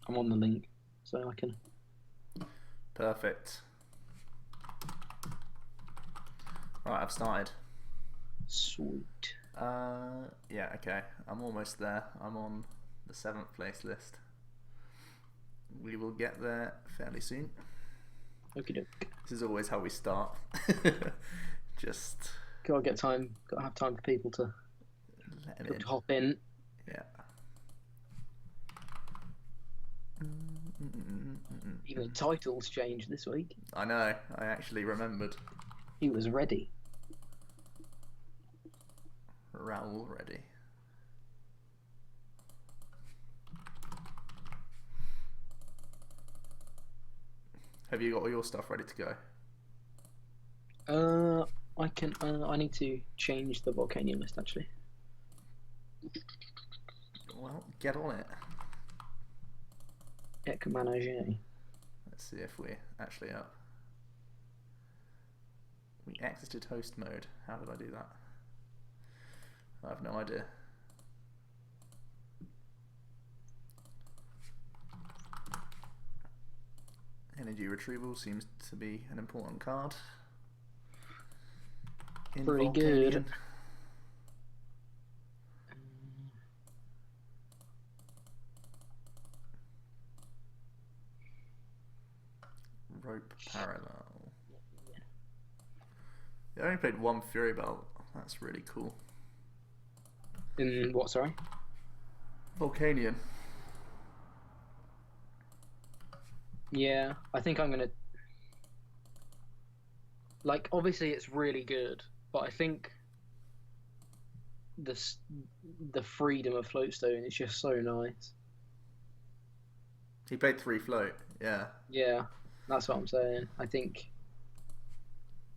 I'm on the link, so I can. Perfect. Right, I've started. Sweet. Yeah, okay. I'm almost there. I'm on the 7th place list. We will get there fairly soon. Okie doke. This is always how we start. Just Gotta get time. Gotta have time for people to letting in. hop in. Yeah. Even the titles changed this week. I know. I actually remembered. He was ready. Raoul ready. Have you got all your stuff ready to go? I can. I need to change the Volcanion list actually. Well, get on it. Ekmanage. Let's see if we're actually up. We exited host mode. How did I do that? I have no idea. Energy retrieval seems to be an important card. In Pretty Volcanion. good. Rope parallel. I only played one Fury Belt. That's really cool. In what? Sorry. Volcanion. Yeah, I think I'm gonna. Like, obviously, it's really good, but I think the freedom of Floatstone is just so nice. He played 3 float. Yeah. Yeah, that's what I'm saying. I think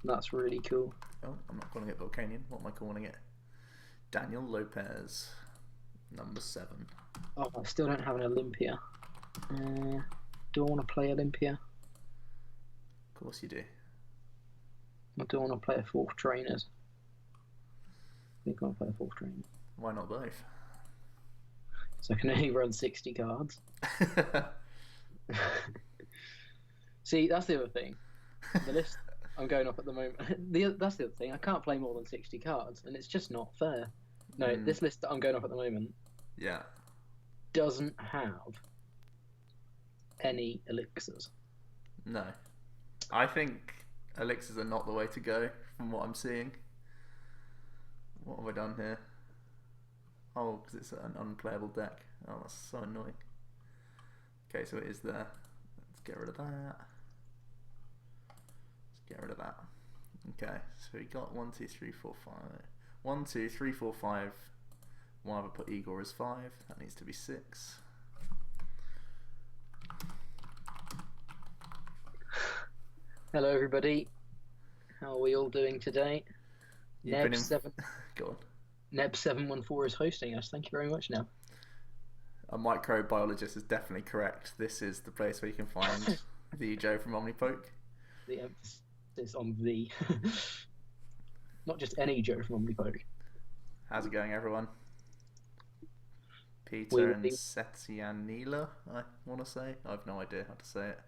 that's really cool. Oh, I'm not calling it Volcanion. What am I calling it? Daniel Lopez, number 7. Oh, I still don't have an Olympia. Do I want to play Olympia? Of course you do. I do want to play a 4th trainers. I think I want to play a 4th trainer. Why not both? So I can only run 60 cards. See, that's the other thing. The list I'm going up at the moment. That's the other thing. I can't play more than 60 cards, and it's just not fair. No, this list that I'm going up at the moment. Yeah. Doesn't have any elixirs. No. I think elixirs are not the way to go from what I'm seeing. What have I done here? Oh, because it's an unplayable deck. Oh, that's so annoying. Okay, so it is there. Let's get rid of that. Let's get rid of that. Okay, so we got 1, 2, 3, 4, 5. 1, 2, 3, 4, 5. Why have I put Igor as 5? That needs to be 6. Hello, everybody. How are we all doing today? Neb7. Go on. Neb714 is hosting us. Thank you very much. Now, a microbiologist is definitely correct. This is the place where you can find the Joe from OmniPoke. The emphasis on the, not just any Joe from OmniPoke. How's it going, everyone? Peter and Setianila, I want to say. I have no idea how to say it.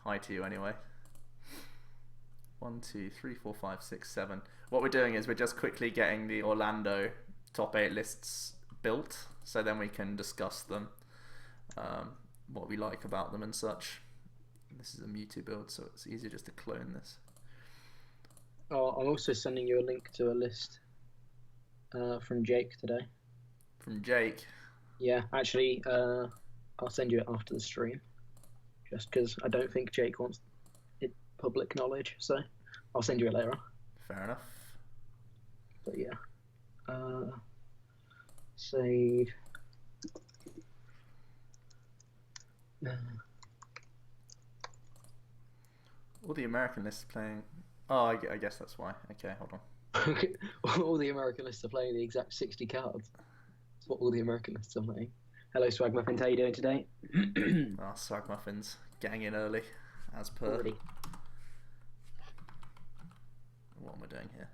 Hi to you anyway. 1, 2, 3, 4, 5, 6, 7. What we're doing is we're just quickly getting the Orlando top 8 lists built, so then we can discuss them, what we like about them and such. This is a Mewtwo build, so it's easier just to clone this. Oh, I'm also sending you a link to a list from Jake today. From Jake? Yeah, actually, I'll send you it after the stream, just because I don't think Jake wants it public knowledge, so I'll send you it later on. Fair enough. But yeah, save. All the American lists playing. Oh, I guess that's why. Okay, hold on. All the American lists are playing the exact 60 cards. That's what all the American lists are playing. Hello, Swag Muffins. How are you doing today? Swag Muffins getting in early, as per. Already. What am I doing here?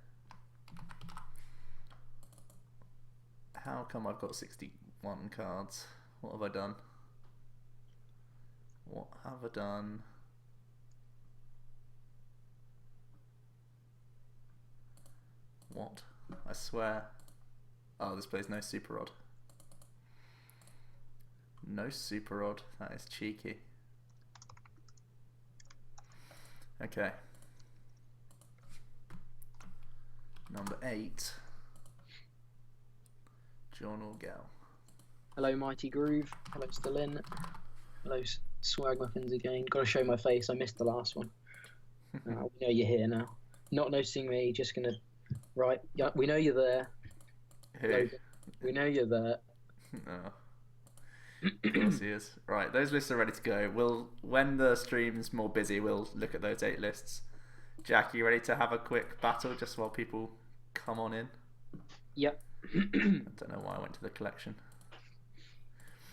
How come I've got 61 cards? What have I done? What have I done? What? I swear. Oh, this plays no super rod. No super rod. That is cheeky. Okay. Number 8. John or Gal? Hello, Mighty Groove. Hello, still in. Hello, Swag Muffins again. Got to show my face. I missed the last one. We know you're here now. Not noticing me. Just gonna. Right. Yeah, we know you're there. Who? Logan, we know you're there. Oh. Of course he is. Right, those lists are ready to go. When the stream's more busy, we'll look at those 8 lists. Jack, you ready to have a quick battle just while people come on in? Yep. I don't know why I went to the collection.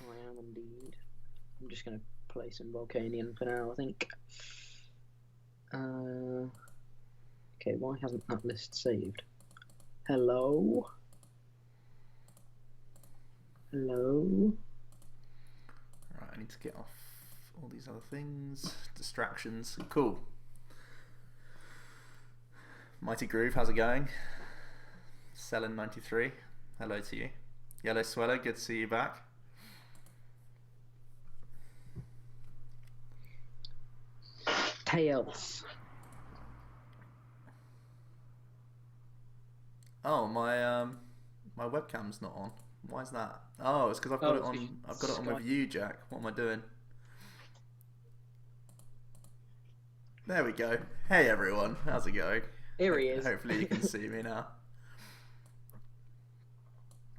I am indeed. I'm just going to play some Volcanion for now, I think. Okay, why hasn't that list saved? Hello? Hello? Right, I need to get off all these other things. Distractions. Cool. Mighty Groove, how's it going? Selen93, hello to you. Yellow Sweller, good to see you back. Tails. Oh, my webcam's not on. Why is that? Oh, it's because I've got it on. I've got it on with you, Jack. What am I doing? There we go. Hey everyone, how's it going? Here he is. Hopefully you can see me now.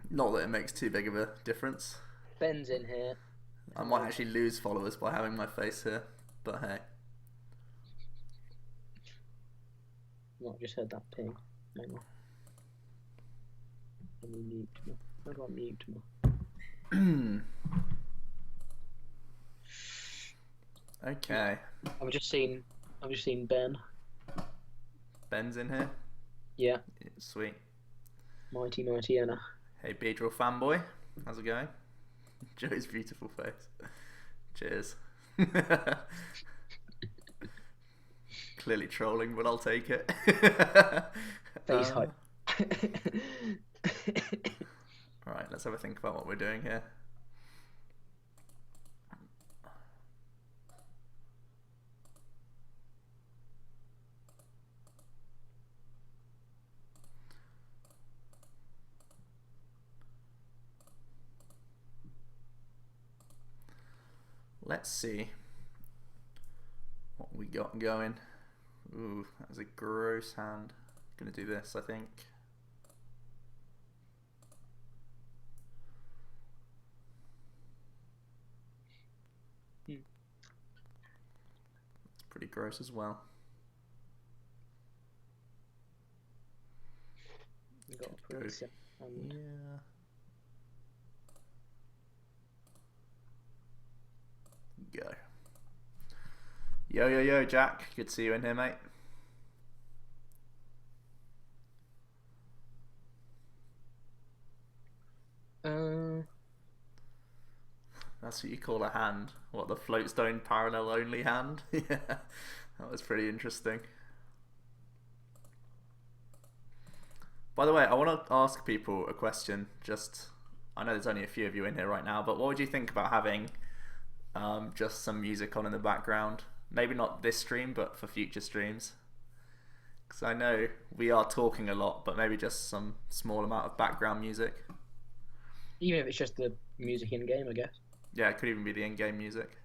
Not that it makes too big of a difference. Ben's in here. I might actually lose followers by having my face here, but hey. Well, I just heard that ping. Hang on. Let me mute me. How do I mute me? Okay. I've just seen Ben. Ben's in here? Yeah. Sweet. Mighty Anna. Hey Beedrill fanboy, how's it going? Joe's beautiful face. Cheers. Clearly trolling, but I'll take it. Face hype. Right, let's have a think about what we're doing here. Let's see what we got going. Ooh, that was a gross hand. Gonna do this, I think. It's pretty gross as well. You got a pretty sick hand. Yeah. Go. Yo, Jack. Good to see you in here, mate. That's what you call a hand. What, the floatstone parallel only hand? Yeah, that was pretty interesting. By the way, I want to ask people a question. I know there's only a few of you in here right now, but what would you think about having just some music on in the background? Maybe not this stream, but for future streams. Because I know we are talking a lot, but maybe just some small amount of background music. Even if it's just the music in game, I guess. Yeah, it could even be the in-game music.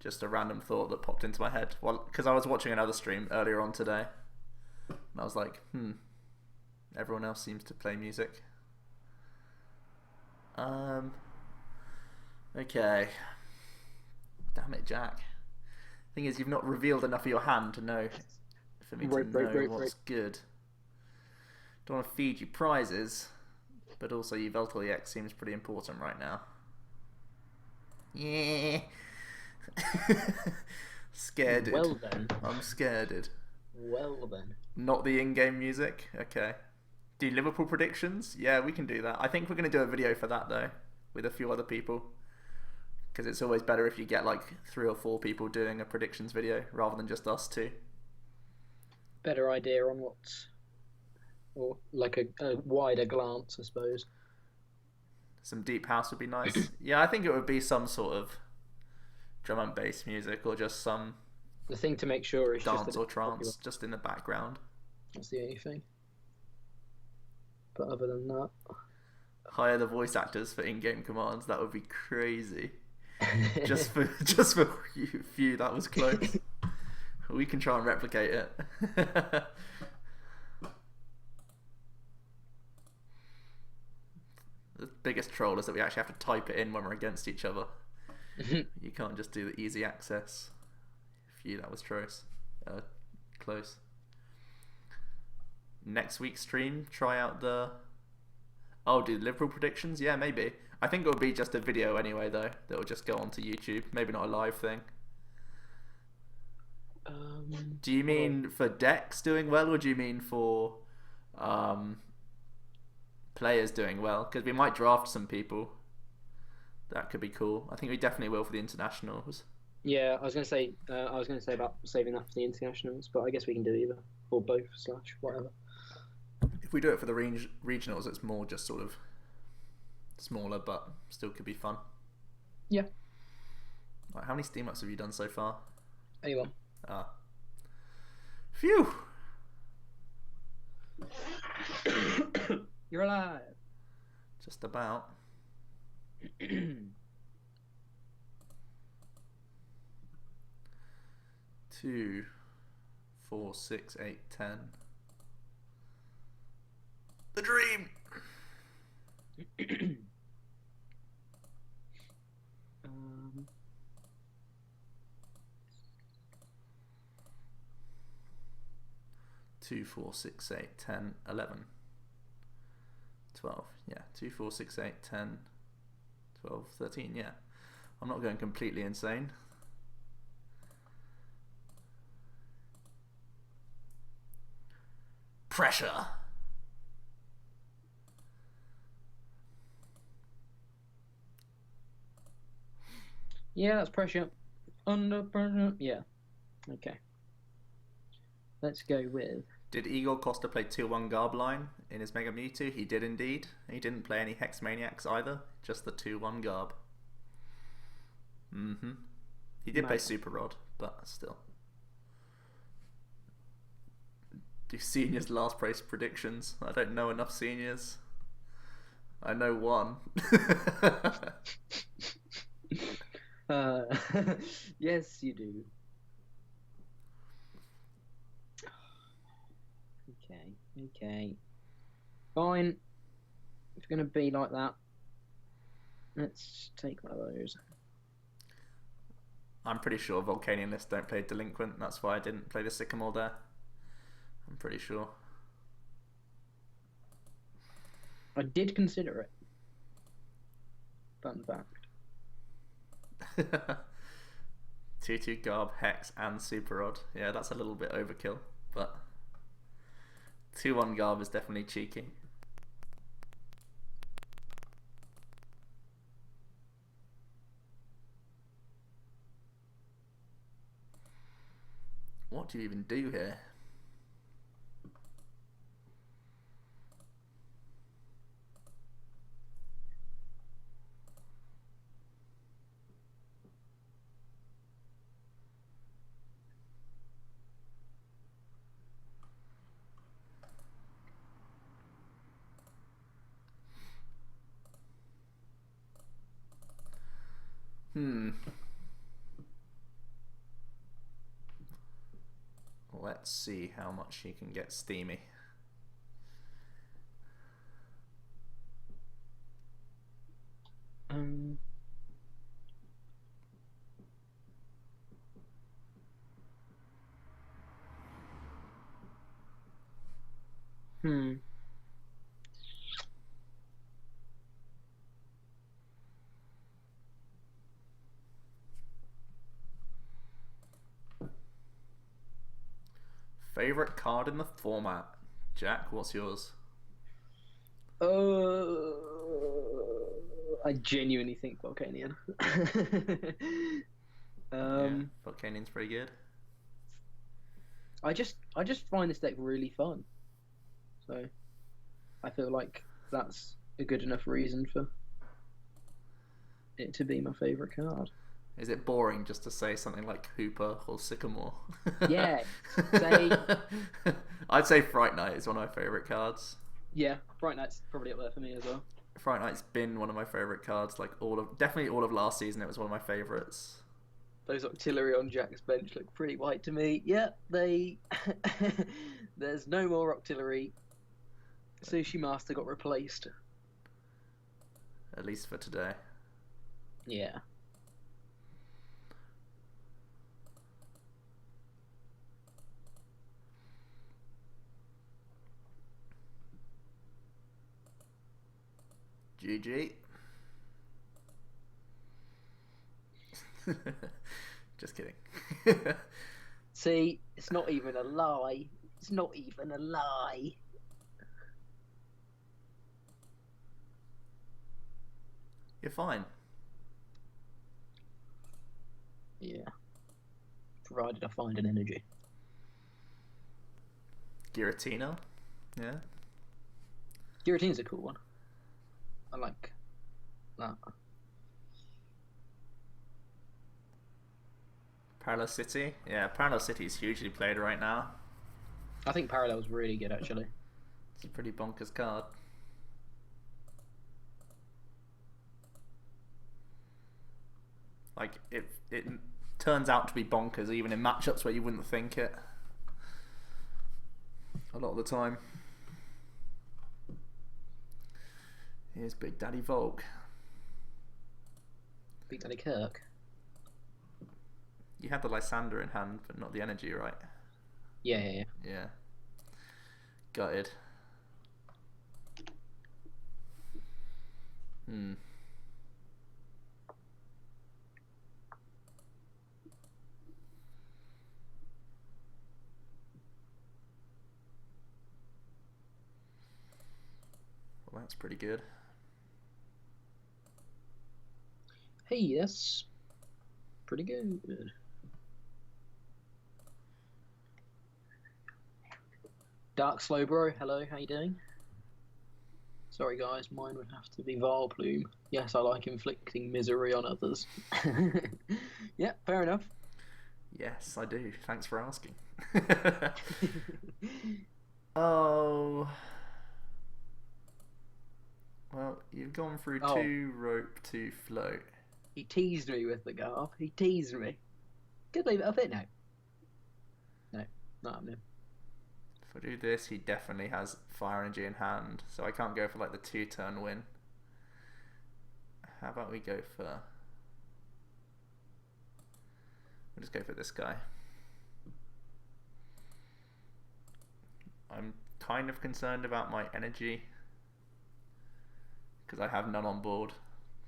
Just a random thought that popped into my head. Well, because I was watching another stream earlier on today, and I was like, everyone else seems to play music. Okay. Damn it, Jack. Thing is, you've not revealed enough of your hand to know for me to know what's good. Don't want to feed you prizes, but also Yveltal EX seems pretty important right now. Yeah. Scared. Well then. I'm scared. Well then. Not the in-game music? Okay. Do Liverpool predictions? Yeah, we can do that. I think we're going to do a video for that though, with a few other people. Because it's always better if you get like 3 or 4 people doing a predictions video rather than just us two. Better idea on what's, or like a wider glance, I suppose. Some deep house would be nice. Yeah, I think it would be some sort of drum and bass music, or just some The thing to make sure is dance just or trance just in the background. That's the only thing. But other than that, hire the voice actors for in-game commands. That would be crazy. just for few that was close. We can try and replicate it. The biggest troll is that we actually have to type it in when we're against each other. You can't just do the easy access. Phew, that was close. Next week's stream, try out the... Oh, do Liverpool predictions? Yeah, maybe. I think it'll be just a video anyway, though. That will just go onto YouTube. Maybe not a live thing. Do you mean for decks doing well, or do you mean for players doing well? Because we might draft some people. That could be cool. I think we definitely will for the internationals. Yeah, I was going to say about saving that for the internationals, but I guess we can do either, or both / whatever. If we do it for the regionals, it's more just sort of smaller, but still could be fun. Yeah. Right, how many Steam ups have you done so far? 81. Ah. Phew! You're alive. Just about. 2, 4, 6, 8, 10. The dream! 2, 4, 6, 8, 10, 11. 12. Yeah, 2, 4, 6, 8, 10, 12, 13. Yeah. I'm not going completely insane. Pressure. Yeah, that's pressure. Under pressure. Yeah. Okay. Let's go with... Did Igor Costa play 2-1 Garb line in his Mega Mewtwo? He did indeed. He didn't play any Hex Maniacs either. Just the 2-1 Garb. He did play Super Rod, but still. Do seniors last place predictions? I don't know enough seniors. I know one. Yes, you do. Okay. Fine. If it's going to be like that, let's take one of those. I'm pretty sure Volcanionists don't play Delinquent. That's why I didn't play the Sycamore there. I'm pretty sure. I did consider it. Fun fact. 2-2 Garb, Hex, and Super Rod. Yeah, that's a little bit overkill, but 2-1 Garb is definitely cheeky. What do you even do here? Let's see how much he can get steamy. Favorite card in the format? Jack, what's yours? I I genuinely think Volcanion. Yeah, Volcanion's pretty good. I just find this deck really fun. So I feel like that's a good enough reason for it to be my favourite card. Is it boring just to say something like Hooper or Sycamore? Yeah, say I'd say Fright Night is one of my favourite cards. yeah. Bright Knight's probably up there for me as well. Fright Night's been one of my favourite cards. Like definitely all of last season, it was one of my favourites. Those Octillery on Jack's bench look pretty white to me. Yeah, they. There's no more Octillery. Sushi Master got replaced. At least for today. Yeah. GG. Just kidding. See, it's not even a lie. It's not even a lie. You're fine. Yeah. Provided I find an energy. Giratina. Yeah. Giratina's a cool one. I like that. Parallel City. Yeah, Parallel City is hugely played right now. I think Parallel's really good, actually. It's a pretty bonkers card. Like, it turns out to be bonkers even in matchups where you wouldn't think it. A lot of the time. Here's Big Daddy Volk. Big Daddy Kirk. You had the Lysander in hand, but not the energy, right? Yeah. Yeah. Gutted. Well, that's pretty good. Hey, that's pretty good. Dark Slowbro, hello, how you doing? Sorry guys, mine would have to be Vileplume. Yes, I like inflicting misery on others. Yeah, fair enough. Yes, I do. Thanks for asking. Oh. Well, you've gone through 2 rope, 2 float. He teased me with the Garb. He teased me. Could leave it up it now. No, not happening. If I do this, he definitely has Fire Energy in hand, so I can't go for like the 2-turn win. How about we go for... We'll just go for this guy. I'm kind of concerned about my energy because I have none on board,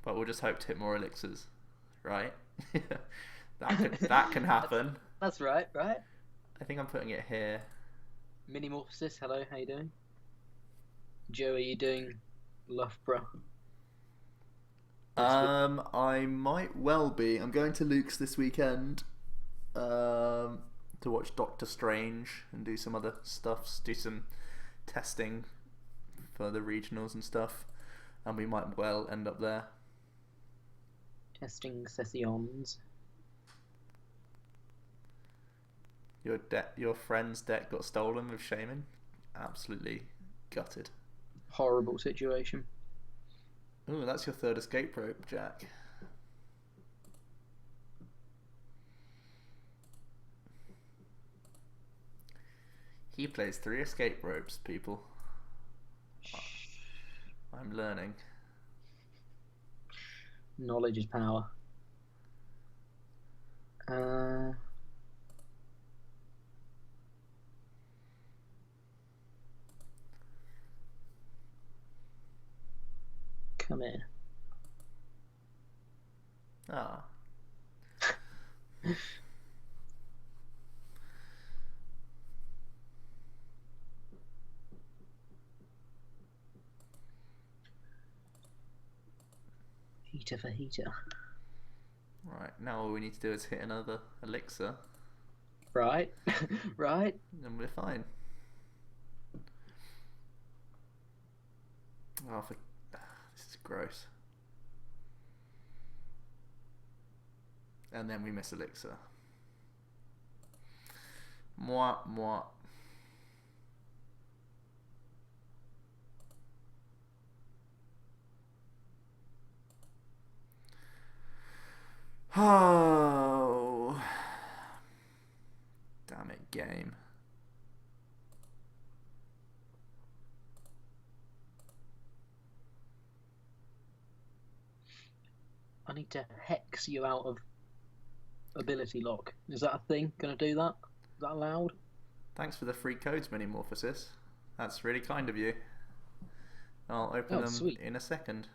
but we'll just hope to hit more elixirs, right? that can happen. That's right. I think I'm putting it here. Minimorphosis, hello, how you doing? Joe, are you doing Loughborough? I might well be. I'm going to Luke's this weekend to watch Doctor Strange and do some other stuff, do some testing for the regionals and stuff, and we might well end up there. Testing sessions. Your friend's deck got stolen with Shaman. Absolutely gutted. Horrible situation. Ooh, that's your 3rd escape rope, Jack. He plays 3 escape ropes, people. I'm learning. Knowledge is power. Come in. Ah. heater for heater. Right, now all we need to do is hit another elixir. Right, right. And we're fine. Oh, this is gross. And then we miss elixir. Mwah, mwah. Oh, damn it, game. I need to hex you out of ability lock. Is that a thing? Gonna do that? Is that allowed? Thanks for the free codes, Minimorphosis. That's really kind of you. I'll open them sweet. in a second.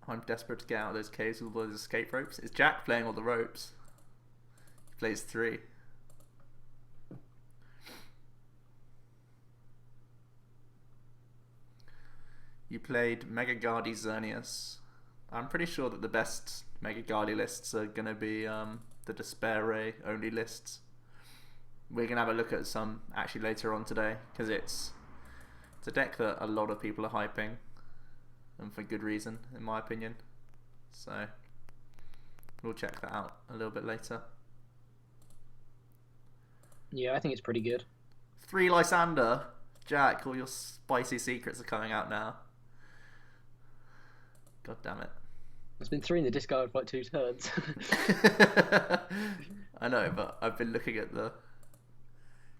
I'm desperate to get out of those caves with all those escape ropes. Is Jack playing all the ropes? He plays 3. You played Mega Guardi Xerneas. I'm pretty sure that the best Mega Guardi lists are going to be the Despair Ray only lists. We're going to have a look at some actually later on today, because it's a deck that a lot of people are hyping, and for good reason, in my opinion. So we'll check that out a little bit later. Yeah, I think it's pretty good. 3 Lysander. Jack, all your spicy secrets are coming out now. God damn it. It's been 3 in the discard for like 2 turns. I know, but I've been looking at the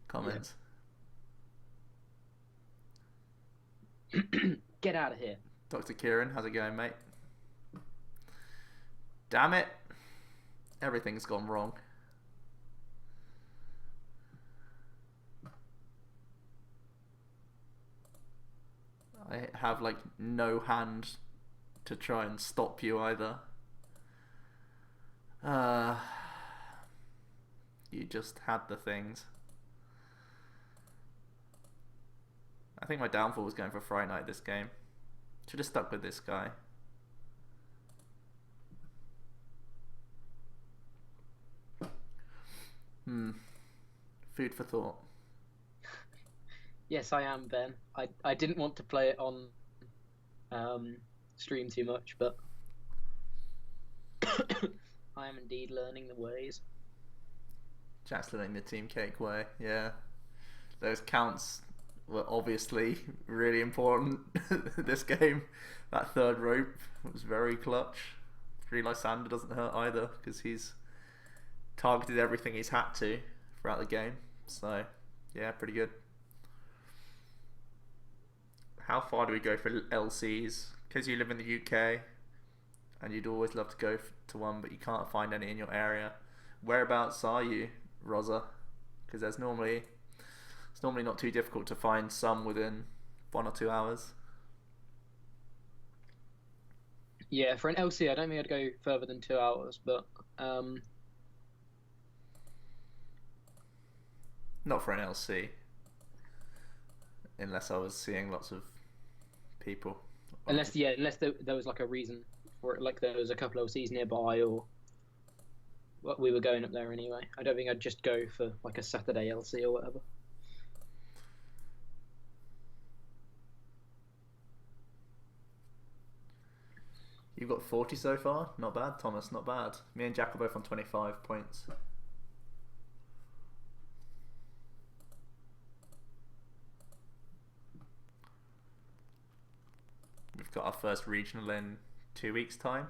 comments. Yeah. Get out of here. Dr. Kieran, how's it going, mate? Damn it. Everything's gone wrong. I have like no hand to try and stop you either. You just had the things. I think my downfall was going for Fright Night this game. Should have stuck with this guy. Food for thought. Yes, I am, Ben. I didn't want to play it on stream too much, but I am indeed learning the ways. Jack's learning the Team Cake way, yeah. Those counts were obviously really important this game. That third rope was very clutch. 3 Lysander doesn't hurt either, because he's targeted everything he's had to throughout the game. So, yeah, pretty good. How far do we go for LCs? Because you live in the UK and you'd always love to go to one, but you can't find any in your area. Whereabouts are you, Rosa? Because it's normally not too difficult to find some within 1 or 2 hours. Yeah, for an LC, I don't think I'd go further than 2 hours, but not for an LC, unless I was seeing lots of people. Unless there was like a reason for it, like there was a couple of LCs nearby, or we were going up there anyway. I don't think I'd just go for like a Saturday LC or whatever. You've got 40 so far? Not bad, Thomas, not bad. Me and Jack are both on 25 points. We've got our first regional in 2 weeks' time.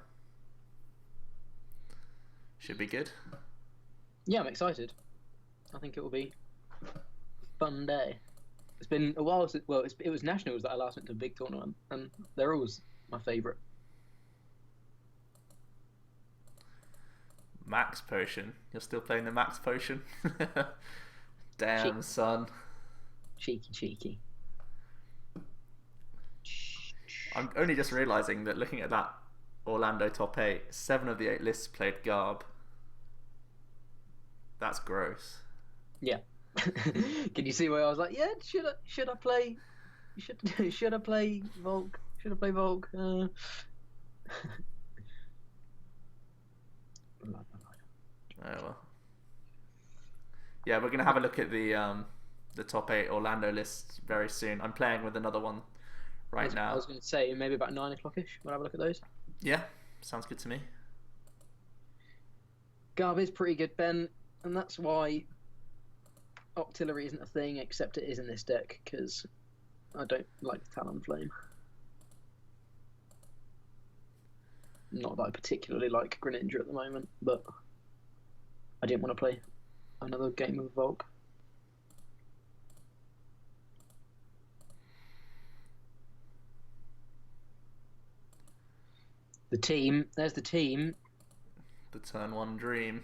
Should be good. Yeah, I'm excited. I think it will be a fun day. It's been a while since, well, it was Nationals that I last went to a big tournament, and they're always my favourite. Max Potion. You're still playing the Max Potion? Damn, son. Cheeky. I'm only just realising that looking at that Orlando top 8. 7 of the 8 lists played Garb. That's gross. Yeah. Can you see where I was like, yeah, should I play? Should I play Volk? Should I play Volk? Oh well. Yeah, we're gonna have a look at the top 8 Orlando lists very soon. I'm playing with another one right now. I was going to say maybe about 9 o'clock-ish. We'll have a look at those. Yeah, sounds good to me. Garb is pretty good, Ben, and that's why Octillery isn't a thing, except it is in this deck, because I don't like the Talonflame. Not that I particularly like Greninja at the moment, but I didn't want to play another game of Volk. The team, there's the team. The turn 1 dream.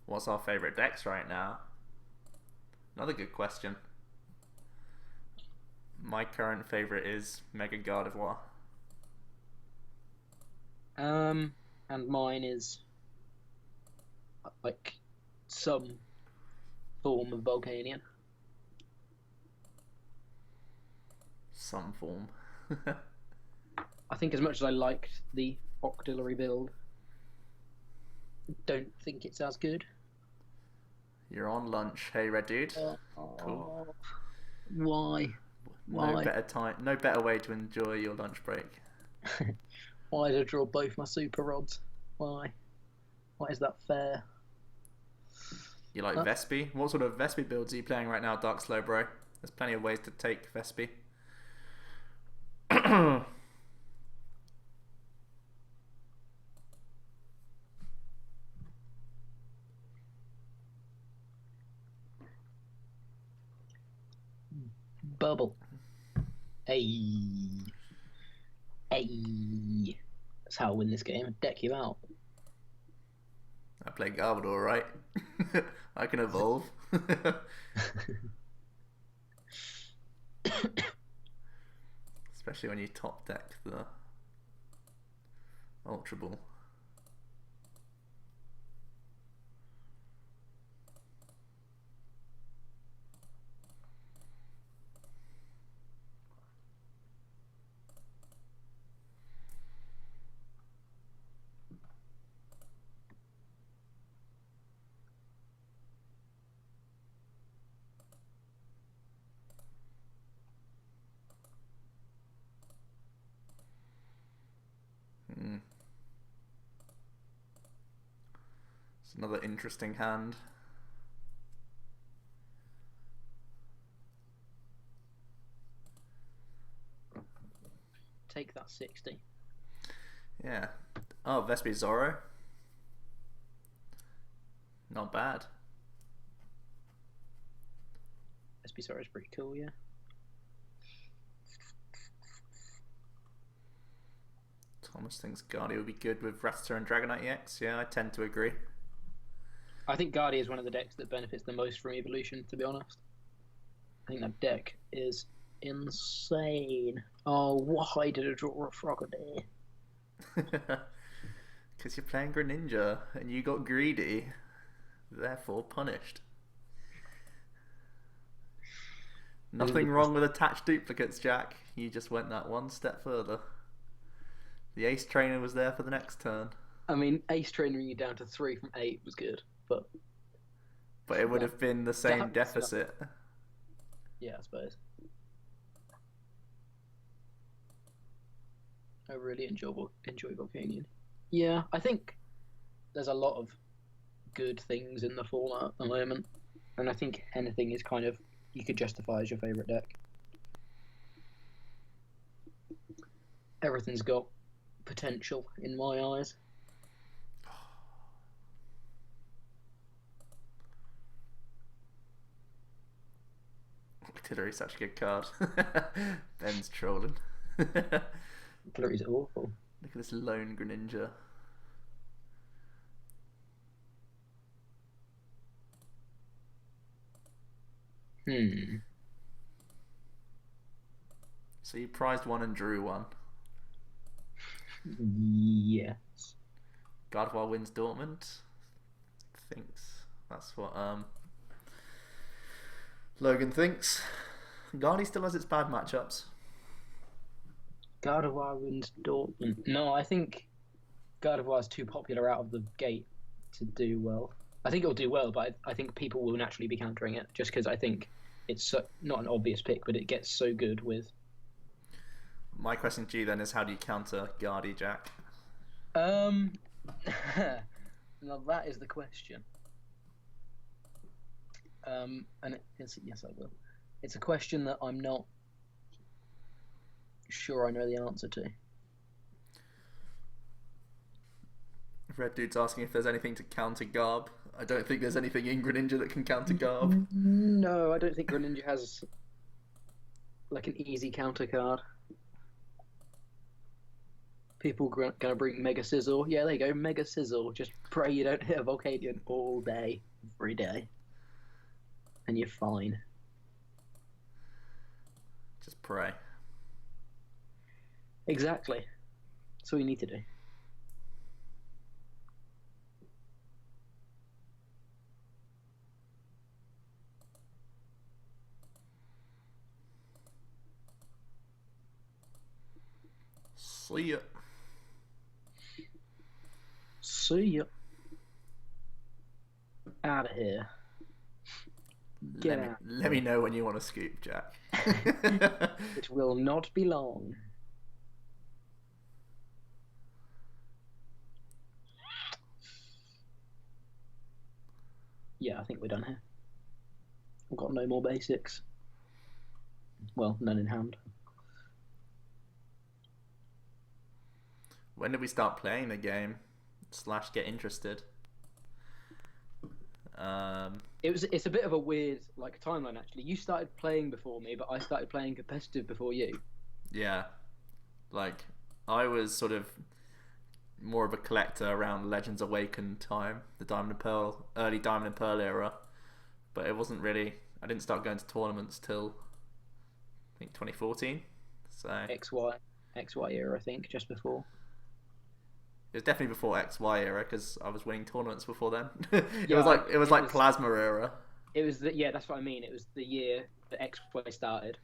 What's our favourite decks right now? Another good question. My current favourite is Mega Gardevoir. And mine is like some form of Volcanion. Some form. I think as much as I liked the Octillery build, don't think it's as good. You're on lunch. Hey, Red Dude. Cool. Why? No better way to enjoy your lunch break. Why did I draw both my super rods? Why? Why is that fair? You like Vespi? What sort of Vespi builds are you playing right now, Dark Slow Bro? There's plenty of ways to take Vespi. Bubble. Hey. That's how I win this game. Deck you out. I play Garbodor, right? I can evolve. Especially when you top deck the Ultra Ball. It's another interesting hand. Take that 60. Yeah. Oh, Vespi Zorro. Not bad. Vespisaur is pretty cool, yeah. Thomas thinks Guardia would be good with Rattata and Dragonite EX. Yeah, I tend to agree. I think Guardia is one of the decks that benefits the most from evolution, to be honest. I think that deck is insane. Oh, why did I draw a Frogadier? Because you're playing Greninja and you got greedy, therefore punished. Nothing wrong with attached duplicates, Jack. You just went that one step further. The Ace Trainer was there for the next turn. I mean, Ace Training you down to 3 from 8 was good, but it would have been the same deficit. Yeah, I suppose. I really enjoy Volcanion. Yeah, I think there's a lot of good things in the format at the moment, and I think anything is kind of you could justify as your favourite deck. Everything's got potential in my eyes. Pillary's such a good card. Ben's trolling. Pillary's awful. Look at this lone Greninja. So you prized one and drew one. Yes. Gardevoir wins Dortmund. Thinks that's what Logan thinks. Gardy still has its bad matchups. Gardevoir wins Dortmund. No, I think Gardevoir is too popular out of the gate to do well. I think it'll do well, but I think people will naturally be countering it just because I think it's not an obvious pick, but it gets so good with. My question to you then is, how do you counter Gardy, Jack? Now that is the question. And yes, I will. It's a question that I'm not sure I know the answer to. Red Dude's asking if there's anything to counter Garb. I don't think there's anything in Greninja that can counter Garb. No, I don't think Greninja has like an easy counter card. People gonna bring Mega Sizzle. Yeah, there you go, Mega Sizzle. Just pray you don't hit a Volcanion all day, every day, and you're fine. Just pray. Exactly. That's all you need to do. See ya. See ya. Out of here. Get out. Let me know when you want to scoop, Jack. It will not be long. Yeah, I think we're done here. I've got no more basics. Well, none in hand. When did we start playing the game? / get interested? It's a bit of a weird timeline actually. You started playing before me, but I started playing competitive before you. Yeah, I was sort of more of a collector around Legends Awakened time, the Diamond and Pearl, early Diamond and Pearl era. But it wasn't really. I didn't start going to tournaments till I think 2014. So XY era, I think, just before. It was definitely before XY era because I was winning tournaments before then. It Yeah, was like Plasma era. It was that's what I mean. It was the year that XY started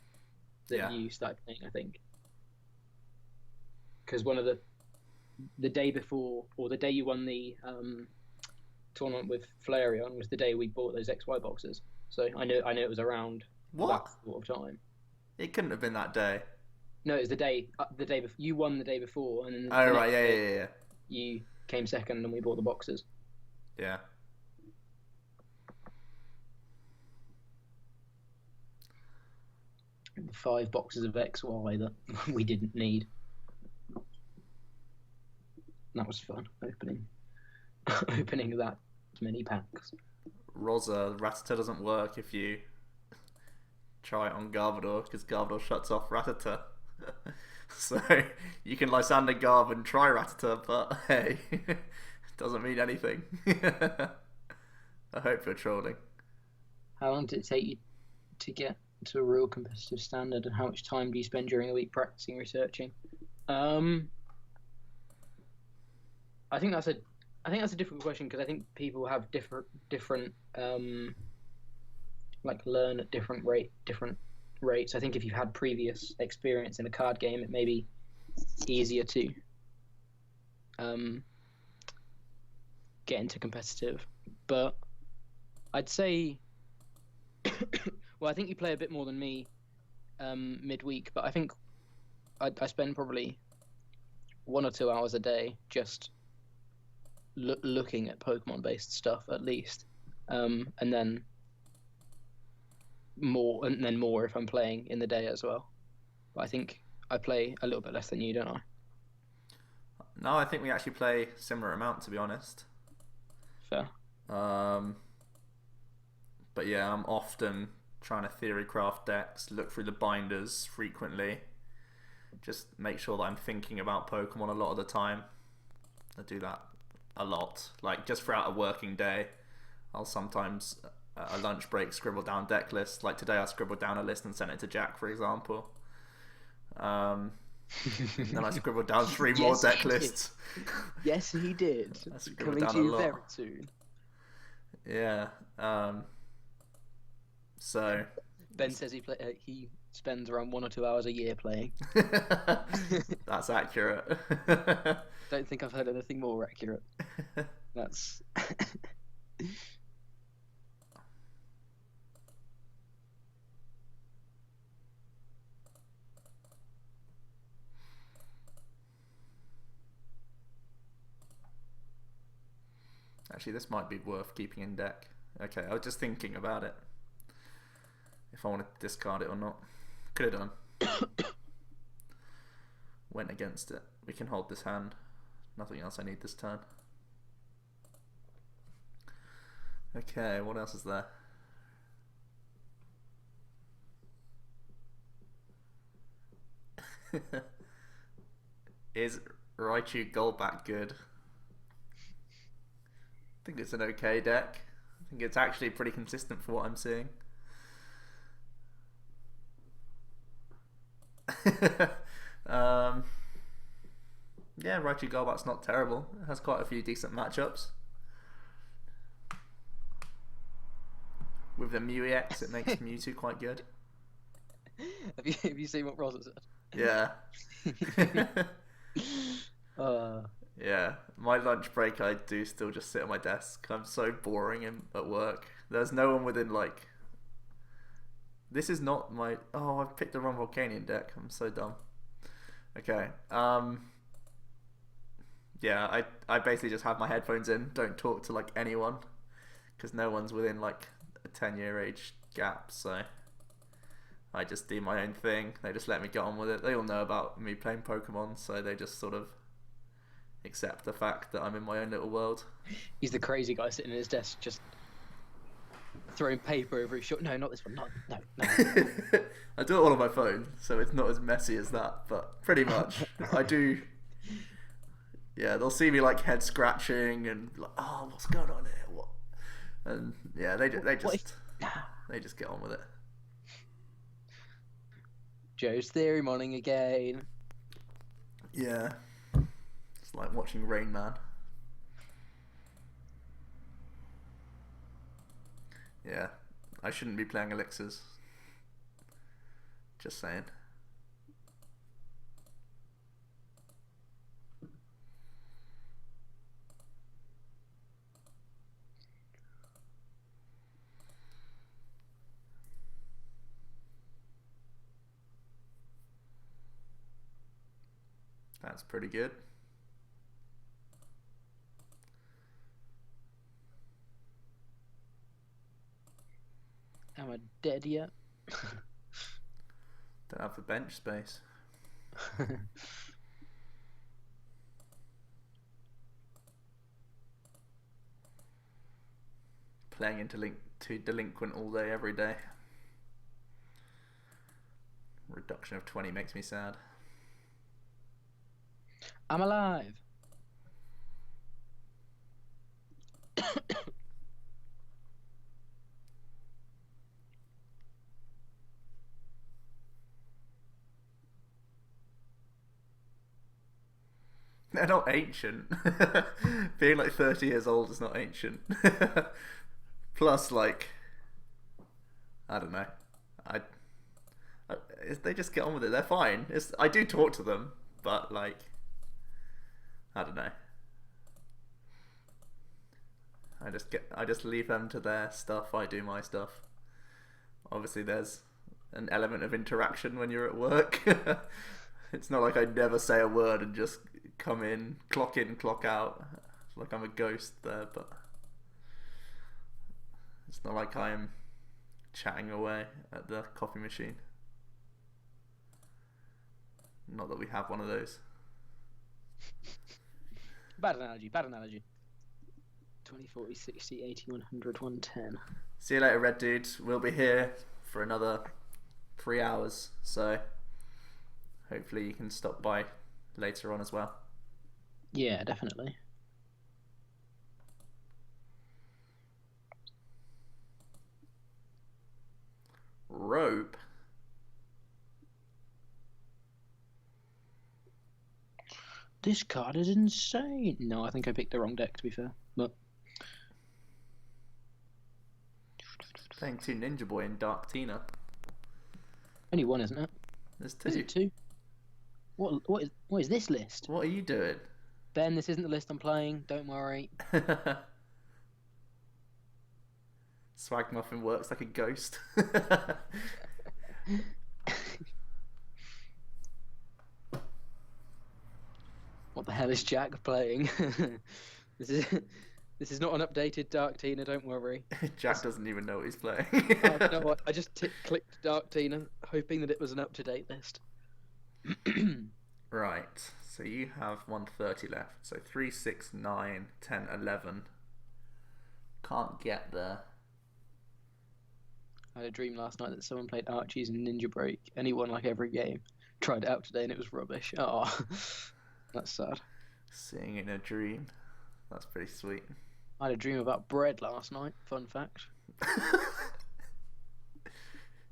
that you started playing, I think. Because one of the day before, or the day you won the tournament with Flareon was the day we bought those XY boxes. So I know it was around that sort of time. It couldn't have been that day. No, it was the day before. You won the day before, and then yeah. You came second, and we bought the boxes. Yeah. The 5 boxes of XY that we didn't need. That was fun, opening that many packs. Rosa, Rattata doesn't work if you try it on Garbodor, because Garbodor shuts off Rattata. So you can Lysander Garb and try Rattata, but hey, it doesn't mean anything. I hope you're trolling. How long did it take you to get to a real competitive standard, and how much time do you spend during a week practicing, researching? I think that's a difficult question, because I think people have different learn at different rates. I think if you've had previous experience in a card game, it may be easier to get into competitive. But I'd say, well, I think you play a bit more than me midweek, but I think I spend probably 1 or 2 hours a day just looking at Pokemon-based stuff at least, and then more if I'm playing in the day as well. But I think I play a little bit less than you, don't I? No, I think we actually play similar amount, to be honest. Fair. But yeah, I'm often trying to theory craft decks, look through the binders frequently. Just make sure that I'm thinking about Pokemon a lot of the time. I do that a lot. Like, just throughout a working day, I'll sometimes, at a lunch break, scribble down deck lists. Like today I scribbled down a list and sent it to Jack, for example. Then I scribbled down 3 more deck lists. Yes, he did. Coming to you very soon. Yeah. So Ben says he spends around 1 or 2 hours a year playing. That's accurate. Don't think I've heard anything more accurate. That's Actually, this might be worth keeping in deck. Okay, I was just thinking about it. If I want to discard it or not. Could have done. Went against it. We can hold this hand. Nothing else I need this turn. Okay, what else is there? Is Raichu Golbat good? I think it's an okay deck. I think it's actually pretty consistent for what I'm seeing. Yeah, Raichu Golbat's not terrible. It has quite a few decent matchups. With the Mew EX, it makes Mewtwo quite good. Have you seen what Rosa said? Yeah. Yeah, my lunch break I do still just sit at my desk. I'm so boring at work. There's no one within like... This is not my... Oh, I've picked the wrong Volcanion deck. I'm so dumb. Okay. Yeah, I basically just have my headphones in. Don't talk to like anyone. Because no one's within like a 10-year age gap. So I just do my own thing. They just let me get on with it. They all know about me playing Pokemon. So they just sort of accept the fact that I'm in my own little world. He's the crazy guy sitting at his desk just throwing paper over his shoulder. No, not this one. No. I do it all on my phone, so it's not as messy as that, but pretty much. I do. Yeah, they'll see me like head scratching and like, oh, what's going on here? What? And yeah, they just get on with it. Joe's theory morning again. Yeah. It's like watching Rain Man. Yeah, I shouldn't be playing elixirs. Just saying. That's pretty good. Am I dead yet? Don't have the bench space. Playing into Delinquent all day, every day. Reduction of 20 makes me sad. I'm alive. They're not ancient. Being like 30 years old is not ancient. Plus, like, I don't know. They just get on with it. They're fine. I do talk to them, but like, I don't know. I just leave them to their stuff. I do my stuff. Obviously, there's an element of interaction when you're at work. It's not like I never say a word and just come in, clock out. It's like I'm a ghost there, but it's not like I'm chatting away at the coffee machine. Not that we have one of those. Bad analogy. 20, 40, 60, 80, 100, 110. See you later, Red Dude. We'll be here for another 3 hours, so hopefully you can stop by later on as well. Yeah, definitely. Rope. This card is insane. No, I think I picked the wrong deck, to be fair. But Playing 2 Ninja Boy and Dark Tina. only one, isn't it? There's 2. Is it 2? What is this list? What are you doing? Ben, this isn't the list I'm playing. Don't worry. Swag Muffin works like a ghost. What the hell is Jack playing? This is not an updated Dark Tina. Don't worry. Jack doesn't even know what he's playing. Oh, you know what? I just clicked Dark Tina, hoping that it was an up-to-date list. Right, so you have 130 left. So 3, 6, 9, 10, 11. Can't get there. I had a dream last night that someone played Archie's and Ninja Break, and he won like every game. Tried it out today and it was rubbish. Oh, that's sad. Seeing in a dream. That's pretty sweet. I had a dream about bread last night. Fun fact.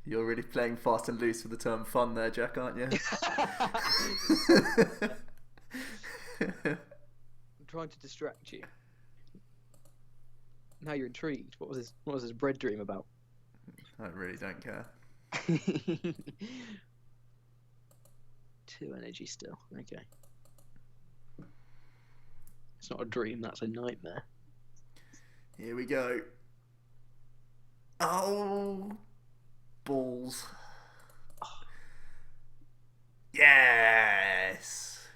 You're really playing fast and loose with the term fun there, Jack, aren't you? I'm trying to distract you. Now you're intrigued. What was this bread dream about? I really don't care. 2 energy still. Okay. It's not a dream, that's a nightmare. Here we go. Oh, balls. Yes.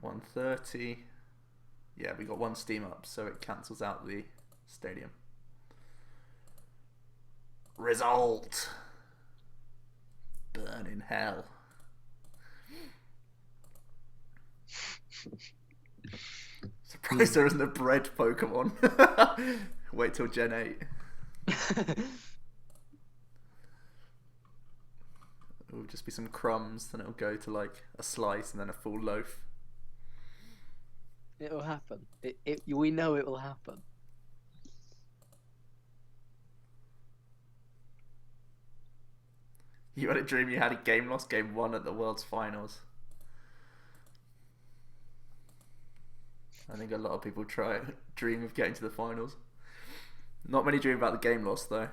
$130. Yeah, we got 1 steam up, so it cancels out the stadium. Result. Burn in hell. Surprised there isn't a bread Pokemon. Wait till Gen 8. It will just be some crumbs, then it'll go to like a slice and then a full loaf. It'll happen. We know it will happen. You had a dream you had a game lost game 1 at the World's Finals. I think a lot of people dream of getting to the finals. Not many dream about the game loss though.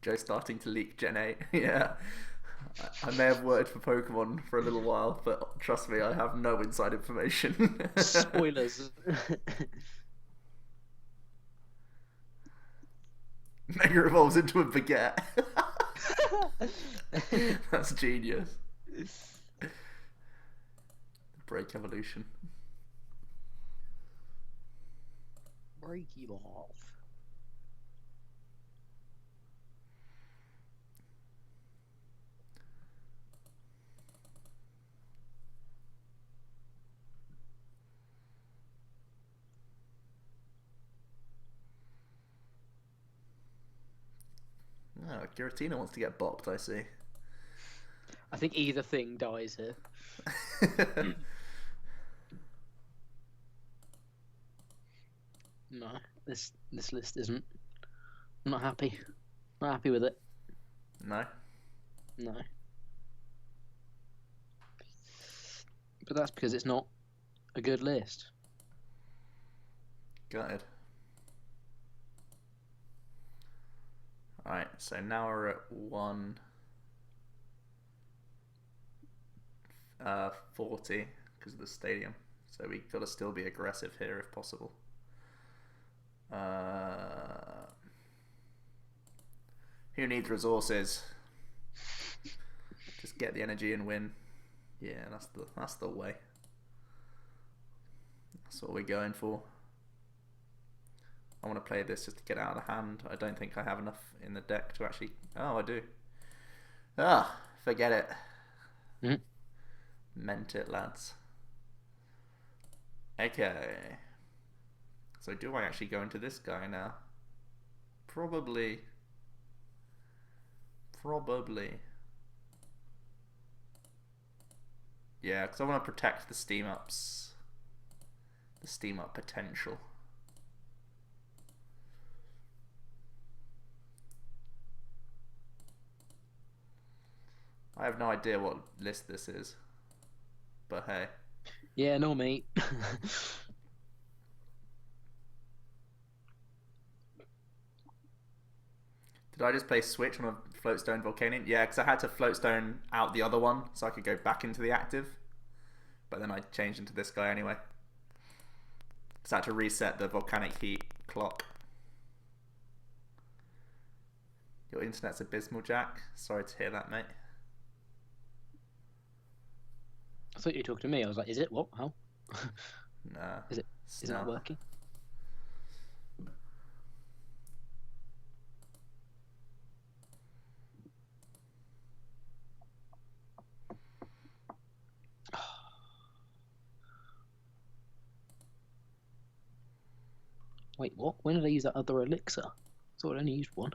Joe's starting to leak Gen 8. Yeah. I may have worked for Pokemon for a little while, but trust me, I have no inside information. Spoilers. Mega evolves into a baguette. That's genius. Break evolution. Break evolve. Oh, Giratina wants to get bopped, I see. I think either thing dies here. No, this list isn't. I'm not happy. Not happy with it. No? No. But that's because it's not a good list. Gutted. Alright, so now we're at 140 because of the stadium. So we've got to still be aggressive here if possible. Who needs resources? Just get the energy and win. Yeah, that's the way. That's what we're going for. I want to play this just to get out of hand. I don't think I have enough in the deck to actually... Oh, I do. Ah, forget it. Mhm. Meant it, lads. Okay. So do I actually go into this guy now? Probably. Probably. Yeah, because I want to protect the steam ups. The steam up potential. I have no idea what list this is. But hey. Yeah, no, mate. Did I just play Switch on a Floatstone Volcanion? Yeah, because I had to Floatstone out the other one so I could go back into the active. But then I changed into this guy anyway. So I had to reset the volcanic heat clock. Your internet's abysmal, Jack. Sorry to hear that, mate. I thought you were talking to me. I was like, is it? What? How? Nah. Is it? Is it not working? Wait, what? When did I use that other elixir? I thought I only used one.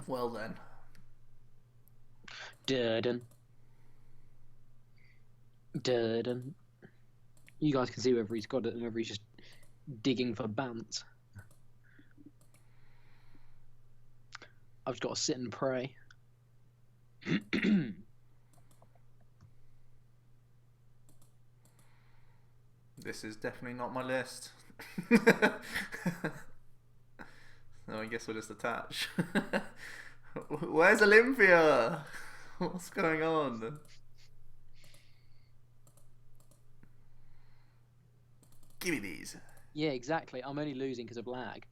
Well then. Durden. Durden. You guys can see whether he's got it and whether he's just digging for bants. I've just got to sit and pray. This is definitely not my list. So I guess we'll just attach. Where's Olympia? What's going on? Give me these. Yeah, exactly. I'm only losing because of lag.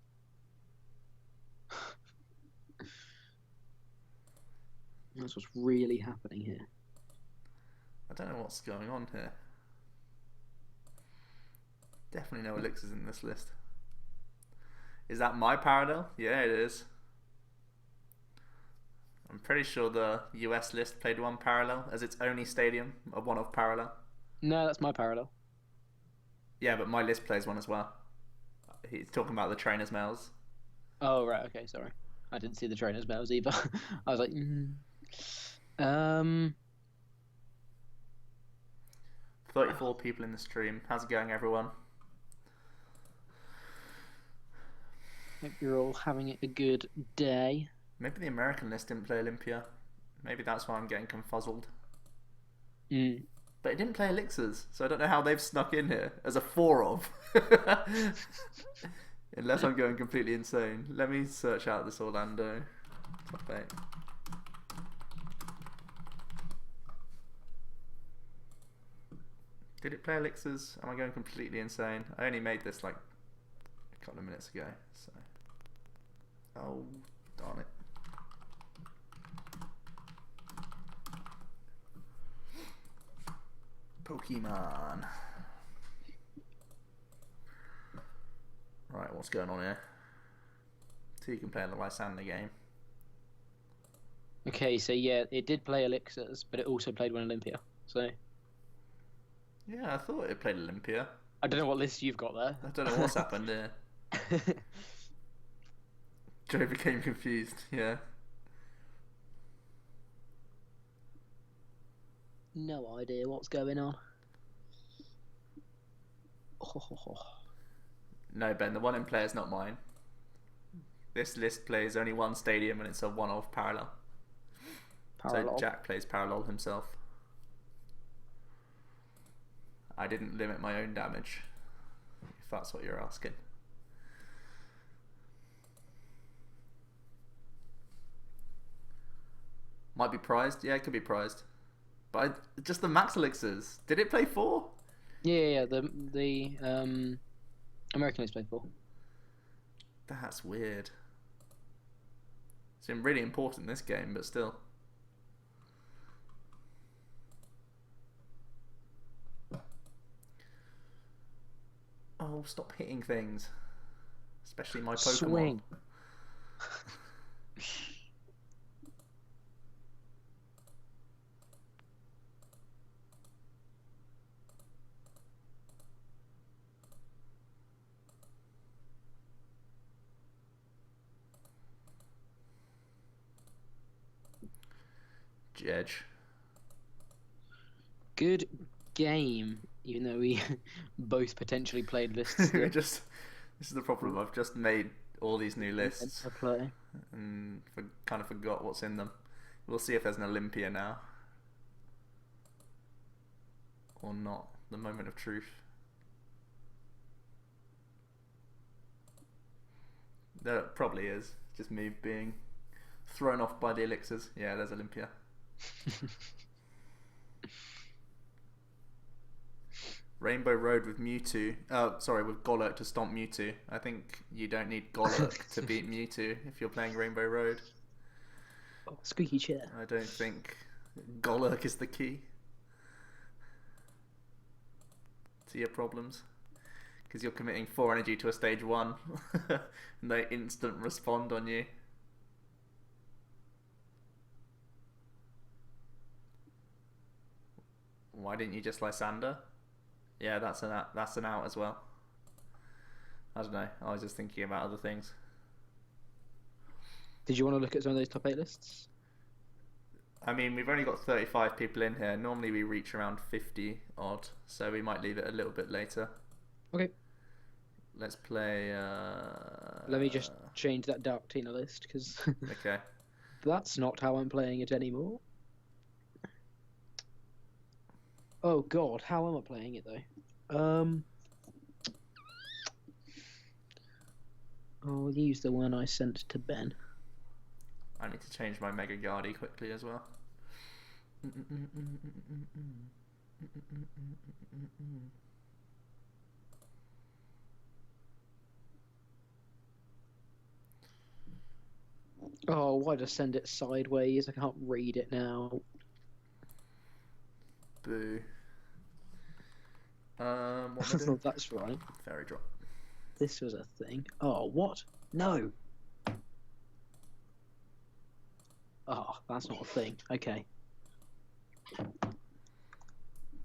That's what's really happening here. I don't know what's going on here. Definitely no elixirs in this list. Is that my parallel? Yeah, it is. I'm pretty sure the US list played one parallel as its only stadium, a one-off parallel. No, that's my parallel. Yeah, but my list plays one as well. He's talking about the trainers' mails. Oh, right. Okay, sorry. I didn't see the trainers' bells either. I was like, 34 people in the stream. How's it going, everyone? hope you're all having a good day. Maybe the American list didn't play Olympia. Maybe that's why I'm getting confuzzled. But it didn't play elixirs, so I don't know how they've snuck in here as a 4 of. Unless I'm going completely insane. Let me search out this Orlando top 8. Did it play elixirs? Am I going completely insane? I only made this like a couple of minutes ago, so. Oh, darn it. Pokemon. Right, what's going on here? So you can play the Lysander game. Okay, so yeah, it did play elixirs, but it also played one Olympia. So Yeah, I thought it played Olympia. I don't know what list you've got there. I don't know what's happened here. Joe became confused, yeah. No idea what's going on. No, Ben, the one in play is not mine. This list plays only one stadium and it's a one-off parallel. So Jack plays parallel himself. I didn't limit my own damage, if that's what you're asking. Might be prized. Yeah, it could be prized. But just the max elixirs. Did it play 4? Yeah. The American list played 4. That's weird. It's been really important this game, but still. Oh, stop hitting things. Especially my Pokemon. Swing. Jedge. Good game, even though we both potentially played lists. This is the problem. I've just made all these new lists and kind of forgot what's in them. We'll see if there's an Olympia now or not. The moment of truth. There probably is. Just me being thrown off by the elixirs. Yeah, there's Olympia. Rainbow Road with Mewtwo. Sorry, with Golurk to stomp Mewtwo. I think you don't need Golurk to beat Mewtwo if you're playing Rainbow Road. Oh, squeaky chair. I don't think Golurk is the key to your problems. Because you're committing 4 energy to a stage 1 and they instant respond on you. Why didn't you just Lysander? Yeah, that's an out as well. I don't know. I was just thinking about other things. Did you want to look at some of those top 8 lists? I mean, we've only got 35 people in here. Normally we reach around 50 odd, so we might leave it a little bit later. Okay. Let's play... Let me just change that Dark Tina list, because okay. That's not how I'm playing it anymore. Oh god, how am I playing it though? I'll use the one I sent to Ben. I need to change my Mega Guardi quickly as well. Oh, why just send it sideways? I can't read it now. Boo. What am I doing? That's right. Fairy drop. This was a thing. Oh, what? No. Oh, that's not a thing. Okay. What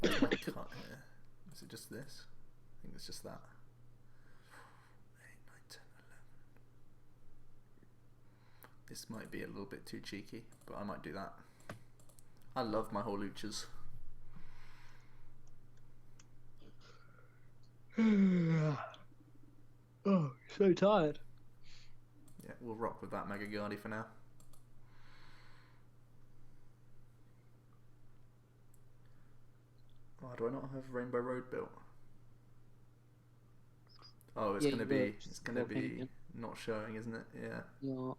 have I cut here? Is it just this? I think it's just that. 8, 9, 10, 11. This might be a little bit too cheeky, but I might do that. I love my Hawluchas. Oh, so tired. Yeah, we'll rock with that Mega Guardi for now. Oh, do I not have Rainbow Road built? Oh, it's gonna be not showing, isn't it? Yeah. Yeah.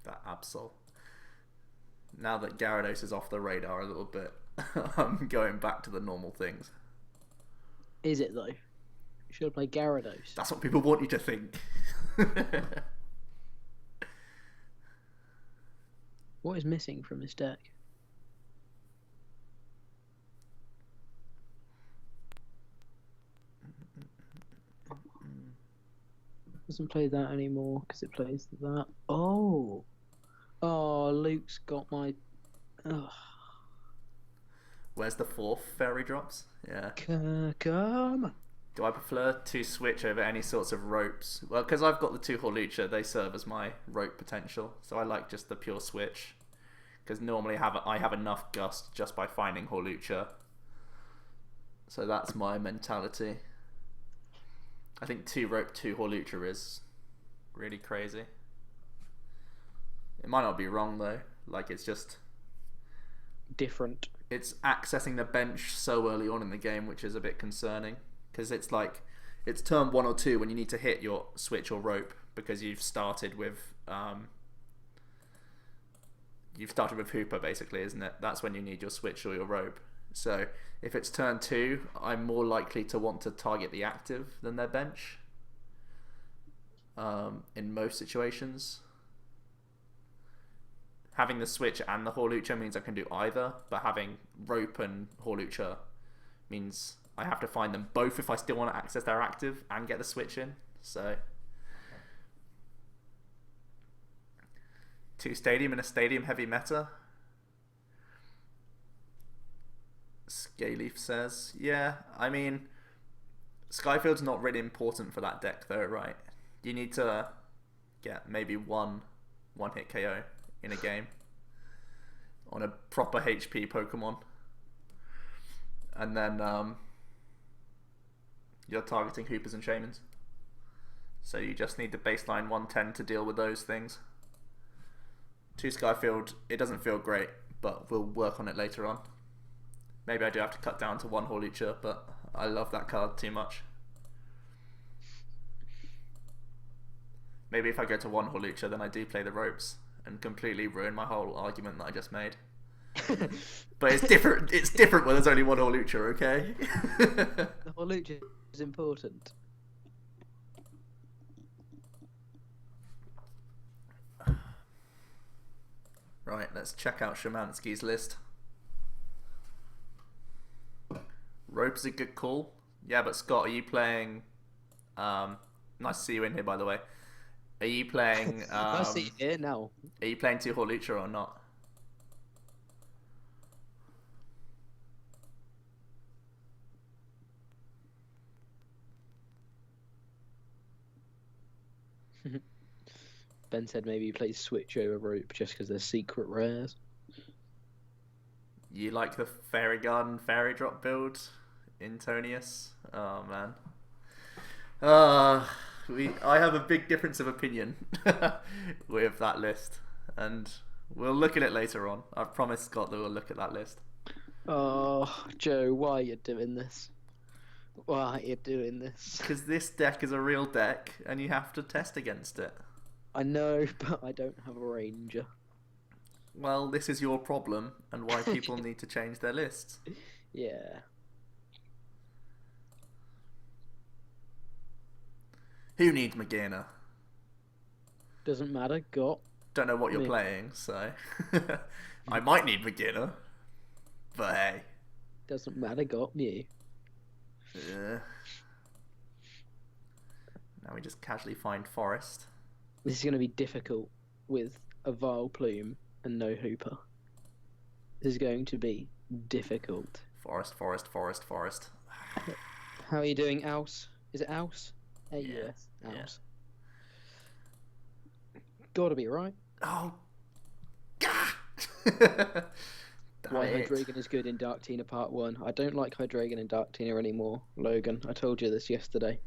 That Absol. Now that Gyarados is off the radar a little bit, I'm going back to the normal things. Is it though? You should have played Gyarados. That's what people want you to think. What is missing from this deck? Doesn't play that anymore because it plays that. Oh, Luke's got my. Ugh. Where's the 4th fairy drops? Yeah. Come. Do I prefer to switch over any sorts of ropes? Well, because I've got the 2 Hawlucha, they serve as my rope potential. So I like just the pure switch. Because normally I have enough Gust just by finding Hawlucha. So that's my mentality. I think 2 rope, 2 Hawlucha is really crazy. It might not be wrong though. Like, it's just different. It's accessing the bench so early on in the game, which is a bit concerning. Because it's like, it's turn 1 or 2 when you need to hit your switch or rope, because you've started with Hooper basically, isn't it? That's when you need your switch or your rope. So if it's turn 2, I'm more likely to want to target the active than their bench. in most situations. Having the switch and the Hawlucha means I can do either, but having rope and Hawlucha means I have to find them both if I still want to access their active and get the switch in. So 2 stadium in a stadium heavy meta. Scaleaf says, yeah, I mean, Skyfield's not really important for that deck though, right? You need to get maybe one hit KO in a game on a proper HP Pokemon, and then you're targeting Hoopers and Shaymans, so you just need the baseline 110 to deal with those things. 2 Skyfield, it doesn't feel great, but we'll work on it later on. Maybe I do have to cut down to 1 Hawlucha, but I love that card too much. Maybe if I go to 1 Hawlucha, then I do play the ropes and completely ruin my whole argument that I just made. But it's different. It's different when there's only 1 Hawlucha, okay? The Hawlucha is important. Right, let's check out Shemansky's list. Rope's a good call. Yeah, but Scott, are you playing... nice to see you in here, by the way. Are you playing... I see you here now. Are you playing 2 Hawlucha or not? Ben said maybe he plays Switch over Rope just because they're secret rares. You like the Fairy Garden Fairy Drop build in Tonius? Oh, man. I have a big difference of opinion with that list, and we'll look at it later on. I've promised Scott that we'll look at that list. Oh, Joe, why are you doing this? Why are you doing this? Because this deck is a real deck, and you have to test against it. I know, but I don't have a Ranger. Well, this is your problem, and why people need to change their lists. Yeah. Who needs Magina? Doesn't matter, got. Don't know what you're playing, so... I might need Magina, but hey. Doesn't matter, got Mew. Yeah. Now we just casually find Forest. This is going to be difficult with a Vile Plume and no Hooper. This is going to be difficult. Forest, Forest, Forest, Forest. How are you doing, Ouse? Is it Ouse? Yeah. Ouse. Gotta be right. Oh. Why Hydreigon is good in Dark Tina Part 1. I don't like Hydreigon in Dark Tina anymore, Logan. I told you this yesterday.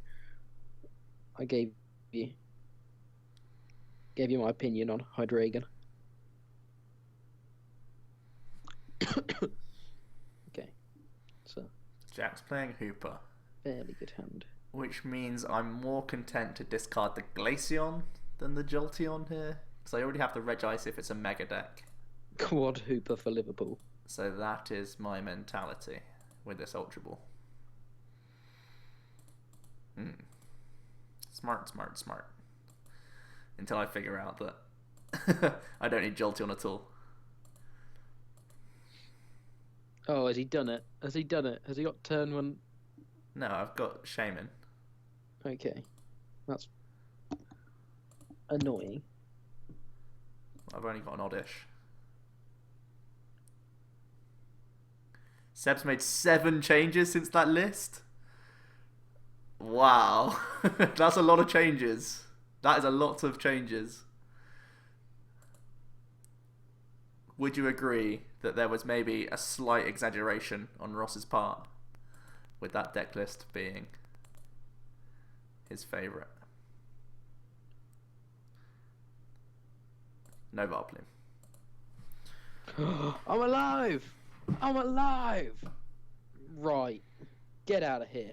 I gave you my opinion on Hydreigon. Okay, so Jack's playing Hooper. Fairly good hand. Which means I'm more content to discard the Glaceon than the Jolteon here. Because I already have the Regice if it's a Mega deck. Quad Hooper for Liverpool. So that is my mentality with this Ultra Ball. Smart, smart, smart. Until I figure out that I don't need Jolteon at all. Oh, has he done it? Has he done it? Has he got turn 1? No, I've got Shaman. Okay. That's annoying. I've only got an Oddish. Seb's made 7 changes since that list? Wow. That's a lot of changes. That is a lot of changes. Would you agree that there was maybe a slight exaggeration on Ross's part with that deck list being his favourite? No Varplume. I'm alive! I'm alive! Right. Get out of here.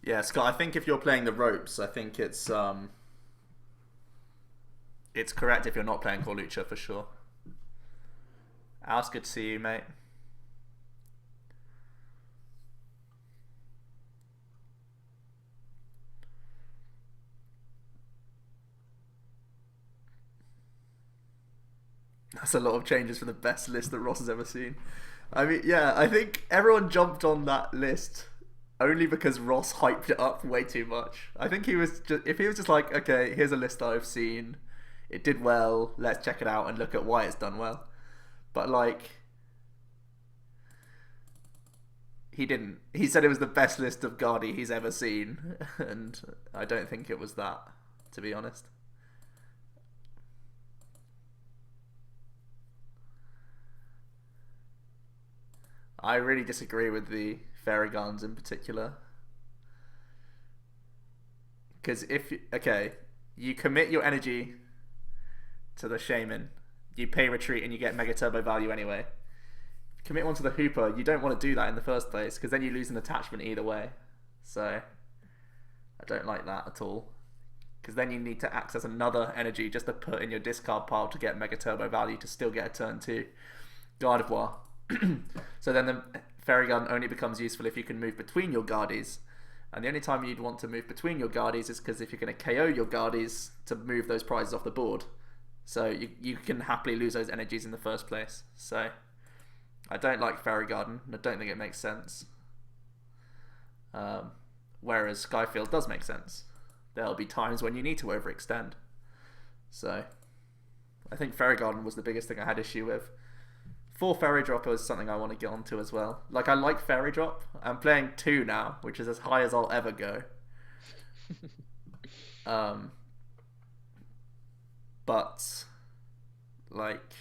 Yeah, Scott, I think if you're playing the ropes, I think it's correct if you're not playing Hawlucha for sure. Alice, good to see you, mate. That's a lot of changes for the best list that Ross has ever seen. I mean, yeah, I think everyone jumped on that list only because Ross hyped it up way too much. I think he was just, if he was just like, okay, here's a list I've seen, it did well, let's check it out and look at why it's done well. But like, he didn't. He said it was the best list of Guardi he's ever seen, and I don't think it was that, to be honest. I really disagree with the fairy gardens in particular. Because okay, you commit your energy to the shaman, you pay retreat and you get mega turbo value anyway. Commit one to the hooper, you don't want to do that in the first place because then you lose an attachment either way. So I don't like that at all. Because then you need to access another energy just to put in your discard pile to get mega turbo value to still get a turn 2 Gardevoir. So then the Fairy Garden only becomes useful if you can move between your Guardies. And the only time you'd want to move between your Guardies is because if you're going to KO your Guardies to move those prizes off the board. So you can happily lose those energies in the first place. So I don't like Fairy Garden. I don't think it makes sense. Whereas Skyfield does make sense. There'll be times when you need to overextend. So I think Fairy Garden was the biggest thing I had issue with. 4 Fairy Drop is something I want to get onto as well. Like, I like Fairy Drop. I'm playing 2 now, which is as high as I'll ever go. But, like,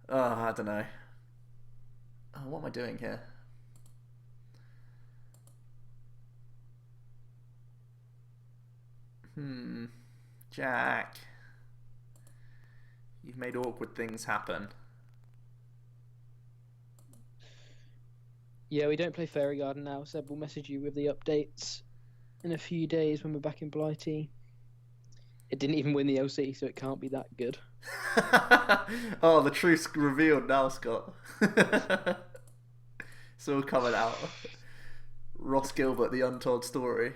I don't know. Oh, what am I doing here? Jack. You've made awkward things happen. Yeah, we don't play Fairy Garden now. Seb will message you with the updates in a few days when we're back in Blighty. It didn't even win the LC, so it can't be that good. Oh, the truth's revealed now, Scott. It's all coming out. Ross Gilbert, the untold story.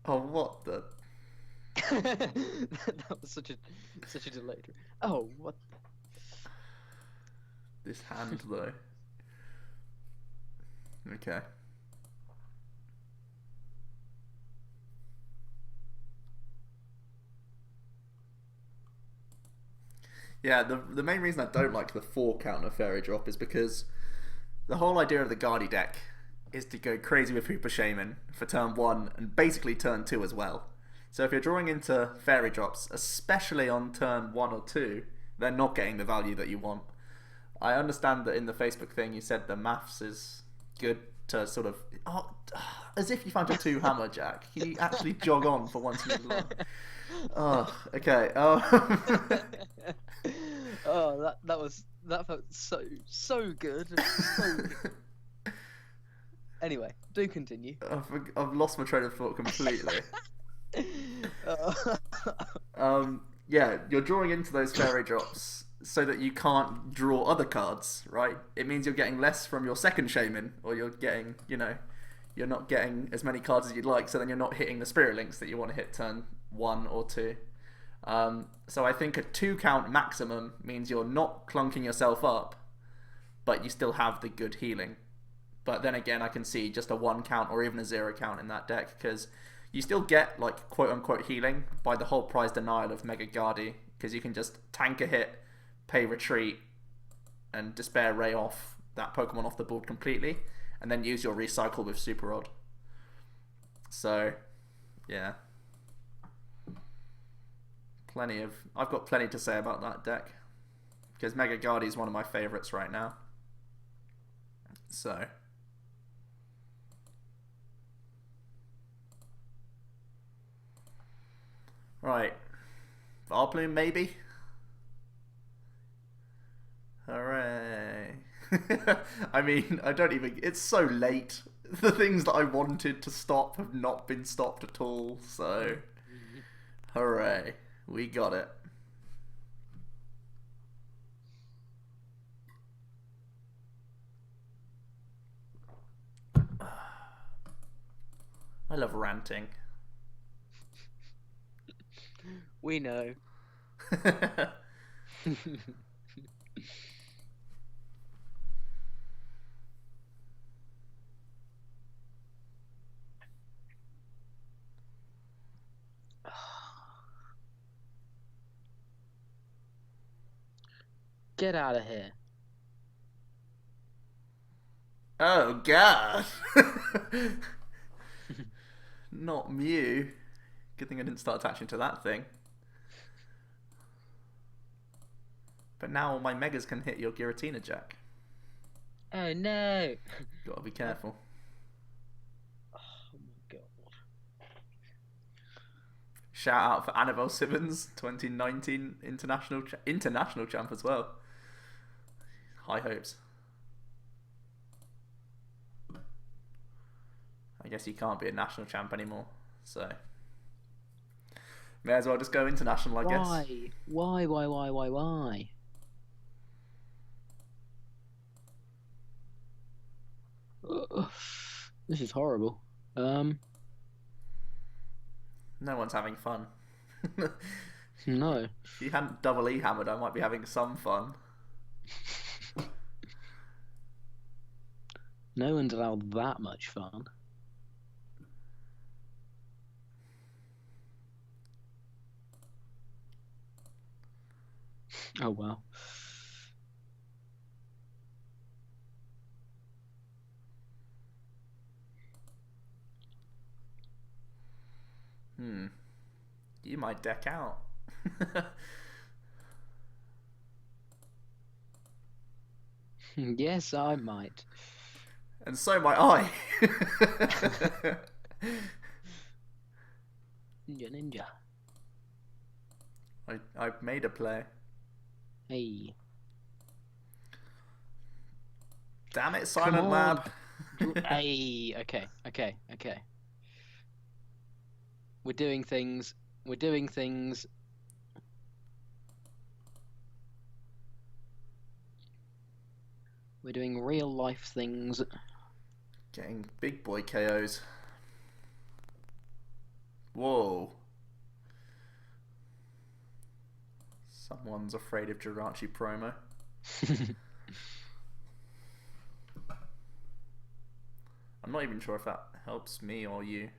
Oh, what the... That was such a delay. Oh, what? This hand, though. Okay. Yeah, the main reason I don't like the 4 counter Fairy Drop is because the whole idea of the Guardi deck is to go crazy with Hooper Shaman for turn 1 and basically turn 2 as well. So if you're drawing into Fairy Drops, especially on turn 1 or 2, they're not getting the value that you want. I understand that in the Facebook thing you said the maths is good to sort of... Oh, as if you found your 2 hammer, Jack. Can you actually jog on for once in your life? Oh, okay. Oh, that felt so good. So good. Anyway, do continue. I've lost my train of thought completely. Yeah, you're drawing into those Fairy Drops so that you can't draw other cards, right? It means you're getting less from your second Shaman, or you're getting, you're not getting as many cards as you'd like, so then you're not hitting the Spirit Links that you want to hit turn 1 or 2. So I think a 2 count maximum means you're not clunking yourself up, but you still have the good healing. But then again, I can see just a 1 count or even a 0 count in that deck, because you still get, like, quote-unquote healing by the whole prize denial of Mega Guardi, because you can just tank a hit, pay retreat, and Despair Ray off that Pokemon off the board completely, and then use your recycle with Super Rod. So, yeah. I've got plenty to say about that deck, because Mega Guardi is one of my favourites right now. So... Right. Valplume, maybe? Hooray. I mean, I don't even... It's so late. The things that I wanted to stop have not been stopped at all, so... Hooray. We got it. I love ranting. We know. Get out of here. Oh god! Not Mew. Good thing I didn't start attaching to that thing. But now all my Megas can hit your Giratina, Jack. Oh no! Gotta be careful. Oh my god. Shout out for Annabelle Simmons, 2019 international champ as well. High hopes. I guess you can't be a national champ anymore, so may as well just go international, I guess. Why? Ugh, this is horrible. No one's having fun. No. If you hadn't double E hammered, I might be having some fun. No one's allowed that much fun. Oh well. You might deck out. Yes, I might. And so might I. Ninja. I've made a play. Hey. Damn it, Silent Lab. Hey. Okay. We're doing things. We're doing real life things. Getting big boy KOs. Whoa. Someone's afraid of Jirachi promo. I'm not even sure if that helps me or you.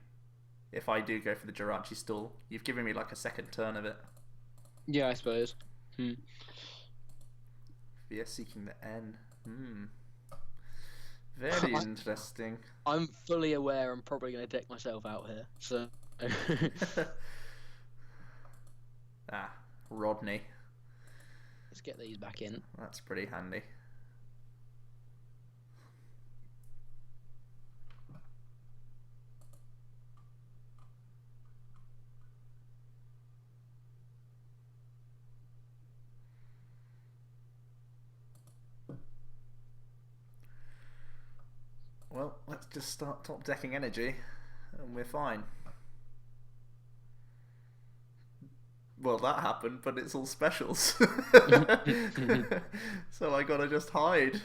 If I do go for the Jirachi stall, you've given me like a second turn of it. Yeah, I suppose. Via seeking the N. Very interesting. I'm fully aware I'm probably going to deck myself out here, so... Rodney. Let's get these back in. That's pretty handy. Well, let's just start top decking energy, and we're fine. Well, that happened, but it's all specials. So I gotta just hide.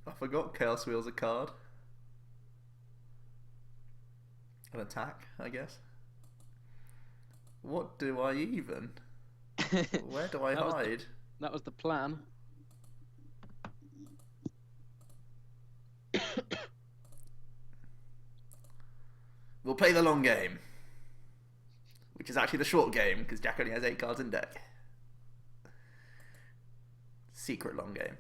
I forgot Chaos Wheel's a card. An attack, I guess. What do I even? Where do I hide? That was the plan. We'll play the long game. Which is actually the short game, because Jack only has 8 cards in deck. Secret long game.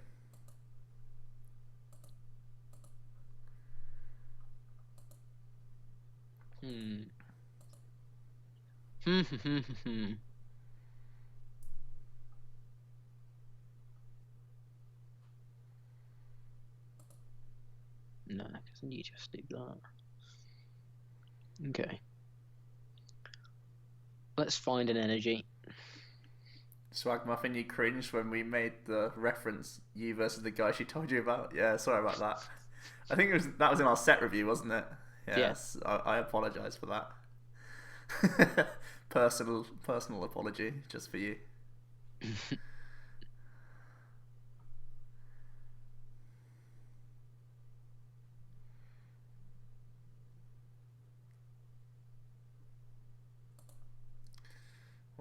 No, because you just do that. Okay. Let's find an energy. Swag Muffin, you cringed when we made the reference you versus the guy she told you about. Yeah, sorry about that. I think that was in our set review, wasn't it? Yes. Yeah. I apologise for that. personal apology just for you.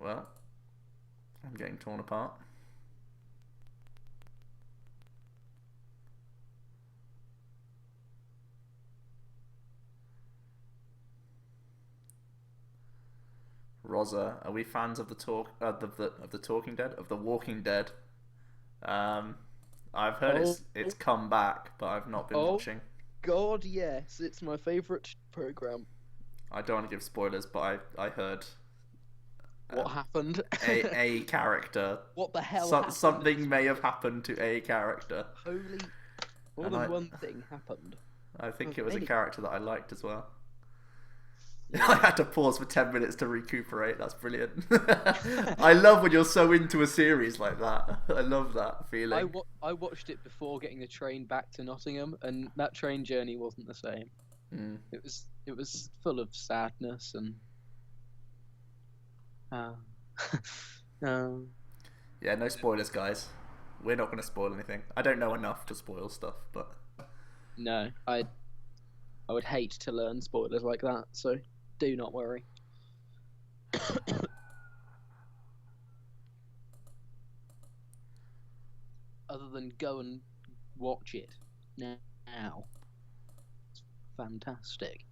Well, I'm getting torn apart. Rosa, are we fans of the Talking Dead, of the Walking Dead? I've heard it's come back, but I've not been watching. God, yes, it's my favourite program. I don't want to give spoilers, but I heard what happened. a character. What the hell happened? Something may have happened to a character. Holy, more than one thing happened. I think it was a character that I liked as well. I had to pause for 10 minutes to recuperate. That's brilliant. I love when you're so into a series like that. I love that feeling. I watched it before getting the train back to Nottingham, and that train journey wasn't the same. Mm. It was full of sadness and yeah, no spoilers, guys. We're not going to spoil anything. I don't know enough to spoil stuff, but no, I would hate to learn spoilers like that, so do not worry. Other than go and watch it now. It's fantastic.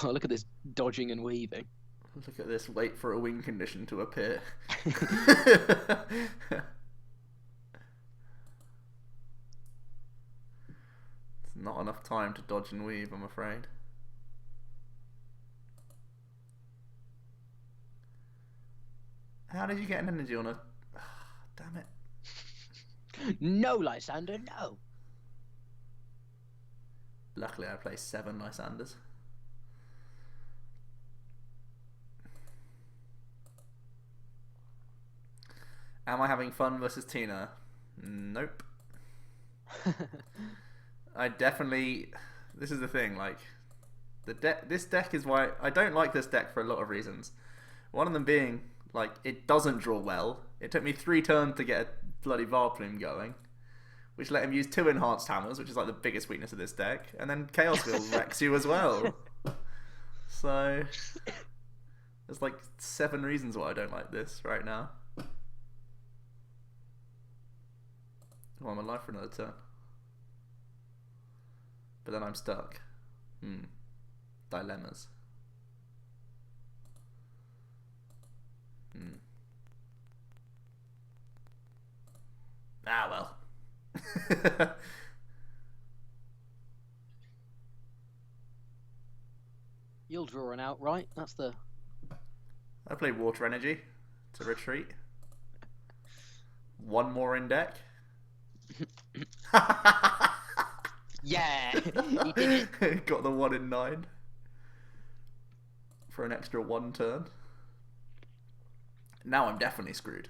Oh, look at this dodging and weaving. Look at this, wait for a win condition to appear. It's not enough time to dodge and weave, I'm afraid. How did you get an energy on a... damn it. No, Lysander, no! Luckily I play 7 Lysanders. Am I having fun versus Tina? Nope. I definitely... This is the thing, like... This deck is why... I don't like this deck for a lot of reasons. One of them being, like, it doesn't draw well. It took me 3 turns to get a bloody Varplume going, which let him use 2 Enhanced Hammers, which is, like, the biggest weakness of this deck. And then Chaos Wheel wrecks you as well. So... There's, like, 7 reasons why I don't like this right now. Oh, I'm alive for another turn. But then I'm stuck. Dilemmas. Ah, well. You'll draw an outright. That's the... I play Water Energy to retreat. 1 more in deck. Yeah, he did it. Got the 1 in 9 for an extra 1 turn. Now I'm definitely screwed.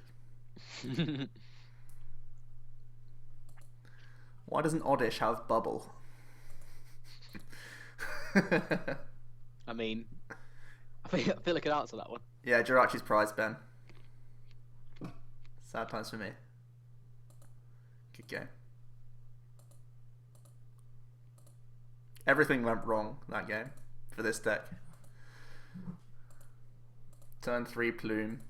Why doesn't Oddish have Bubble? I mean, I feel I could answer that one. Yeah, Jirachi's prize, Ben. Sad times for me. Good game. Everything went wrong that game for this deck. Turn 3 Plume,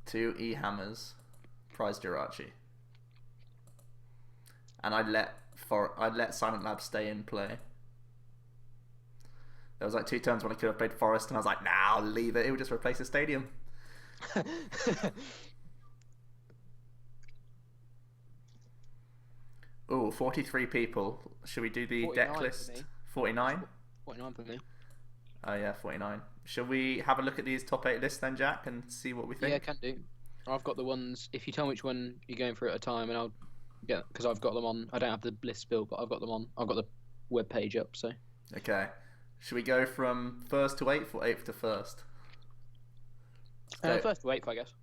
2 E-Hammers, prize Jirachi. And I'd let Silent Lab stay in play. There was like 2 turns when I could have played Forest, and I was like, nah, I'll leave it. It would just replace the stadium. Ooh, 43 people. Should we do the deck list? 49? 49 for me. Oh yeah, 49. Shall we have a look at these top 8 lists then, Jack, and see what we think? Yeah, can do. I've got the ones. If you tell me which one you're going for at a time, and I'll get, because I've got them on. I don't have the list built, but I've got them on. I've got the web page up. So. Okay. Should we go from 1st to 8th or 8th to 1st? 1st to 8th, I guess.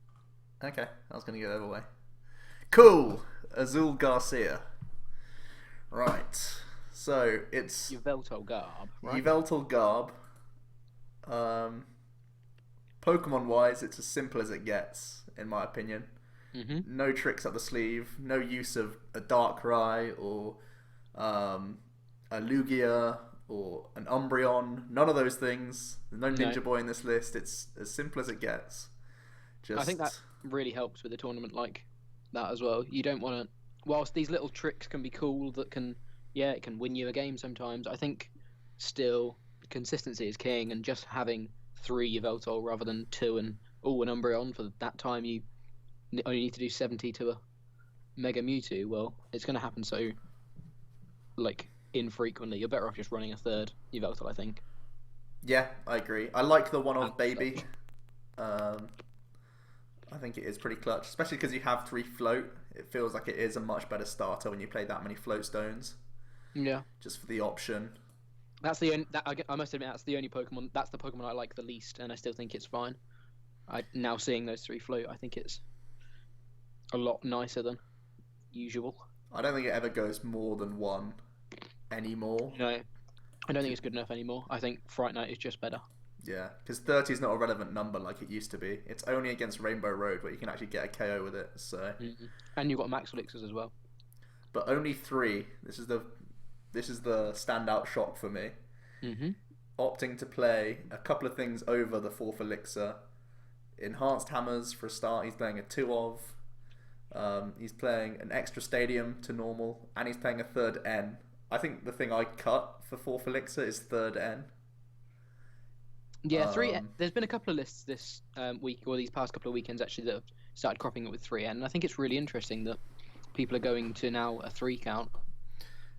Okay, I was going to go the other way. Cool. Azul Garcia. Right. So it's Yveltal Garb, right? Yveltal Garb. Pokemon wise, it's as simple as it gets, in my opinion. No tricks up the sleeve, no use of a Darkrai or a Lugia or an Umbreon. None of those things. No No. Ninja Boy in this list. It's as simple as it gets. Just I think that really helps with a tournament like that as well. You don't want to. Whilst these little tricks can be cool, that can, yeah, it can win you a game sometimes. I think still consistency is king, and just having 3 Yveltal rather than 2 and an Umbreon for that time you only need to do 70 to a Mega Mewtwo. Well, it's going to happen so like infrequently. You're better off just running a 3rd Yveltal, I think. yeah, I agree. I like the one And of Baby. such. I think it is pretty clutch, especially because you have 3 float. It feels like it is a much better starter when you play that many float stones. Yeah. Just for the option. That's the only, I must admit that's the only Pokemon. That's the Pokemon I like the least, and I still think it's fine. Now seeing those 3 float, I think it's a lot nicer than usual. I don't think it ever goes more than 1 anymore. No, I don't think it's good enough anymore. I think Fright Night is just better. Yeah, because 30 is not a relevant number like it used to be. It's only against Rainbow Road where you can actually get a KO with it. So, And you've got Max Elixirs as well. but only 3. This is the standout shock for me. Opting to play a couple of things over the 4th Elixir. Enhanced Hammers for a start. He's playing a 2 of. He's playing an extra Stadium to normal, and he's playing a 3rd N. I think the thing I cut for 4th Elixir is 3rd N. Yeah, 3. There's been a couple of lists this week, or these past couple of weekends actually, that have started cropping up with 3N, and I think it's really interesting that people are going to now a 3 count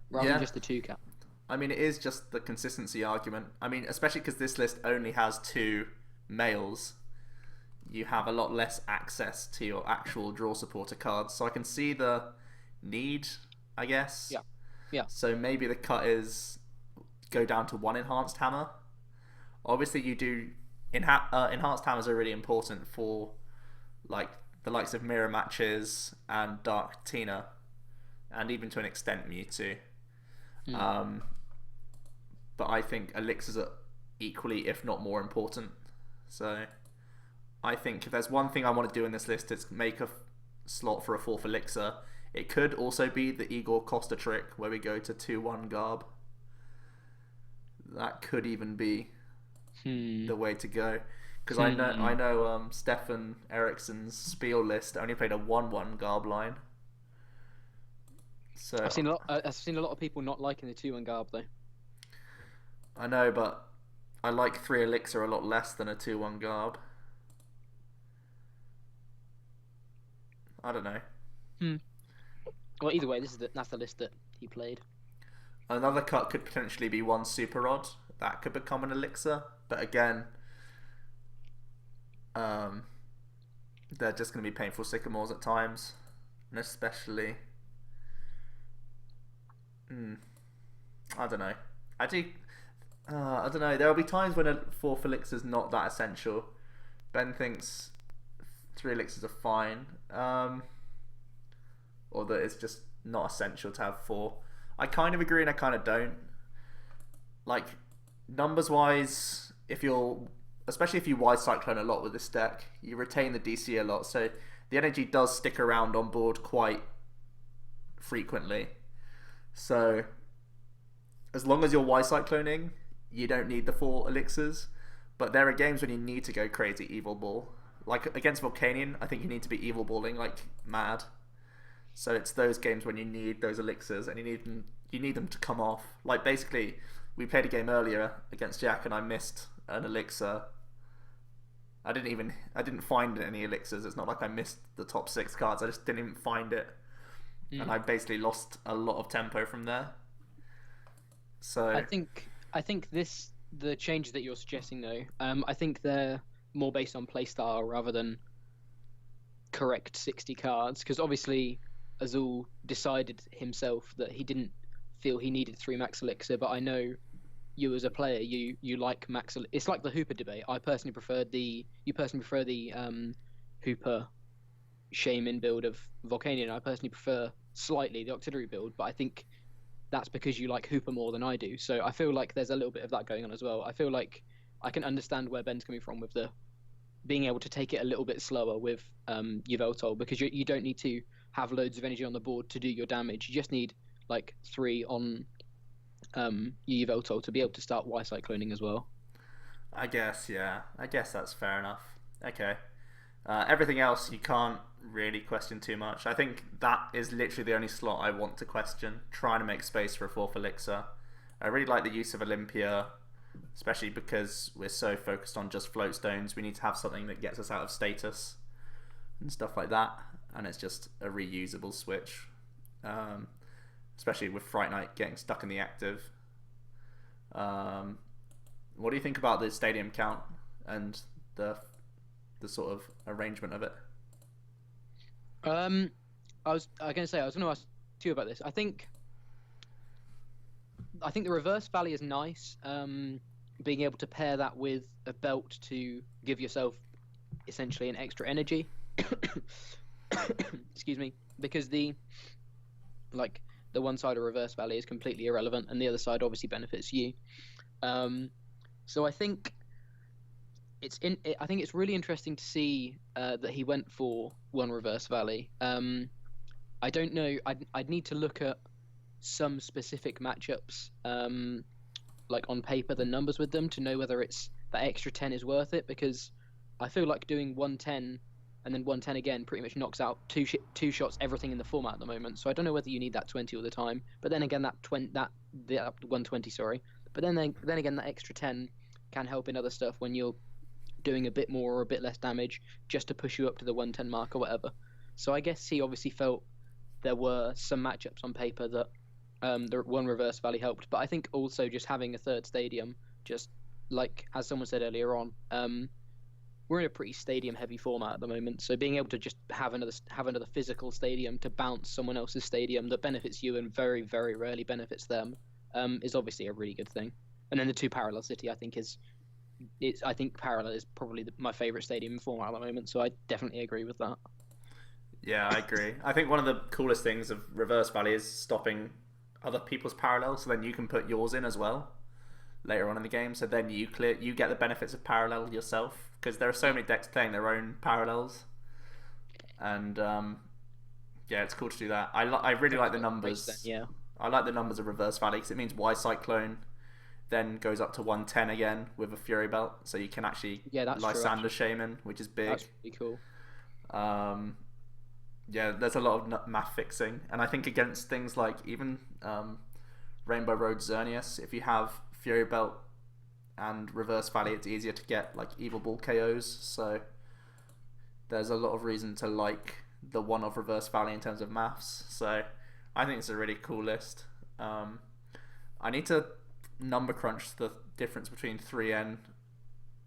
rather than just the 2 count. I mean, it is just the consistency argument. I mean, especially because this list only has 2 males, you have a lot less access to your actual draw supporter cards. So I can see the need, I guess. Yeah. So maybe the cut is go down to 1 Enhanced Hammer. Obviously, you do enhanced hammers are really important for like the likes of mirror matches and Dark Tina, and even to an extent Mewtwo. But I think elixirs are equally, if not more, important. So I think if there's one thing I want to do in this list, it's make a slot for a 4th elixir. It could also be the Igor Costa trick where we go to 2-1 Garb. That could even be the way to go, because I know Stefan Eriksson's Spiel list only played a 1-1 Garb line. So I've seen a lot of people not liking the 2-1 Garb though. I know, but I like 3 elixir a lot less than a 2-1 Garb. I don't know. Well, either way, that's the list that he played. Another cut could potentially be 1 Super Rod. That could become an elixir, but again, they're just going to be painful sycamores at times, and especially, I don't know. Actually, I don't know. There will be times when a 4th elixir is not that essential. Ben thinks 3 elixirs are fine, or that it's just not essential to have 4. I kind of agree and I kind of don't. Like, numbers wise, especially if you wide cyclone a lot with this deck, you retain the DC a lot, so the energy does stick around on board quite frequently. So as long as you're wide cycloning, you don't need the 4 elixirs. But there are games when you need to go crazy evil ball. Like against Volcanion, I think you need to be evil balling like mad. So it's those games when you need those elixirs and you need them to come off. Like basically, we played a game earlier against Jack and I missed an elixir. I didn't find any elixirs. It's not like I missed the top 6 cards. I just didn't even find it. And I basically lost a lot of tempo from there. So I think the changes that you're suggesting though, I think they're more based on playstyle rather than correct 60 cards, because obviously Azul decided himself that he didn't feel he needed 3 max elixir, but I know you as a player, you like max. It's like the Hooper debate. You personally prefer the Hooper Shaman build of Volcanion. I personally prefer slightly the auxiliary build, but I think that's because you like Hooper more than I do. So I feel like there's a little bit of that going on as well. I feel like I can understand where Ben's coming from with the being able to take it a little bit slower with Yveltal, because you don't need to have loads of energy on the board to do your damage. You just need like 3 on Yveltal to be able to start Y-cycloning as well. I guess, yeah. I guess that's fair enough. Okay. Everything else you can't really question too much. I think that is literally the only slot I want to question, trying to make space for a 4th Elixir. I really like the use of Olympia, especially because we're so focused on just float stones. We need to have something that gets us out of status and stuff like that, and it's just a reusable switch. Especially with Fright Night getting stuck in the active. What do you think about the stadium count and the sort of arrangement of it? I was going to ask you about this. I think the reverse valley is nice. Being able to pair that with a belt to give yourself essentially an extra energy. Excuse me, because the one side of reverse valley is completely irrelevant, and the other side obviously benefits you. So I think it's really interesting to see that he went for one reverse valley. I don't know. I'd need to look at some specific matchups, like on paper, the numbers with them, to know whether it's that extra 10 is worth it, because I feel like doing 110 and then 110 again pretty much knocks out two shots everything in the format at the moment. So I don't know whether you need that 20 all the time. But then again, that 120, sorry. But then again, that extra 10 can help in other stuff when you're doing a bit more or a bit less damage, just to push you up to the 110 mark or whatever. So I guess he obviously felt there were some matchups on paper that the one reverse valley helped. But I think also just having a third stadium, just like as someone said earlier on, we're in a pretty stadium heavy format at the moment. So being able to just have another physical stadium to bounce someone else's stadium that benefits you and very, very rarely benefits them is obviously a really good thing. And then the 2 Parallel City, I think Parallel is probably my favourite stadium format at the moment, so I definitely agree with that. Yeah, I agree. I think one of the coolest things of Reverse Valley is stopping other people's Parallel, so then you can put yours in as well later on in the game. So then you get the benefits of Parallel yourself, because there are so many decks playing their own Parallels, and yeah, it's cool to do that. I really like the numbers. Yeah, I like the numbers of Reverse Valley because it means Y Cyclone then goes up to 110 again with a Fury Belt, so you can actually Lysander Shaman, which is big. That's pretty cool. Yeah, there's a lot of math fixing, and I think against things like even Rainbow Road Xerneas, if you have Fury Belt and Reverse Valley, it's easier to get like Evil Ball KOs. So there's a lot of reason to like the one of Reverse Valley in terms of maths. So I think it's a really cool list. I need to number crunch the difference between 3N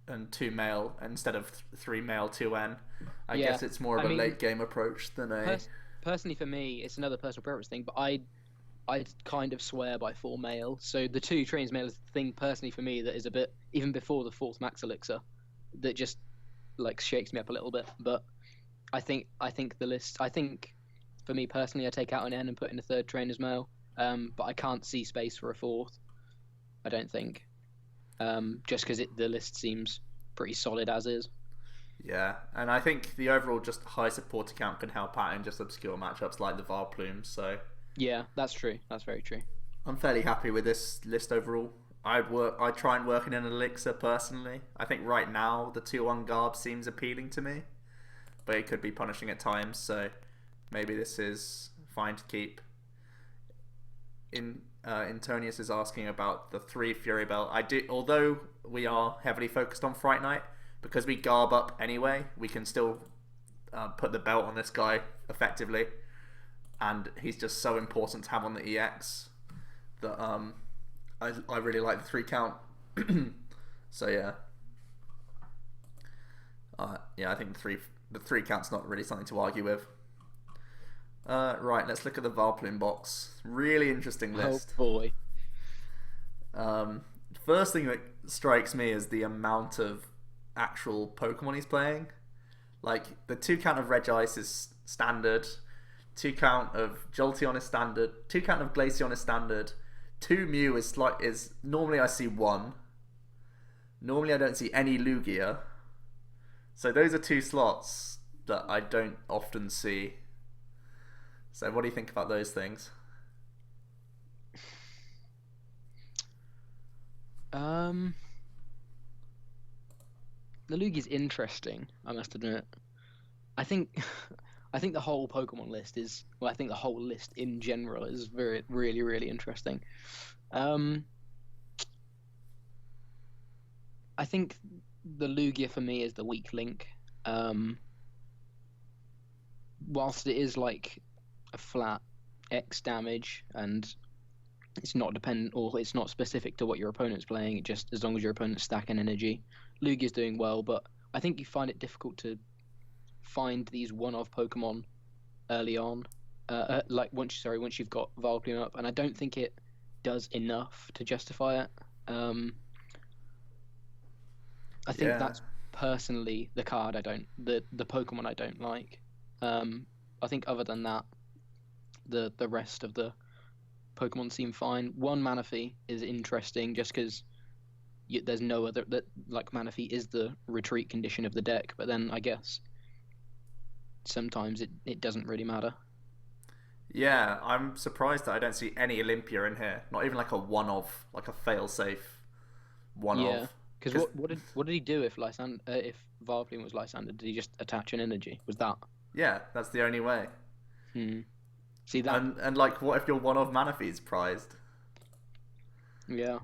and 2 male instead of 3 male 2N. I guess it's more of a late game approach than a... Personally for me, it's another personal preference thing, but I kind of swear by 4 male. So the 2 trains male is the thing personally for me that is a bit, even before the 4th Max Elixir, that just like shakes me up a little bit. But I think the list, for me personally, I take out an N and put in a 3rd train as male. But I can't see space for a 4th. I don't think. Just because the list seems pretty solid as is. Yeah, and I think the overall just high supporter count can help out in just obscure matchups like the Var Plume. So yeah, that's true. That's very true. I'm fairly happy with this list overall. I'd try and work in an Elixir personally. I think right now the 2-1 Garb seems appealing to me, but it could be punishing at times. So maybe this is fine to keep. Intonius is asking about the 3 Fury Belt. Although we are heavily focused on Fright Night, because we garb up anyway, we can still put the belt on this guy effectively, and he's just so important to have on the EX that I really like the 3 count. So yeah, I think the 3 count's not really something to argue with. Right, let's look at the Varplume box. Really interesting list. Oh boy. First thing that strikes me is the amount of actual Pokemon he's playing. Like, the 2 count of Regice is standard, 2 count of Jolteon is standard, 2 count of Glaceon is standard, 2 Mew is normally I see 1. Normally I don't see any Lugia. So those are 2 slots that I don't often see. So what do you think about those things? Um, the Lugia's interesting, I must admit. I think I think the whole Pokemon list is well, I think the whole list in general is really, really interesting. Um, I think the Lugia for me is the weak link. Um, whilst it is like a flat X damage and it's not dependent or it's not specific to what your opponent's playing, it just as long as your opponent's stacking energy, Lugia's doing well. But I think you find it difficult to find these one-off Pokemon early on, like once you've got Vileplume up, and I don't think it does enough to justify it. I think Yeah. that's personally the card the Pokemon I don't like. I think other than that, the rest of the Pokemon seem fine. One Manaphy is interesting just because there's no other that like Manaphy is the retreat condition of the deck, but then I guess sometimes it doesn't really matter. Yeah, I'm surprised that I don't see any Olympia in here. Not even like a one of, like a fail safe one Yeah, of. because Because what did he do if if Vileplume was Lysander? Did he just attach an energy? Was that? yeah, that's the only way. Hmm. See that? And like, what if your one of Manaphy's prized? Yeah.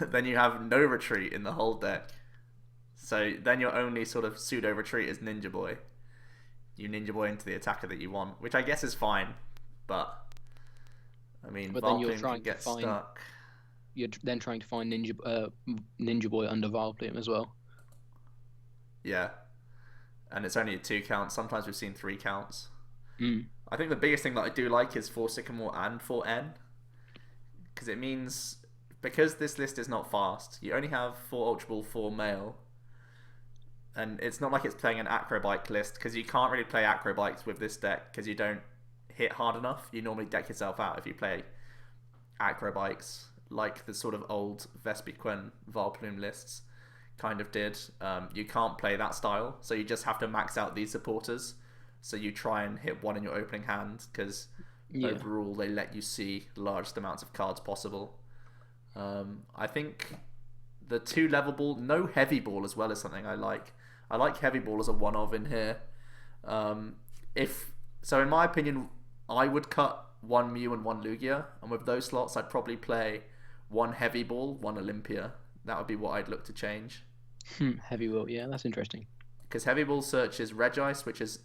Then you have no retreat in the whole deck. So then your only sort of pseudo retreat is Ninja Boy. You Ninja Boy into the attacker that you want, which I guess is fine, but I mean, But then Vileplume can get stuck. you're then trying to find Ninja Boy under Vileplume as well. Yeah, and it's only a 2 count. Sometimes we've seen 3 counts. Mm. I think the biggest thing that I do like is for Sycamore and for N, because it means because this list is not fast, you only have 4 Ultra Ball, 4 Male, and it's not like it's playing an Acrobike list because you can't really play Acrobikes with this deck because you don't hit hard enough. You normally deck yourself out if you play Acrobikes like the sort of old Vespiquen Vileplume lists kind of did. You can't play that style, so you just have to max out these supporters. So you try and hit one in your opening hand because overall they let you see the largest amounts of cards possible. I think the 2 level ball, no heavy ball as well is something I like. I like heavy ball as a one of in here. If so, in my opinion, I would cut 1 Mew and 1 Lugia, and with those slots, I'd probably play 1 heavy ball, 1 Olympia. That would be what I'd look to change. Heavy Will, yeah, that's interesting. Because heavy ball searches Regice, which is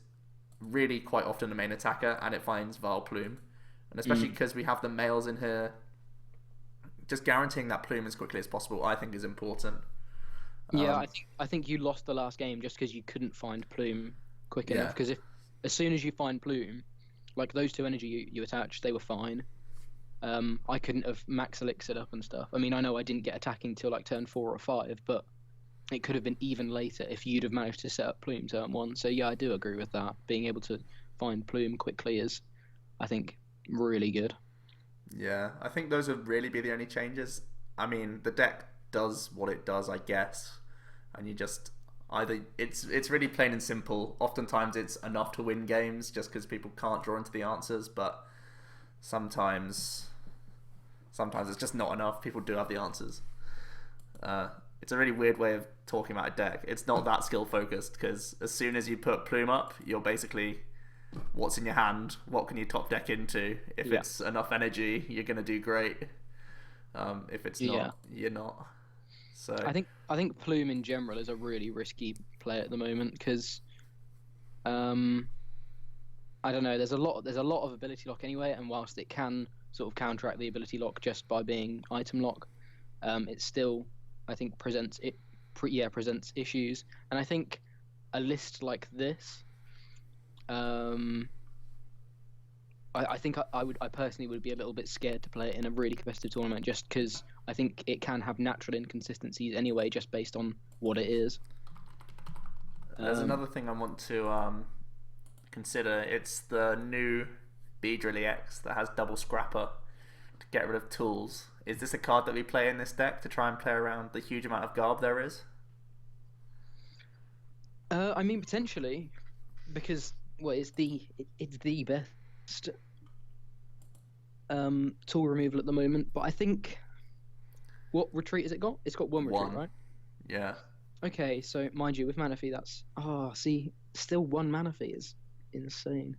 really quite often the main attacker, and it finds Vileplume. And especially because we have the males in here, just guaranteeing that plume as quickly as possible, I think, is important. Yeah, I think you lost the last game just because you couldn't find Plume quick enough. Because if as soon as you find Plume, like those 2 energy you attached, they were fine. I couldn't have max elixired up and stuff. I mean, I know I didn't get attacking till like turn 4 or 5, but it could have been even later if you'd have managed to set up Plume turn 1. So yeah, I do agree with that. Being able to find Plume quickly is, I think, really good. Yeah, I think those would really be the only changes. I mean, the deck does what it does, I guess, and you just either it's really plain and simple. Oftentimes, it's enough to win games just because people can't draw into the answers, but sometimes it's just not enough. People do have the answers. It's a really weird way of talking about a deck. It's not that skill focused because as soon as you put Plume up, you're basically what's in your hand, what can you top deck into. If it's enough energy, you're gonna do great. If it's not, you're not. So I think Plume in general is a really risky play at the moment because I don't know. There's a lot of ability lock anyway, and whilst it can sort of counteract the ability lock just by being item lock, it still I think presents issues. And I think a list like this, I think I personally would be a little bit scared to play it in a really competitive tournament just because I think it can have natural inconsistencies anyway, just based on what it is. There's another thing I want to consider. It's the new Beedrilly X that has double scrapper to get rid of tools. Is this a card that we play in this deck to try and play around the huge amount of garb there is? I mean, potentially, because it's the best tool removal at the moment. But I think What retreat has it got? It's got one retreat, One. right? Yeah. Okay, so mind you, with Manaphy, that's see, still one Manaphy is insane.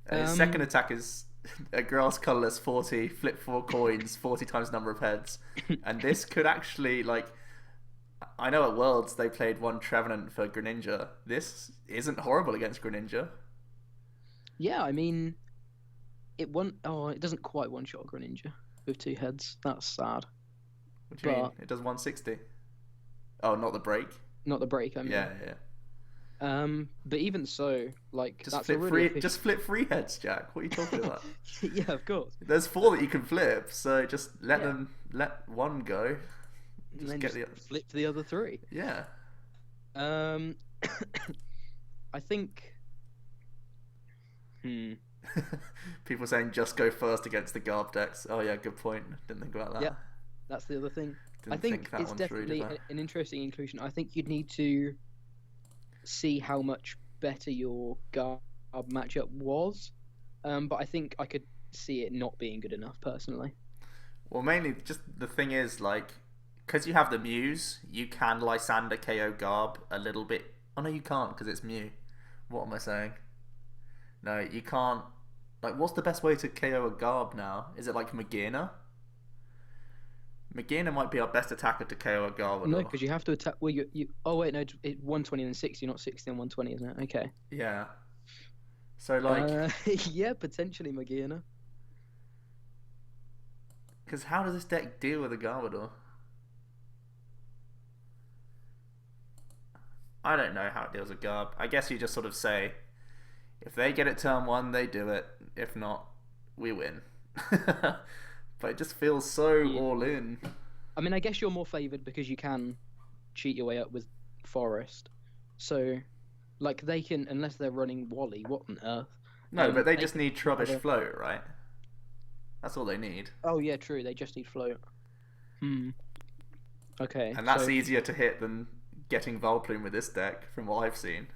And his second attack is a grass colourless 40, flip 4 coins, 40 times number of heads. And this could actually, like, I know at Worlds they played one Trevenant for Greninja. This isn't horrible against Greninja. Yeah, I mean, it doesn't quite one-shot Greninja with 2 heads. That's sad. What do you mean? It does 160. Oh, not the break? Not the break, I mean. Yeah. But even so, like, Just that's flip a really just flip 3 heads, Jack. What are you talking about? Yeah, of course. There's 4 that you can flip, so just let one go. And then just flip the other 3. Yeah. I think. People saying just go first against the Garb decks. Oh yeah, good point. Didn't think about that. Yeah, that's the other thing. Didn't I think that it's one definitely through, an interesting inclusion. I think you'd need to see how much better your Garb matchup was, but I think I could see it not being good enough personally. Well, mainly just the thing is, like, because you have the Muse, you can Lysander KO Garb a little bit. Oh no, you can't because it's Mew. What am I saying? No, you can't. Like, what's the best way to KO a Garb now? Is it like Magearna? Magearna might be our best attacker to KO a Garb. No, because you have to attack. Well, you. Oh wait, no, it's 120 and 60, not 60 and 120, isn't it? Okay. Yeah. So like. Yeah, potentially Magearna. Because how does this deck deal with a Garbodor? I don't know how it deals with Garb. I guess you just sort of say, if they get it turn 1, they do it. If not, we win. But it just feels so all in. I mean, I guess you're more favoured because you can cheat your way up with Forest. So, like, they can, unless they're running Wally, what on earth? No, but they just need Trubbish Float, right? That's all they need. Oh, yeah, true. They just need Float. Okay. And that's easier to hit than getting Volplume with this deck, from what I've seen.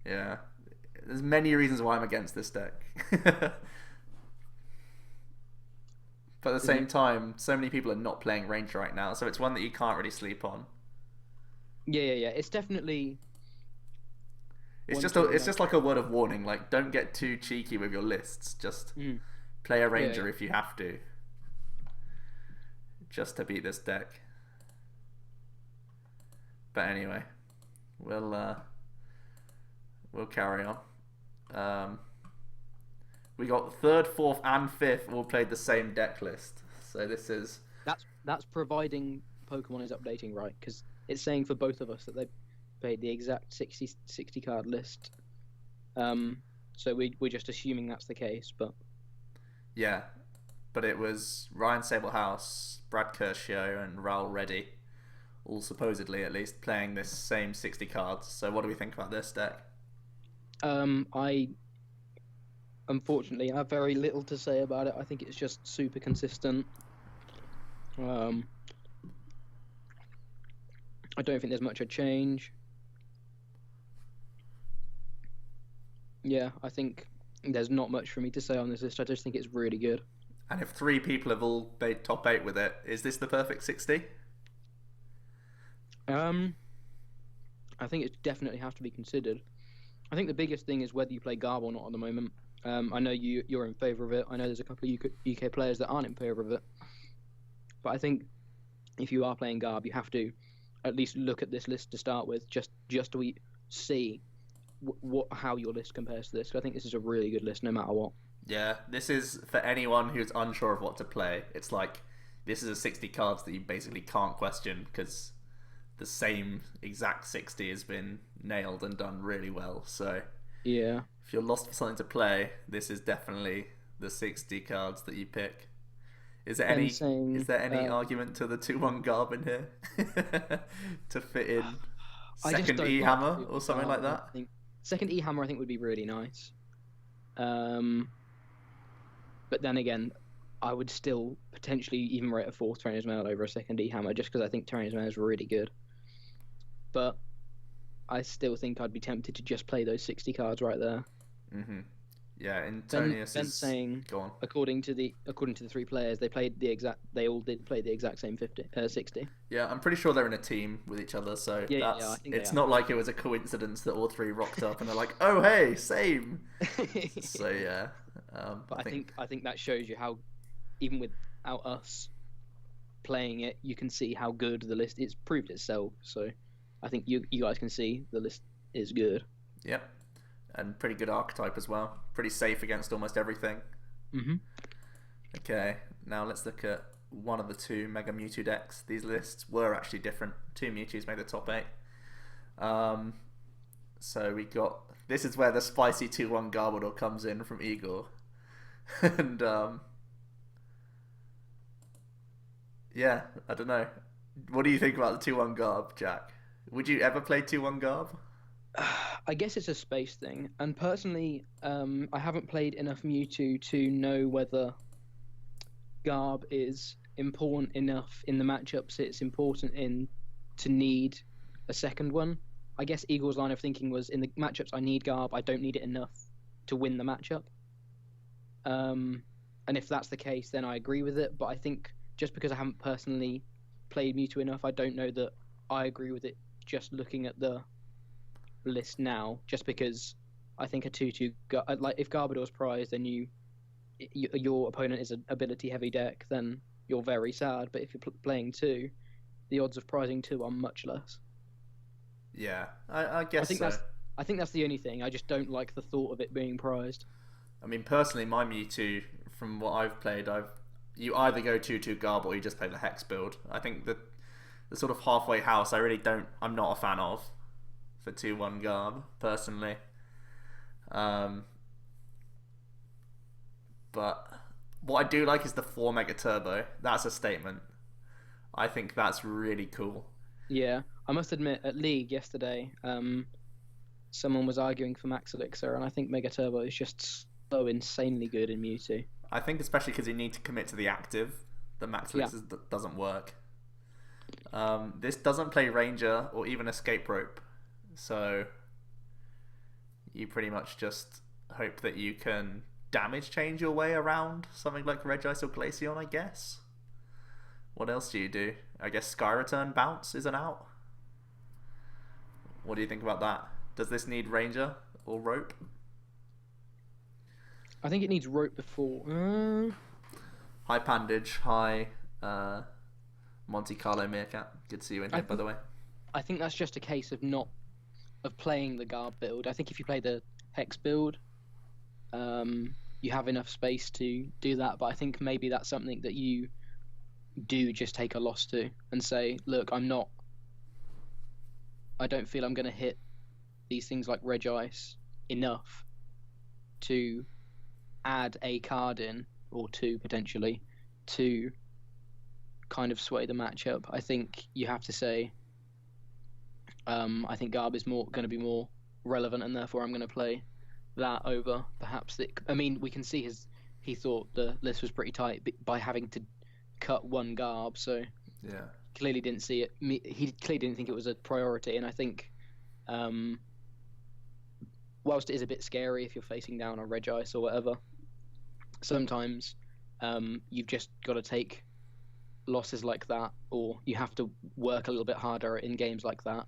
Yeah. There's many reasons why I'm against this deck. But at the same time, so many people are not playing range right now, so it's one that you can't really sleep on. Yeah. It's definitely. It's just like a word of warning. Like, don't get too cheeky with your lists. Just play a ranger if you have to, just to beat this deck. But anyway, we'll carry on. We got 3rd, 4th, and 5th all played the same deck list. So this is... That's providing Pokemon is updating, right? Because it's saying for both of us that they played the exact 60 card list. So we're just assuming that's the case, but... Yeah, but it was Ryan Sablehouse, Brad Kershio, and Raul Reddy, all supposedly at least, playing this same 60 cards. So what do we think about this deck? I unfortunately have very little to say about it. I think it's just super consistent. I don't think there's much a change. Yeah, I think there's not much for me to say on this list. I just think it's really good. And if 3 people have all made top 8 with it, is this the perfect 60? I think it definitely has to be considered. I think the biggest thing is whether you play Garb or not at the moment. I know you're in favour of it. I know there's a couple of UK players that aren't in favour of it. But I think if you are playing Garb, you have to at least look at this list to start with, just to see how your list compares to this. 'Cause I think this is a really good list, no matter what. Yeah, this is for anyone who's unsure of what to play. It's like, this is a 60 cards that you basically can't question, because the same exact 60 has been nailed and done really well. So yeah, if you're lost for something to play, this is definitely the 60 cards that you pick. Is there any argument to the 2-1 Garb in here to fit in second E Hammer or something like that? Second E Hammer I think would be really nice. But then again, I would still potentially even rate a 4th Trainer's Mail over a second E Hammer, just because I think Trainer's Mail is really good. But I still think I'd be tempted to just play those 60 cards right there. Yeah, Ben Antonius Ben's is saying, go on. according to the three players, they all did play the exact same 60. Yeah, I'm pretty sure they're in a team with each other, so Yeah, I think they it's are. not like it was a coincidence that all three rocked up and they're like, oh hey, same. So yeah, But I think I think that shows you how, even without us playing it, you can see how good the list. It's proved itself. So I think you guys can see the list is good. yep, and pretty good archetype as well. Pretty safe against almost everything. Hmm. Okay, now let's look at one of the two Mega Mewtwo decks. These lists were actually different. Two Mewtwo's made the top 8. So we got... This is where the spicy 2-1 Garbodor comes in from Igor. And, yeah, I don't know. What do you think about the 2-1 Garb, Jack? Would you ever play 2-1 Garb? I guess it's a space thing, and personally, I haven't played enough Mewtwo to know whether Garb is important enough in the matchups it's important in to need a second one. I guess Igor's line of thinking was, in the matchups I need Garb, I don't need it enough to win the matchup. And if that's the case, then I agree with it. But I think just because I haven't personally played Mewtwo enough, I don't know that I agree with it just looking at the list now. Just because I think a 2-2, like if Garbodor's prized and your opponent is an ability heavy deck, then you're very sad. But if you're playing 2, the odds of prizing 2 are much less. Yeah, I guess so. I think that's the only thing. I just don't like the thought of it being prized. I mean, personally, my Mewtwo, from what I've played, you either go 2-2 Garb or you just play the Hex build. I think the sort of halfway house, I'm not a fan of for 2-1 Garb, personally. But what I do like is the 4 Mega Turbo. That's a statement. I think that's really cool. Yeah, I must admit, at League yesterday, someone was arguing for Max Elixir, and I think Mega Turbo is just so insanely good in Mewtwo. I think especially because you need to commit to the active. The Max Elixir doesn't work. This doesn't play Ranger or even Escape Rope, so you pretty much just hope that you can damage change your way around something like Regice or Glaceon, I guess. What else do you do? I guess Sky Return Bounce is an out. What do you think about that? Does this need Ranger or Rope? I think it needs Rope before. Hi Pandage, hi Monte Carlo Meerkat. Good to see you in here, by the way. I think that's just a case of playing the Garb build. I think if you play the Hex build, you have enough space to do that. But I think maybe that's something that you do just take a loss to and say, look, I don't feel I'm going to hit these things like Regice enough to add a card in, or 2 potentially, to kind of sway the matchup. I think you have to say, I think Garb is going to be more relevant, and therefore I'm going to play that over perhaps we can see he thought the list was pretty tight by having to cut 1 Garb, so yeah, clearly didn't see it. He clearly didn't think it was a priority, and I think whilst it is a bit scary if you're facing down a Regice or whatever, sometimes you've just got to take losses like that, or you have to work a little bit harder in games like that,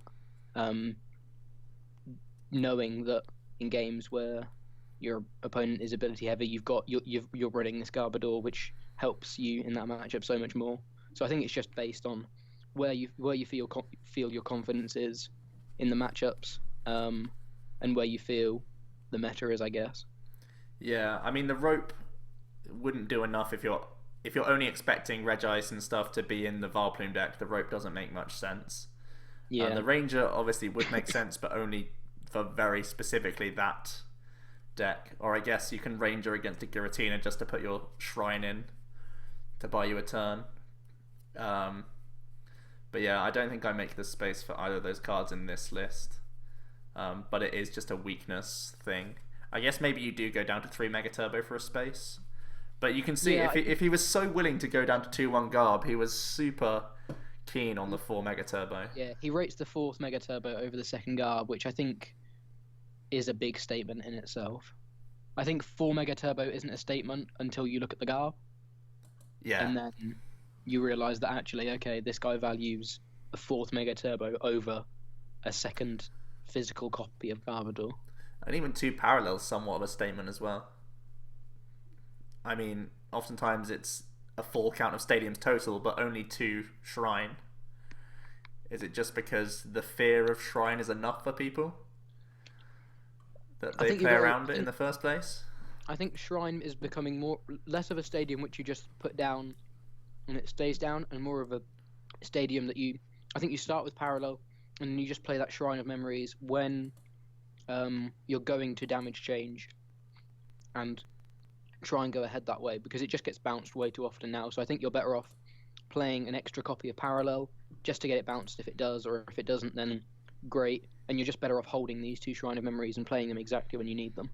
knowing that in games where your opponent is ability heavy, you're running this Garbodor, which helps you in that matchup so much more. So I think it's just based on where you feel your confidence is in the matchups, and where you feel the meta is, I guess. Yeah, I mean the Rope wouldn't do enough if you're only expecting Regice and stuff to be in the Vileplume deck. The Rope doesn't make much sense. Yeah. The Ranger obviously would make sense, but only for very specifically that deck. Or I guess you can Ranger against a Giratina just to put your Shrine in to buy you a turn. But yeah, I don't think I make the space for either of those cards in this list. But it is just a weakness thing. I guess maybe you do go down to 3 Mega Turbo for a space. But you can see if he was so willing to go down to 2-1 Garb, he was super keen on the 4 Mega Turbo. Yeah, he rates the 4th Mega Turbo over the 2nd Garb, which I think is a big statement in itself. I think 4 Mega Turbo isn't a statement until you look at the Garb, Yeah. and then you realise that actually, okay, this guy values a 4th Mega Turbo over a second physical copy of Garbodor. And even 2 parallels somewhat of a statement as well. I mean, oftentimes it's a 4 count of stadiums total, but only 2 Shrine. Is it just because the fear of Shrine is enough for people? That they play around it in the first place? I think Shrine is becoming less of a stadium which you just put down and it stays down, and more of a stadium that I think you start with parallel and you just play that Shrine of Memories when you're going to damage change and try and go ahead that way, because it just gets bounced way too often now. So I think you're better off playing an extra copy of parallel just to get it bounced if it does, or if it doesn't, then great. And you're just better off holding these 2 Shrine of Memories and playing them exactly when you need them.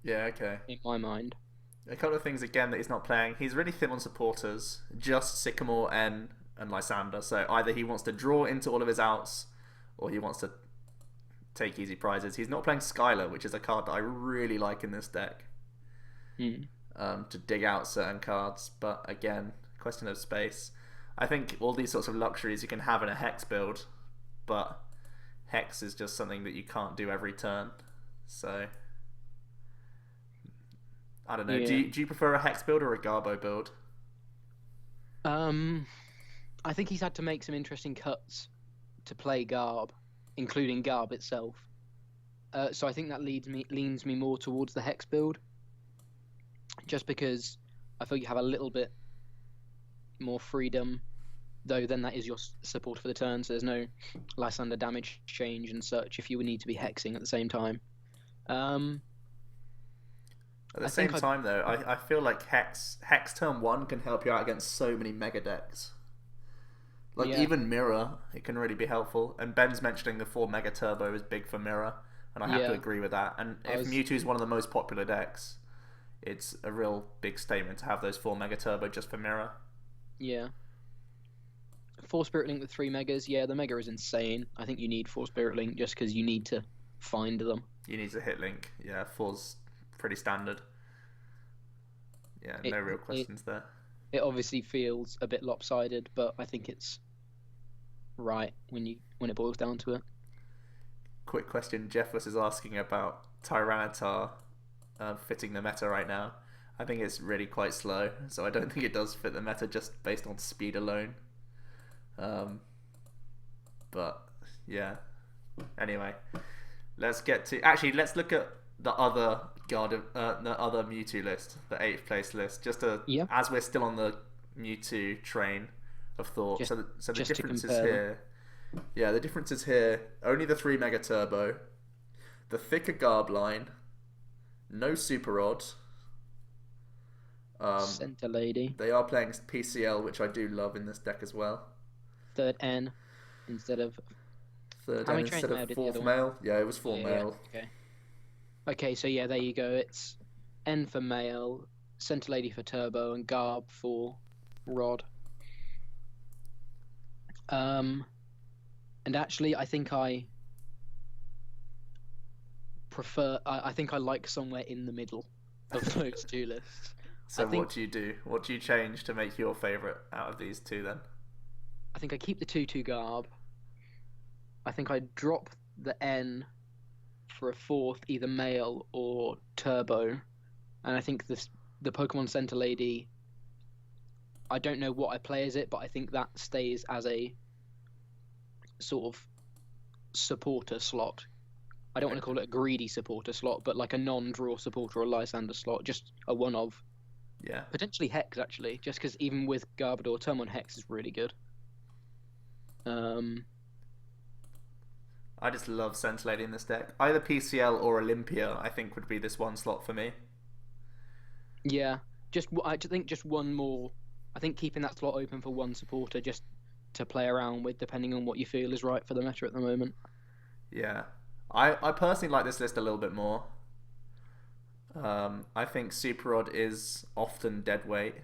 Yeah, okay. In my mind. A couple of things again that he's not playing. He's really thin on supporters, just Sycamore, N, and Lysander. So either he wants to draw into all of his outs, or he wants to take easy prizes. He's not playing Skylar, which is a card that I really like in this deck. To dig out certain cards, but again, question of space. I think all these sorts of luxuries you can have in a Hex build, but Hex is just something that you can't do every turn. So I don't know. Yeah. Do you prefer a Hex build or a Garbo build? I think he's had to make some interesting cuts to play Garb, including Garb itself. So I think that leans me more towards the Hex build, just because I feel you have a little bit more freedom, though then that is your support for the turn, so there's no Lysander damage change and such if you would need to be hexing at the same time. At the same time, though, I feel like Hex turn 1 can help you out against so many mega decks. Like, even Mirror, it can really be helpful. And Ben's mentioning the 4 Mega Turbo is big for Mirror, and I have to agree with that. And if Mewtwo is one of the most popular decks, it's a real big statement to have those 4 Mega Turbo just for Mirror. Yeah. 4 Spirit Link with 3 Megas, yeah, the Mega is insane. I think you need 4 Spirit Link just because you need to find them. You need to hit Link, yeah, 4's pretty standard. Yeah, no real questions there. It obviously feels a bit lopsided, but I think it's right when it boils down to it. Quick question, Jeffless is asking about Tyranitar fitting the meta right now. I think it's really quite slow, so I don't think it does fit the meta just based on speed alone. But yeah. Anyway, let's look at the other the other Mewtwo list, the 8th place list, just to as we're still on the Mewtwo train of thought. So the differences here. Yeah, the differences here. Only the 3 Mega Turbo, the thicker Garb line, no Super Odd. Center Lady. They are playing PCL, which I do love in this deck as well. 3rd N instead of 4th male. Yeah, it was 4 male. Okay. Okay, so yeah, there you go. It's N for male, Center Lady for turbo, and Garb for rod. And actually, I think I prefer. I think I like somewhere in the middle of those 2 lists. So what do you do? What do you change to make your favourite out of these 2 then? I think I keep the 2/2 Garb. I think I drop the N for a 4th, either male or turbo. And I think the Pokemon Center Lady, I don't know what I play as it, but I think that stays as a sort of supporter slot. I don't want to call it a greedy supporter slot, but like a non-draw supporter or Lysander slot, just a one of. Yeah. Potentially Hex, actually, just because even with Garbodor, Turn 1 Hex is really good. I just love Center Lady in this deck. Either PCL or Olympia, I think, would be this one slot for me. Yeah, I think just one more. I think keeping that slot open for one supporter just to play around with, depending on what you feel is right for the meta at the moment. Yeah, I personally like this list a little bit more. I think Super Rod is often dead weight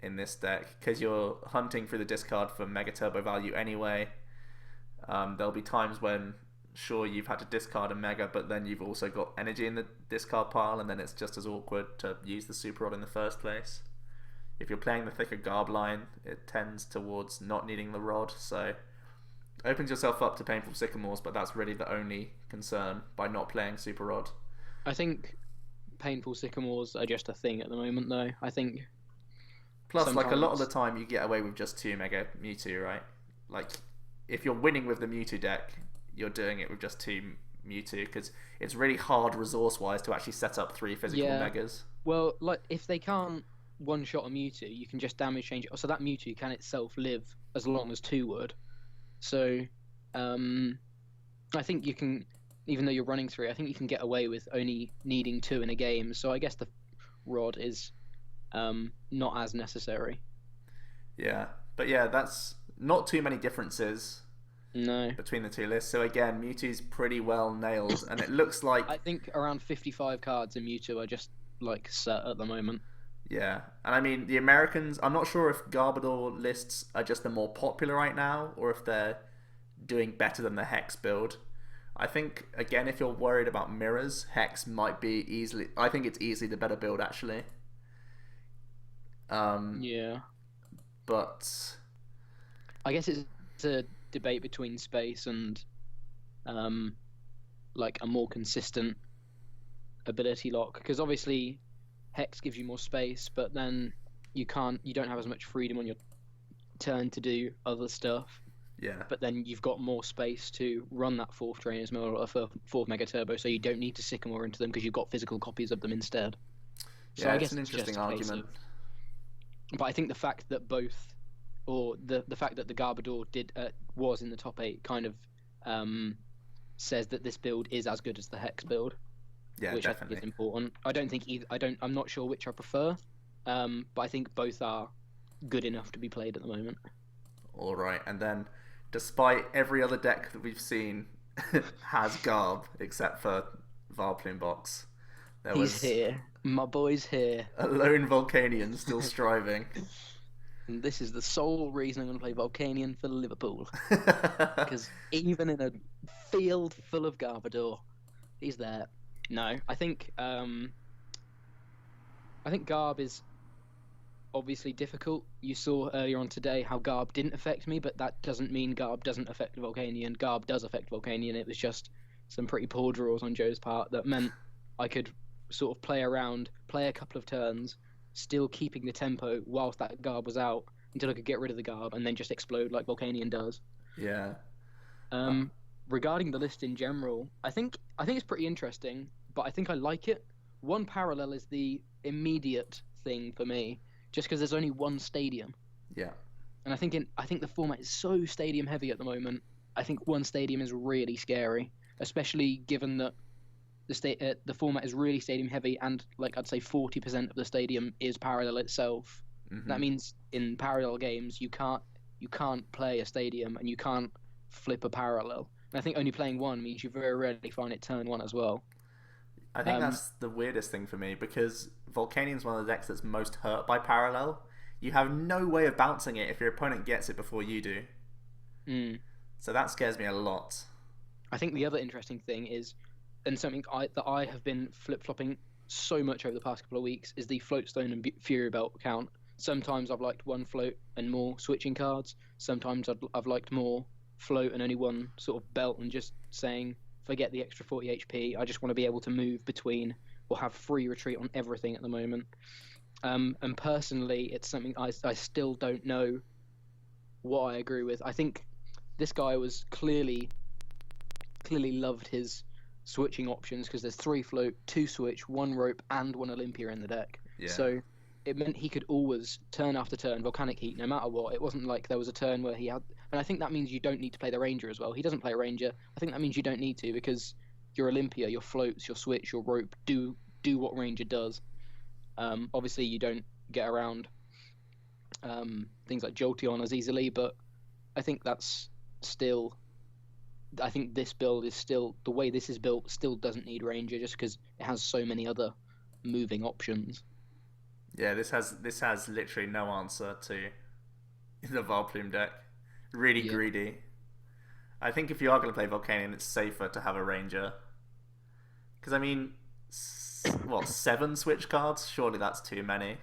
in this deck because you're hunting through the discard for Mega Turbo value anyway. There'll be times when sure, you've had to discard a Mega, but then you've also got energy in the discard pile, and then it's just as awkward to use the Super Rod in the first place. If you're playing the thicker Garb line, it tends towards not needing the Rod, so opens yourself up to painful Sycamores, but that's really the only concern by not playing Super Rod. I think painful Sycamores are just a thing at the moment, though. I think. Plus, like, a lot of the time you get away with just 2 Mega Mewtwo, right? Like, if you're winning with the Mewtwo deck, you're doing it with just 2 Mewtwo, because it's really hard resource-wise to actually set up 3 physical Megas. Well, like, if they can't one-shot a Mewtwo, you can just damage change it. So that Mewtwo can itself live as long as 2 would. So, I think you can, even though you're running 3, I think you can get away with only needing 2 in a game. So I guess the Rod is not as necessary. Yeah, but yeah, that's not too many differences No. between the 2 lists. So again, Mewtwo's pretty well nailed, and it looks like... I think around 55 cards in Mewtwo are just, like, set at the moment. Yeah, and I mean, the Americans, I'm not sure if Garbodor lists are just the more popular right now, or if they're doing better than the Hex build. I think, again, if you're worried about mirrors, Hex might be easily... I think it's easily the better build, actually. Yeah. But... I guess it's a debate between space and, like, a more consistent ability lock. Because obviously... Hex gives you more space, but then you don't have as much freedom on your turn to do other stuff. Yeah. But then you've got more space to run that 4th Trainer's Mill or 4th Mega Turbo, so you don't need to Sycamore into them because you've got physical copies of them instead. So yeah, I guess it's an interesting argument. But I think the fact that both, or the fact that the Garbodor was in the top 8 kind of says that this build is as good as the Hex build. Yeah, which definitely. I think is important. I don't think either. I'm not sure which I prefer, but I think both are good enough to be played at the moment. All right, and then, despite every other deck that we've seen has Garb except for Vileplume Box, He's here. My boy's here. A lone Volcanion still striving. And this is the sole reason I'm going to play Volcanion for Liverpool, because even in a field full of Garbodor, he's there. No, I think Garb is obviously difficult. You saw earlier on today how Garb didn't affect me, but that doesn't mean Garb doesn't affect Volcanion. Garb does affect Volcanion. It was just some pretty poor draws on Joe's part that meant I could sort of play around, play a couple of turns, still keeping the tempo whilst that Garb was out until I could get rid of the Garb and then just explode like Volcanion does. Yeah. Regarding the list in general, I think it's pretty interesting, but I think I like it. One parallel is the immediate thing for me, just because there's only one stadium. Yeah. And I think the format is so stadium heavy at the moment. I think one stadium is really scary, especially given that the format is really stadium heavy, and like I'd say 40% of the stadium is parallel itself. Mm-hmm. That means in parallel games you can't play a stadium and you can't flip a parallel. And I think only playing one means you very rarely find it turn 1 as well. I think that's the weirdest thing for me, because Volcanion's one of the decks that's most hurt by parallel. You have no way of bouncing it if your opponent gets it before you do. So that scares me a lot. I think the other interesting thing is, and something that I have been flip-flopping so much over the past couple of weeks, is the Floatstone and Fury Belt count. Sometimes I've liked one float and more switching cards. Sometimes I've liked more float and only one sort of belt and just saying, forget the extra 40 HP. I just want to be able to move between or have free retreat on everything at the moment. And personally, it's something I still don't know what I agree with. I think this guy was clearly loved his switching options, because there's 3 float, 2 switch, 1 rope, and 1 Olympia in the deck. Yeah. So it meant he could always turn after turn Volcanic Heat no matter what. It wasn't like there was a turn where he had, and I think that means you don't need to play the Ranger as well. He doesn't play a Ranger. I think that means you don't need to, because your Olympia, your floats, your switch, your rope do what Ranger does. Obviously you don't get around things like Jolteon as easily, but I think that's still, I think this build is still, the way this is built still doesn't need Ranger, just because it has so many other moving options. Yeah, this has literally no answer to the Vileplume deck. Really greedy. I think if you are going to play Volcanion, it's safer to have a Ranger. Because, I mean, what, 7 Switch cards? Surely that's too many.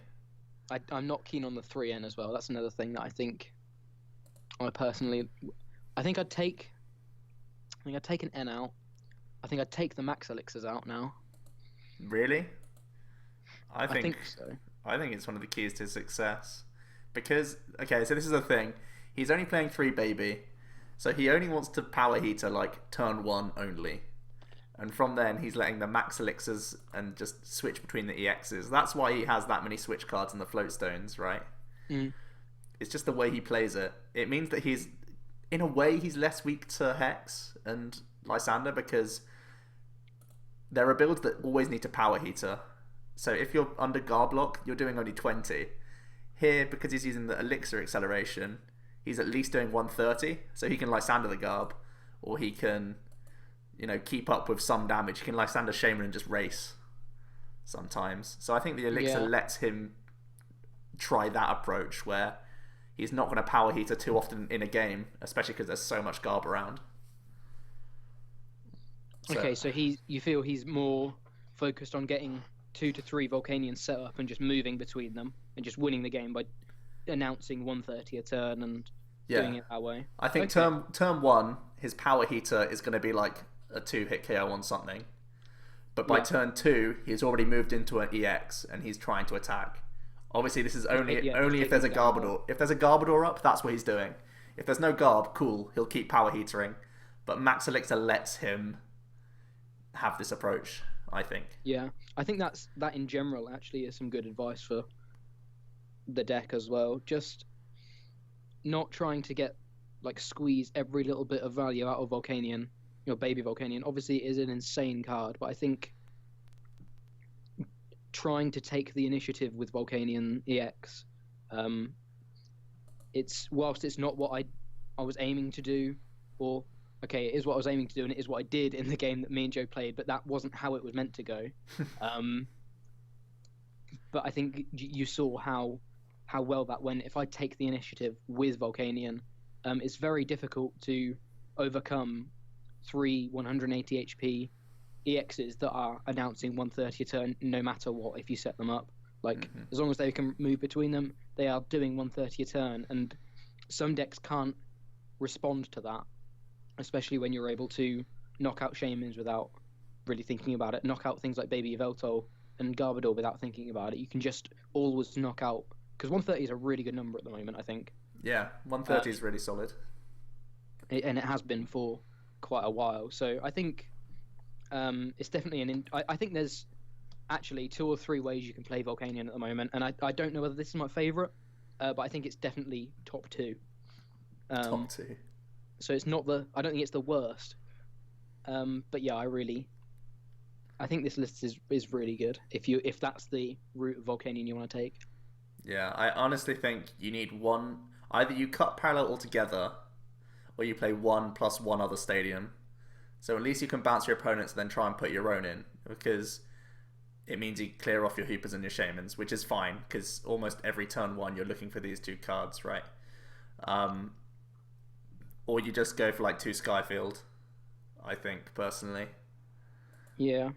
I'm not keen on the 3N as well. That's another thing that I think I personally... I think I'd take an N out. I think I'd take the Max Elixirs out now. Really? I think so. I think it's one of the keys to success. Because, okay, so this is the thing. He's only playing 3 Baby, so he only wants to Power Heater, like, turn 1 only. And from then, he's letting the Max Elixirs and just switch between the EXs. That's why he has that many Switch cards in the Float Stones, right? Mm. It's just the way he plays it. It means that he's, in a way, he's less weak to Hex and Lysander, because there are builds that always need to Power Heater. So if you're under Garblock, you're doing only 20. Here, because he's using the Elixir acceleration, he's at least doing 130, so he can Lysander the Garb, or he can, you know, keep up with some damage. He can Lysander Shaman and just race sometimes. So I think the Elixir lets him try that approach, where he's not going to Power Heater too often in a game, especially because there's so much Garb around. Okay, so you feel he's more focused on getting 2 to 3 Volcanions set up and just moving between them and just winning the game by announcing 130 a turn and doing it that way. I think turn 1, his Power Heater is going to be like a 2-hit KO on something. But by turn 2, he's already moved into an EX and he's trying to attack. Obviously, this is only if there's a Garbodor. If there's a Garbodor up, that's what he's doing. If there's no Garb, cool, he'll keep Power Heatering. But Max Elixir lets him have this approach, I think. Yeah, I think that in general actually is some good advice for the deck as well. Just not trying to get squeeze every little bit of value out of Volcanion, Baby Volcanion. Obviously, it is an insane card, but I think trying to take the initiative with Volcanion EX, whilst it's not what I was aiming to do, or okay, it is what I was aiming to do, and it is what I did in the game that me and Joe played, but that wasn't how it was meant to go. But I think you saw how well that went. If I take the initiative with Volcanion, it's very difficult to overcome 3 180 HP EXs that are announcing 130 a turn no matter what, if you set them up. As long as they can move between them, they are doing 130 a turn, and some decks can't respond to that, especially when you're able to knock out Shamans without really thinking about it, knock out things like Baby Yveltal and Garbodor without thinking about it. You can just always knock out, because 130 is a really good number at the moment, I think. Yeah, 130 is really solid. And it has been for quite a while. So I think it's definitely I think there's actually 2 or 3 ways you can play Volcanion at the moment, and I don't know whether this is my favourite, but I think it's definitely top 2. Top 2. So it's not I don't think it's the worst. But yeah, I think this list is really good if that's the route of Volcanion you want to take. Yeah, I honestly think you need one. Either you cut Parallel altogether, or you play 1 plus 1 other Stadium. So at least you can bounce your opponents and then try and put your own in, because it means you clear off your Hoopers and your Shamans, which is fine, because almost every turn 1 you're looking for these 2 cards, right? Or you just go for 2 Skyfield, I think, personally. Yeah.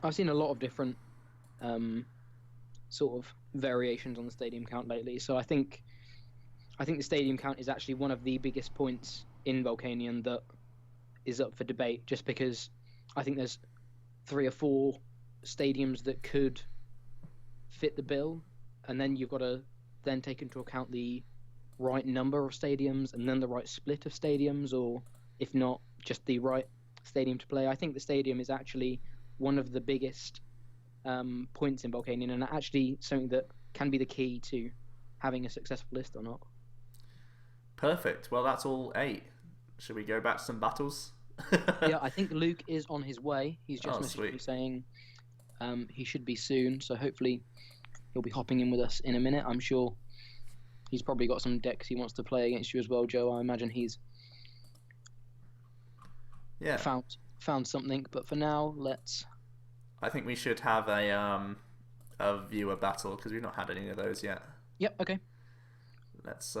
I've seen a lot of different sort of variations on the Stadium count lately, so I think the Stadium count is actually one of the biggest points in Volcanion that is up for debate, just because I think there's 3 or 4 stadiums that could fit the bill, and then you've got to then take into account the right number of stadiums and then the right split of stadiums, or if not, just the right stadium to play. I think the Stadium is actually one of the biggest points in Volcanion, and actually something that can be the key to having a successful list or not. Perfect. Well, that's all 8. Should we go back to some battles? Yeah, I think Luke is on his way. He's just messaged me saying he should be soon, so hopefully he'll be hopping in with us in a minute. I'm sure he's probably got some decks he wants to play against you as well, Joe. I imagine he's found something, but for now, I think we should have a viewer battle, because we've not had any of those yet. Yep, okay. Let's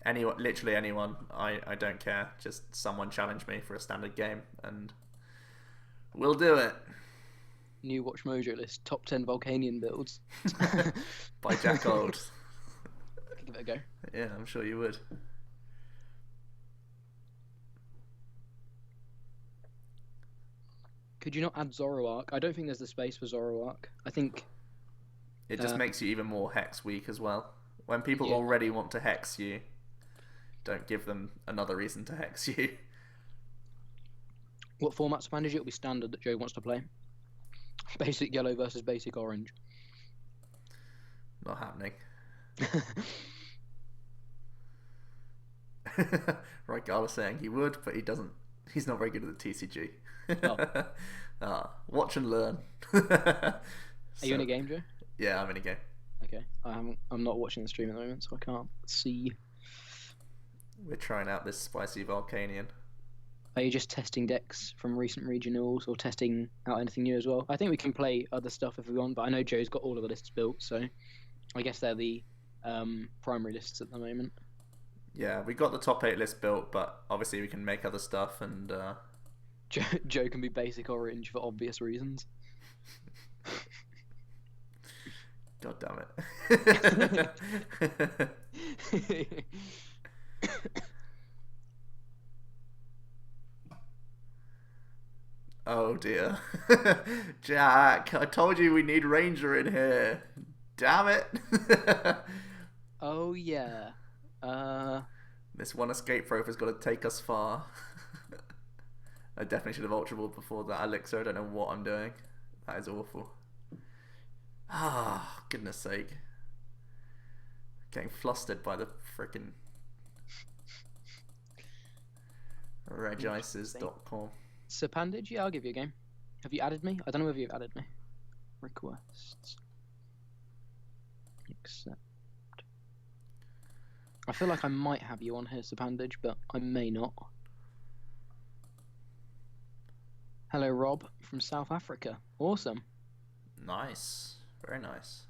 anyone, literally anyone. I don't care. Just someone challenge me for a standard game, and we'll do it. New Watch Mojo list: top 10 Volcanion builds. By Jack Old. Give it a go. Yeah, I'm sure you would. Could you not add Zoroark? I don't think there's the space for Zoroark. I think it just makes you even more hex weak as well. When people Yeah. already want to hex you, don't give them another reason to hex you. What format Spanish? It'll be standard that Joe wants to play. Basic yellow versus basic orange. Not happening. Right, Gala's saying he would, but he doesn't. He's not very good at the TCG. Oh. Watch and learn. Are you in a game, Joe? Yeah, I'm in a game. Okay. I'm not watching the stream at the moment, so I can't see. We're trying out this spicy Volcanion. Are you just testing decks from recent regionals or testing out anything new as well? I think we can play other stuff if we want, but I know Joe's got all of the lists built, so I guess they're the primary lists at the moment. Yeah, we got the top 8 list built, but obviously we can make other stuff, and Joe can be basic orange for obvious reasons. God damn it. Oh dear. Jack, I told you we need Ranger in here. Damn it. Oh yeah. This one escape rope has got to take us far. I definitely should have Ultra Balled before that elixir. I don't know what I'm doing. That is awful. Ah, goodness sake. Getting flustered by the frickin' regices.com. Serpandage? Yeah, I'll give you a game. Have you added me? I don't know whether you've added me. Requests. Accept. I feel like I might have you on here, Serpandage, but I may not. Hello, Rob from South Africa. Awesome. Nice. Very nice.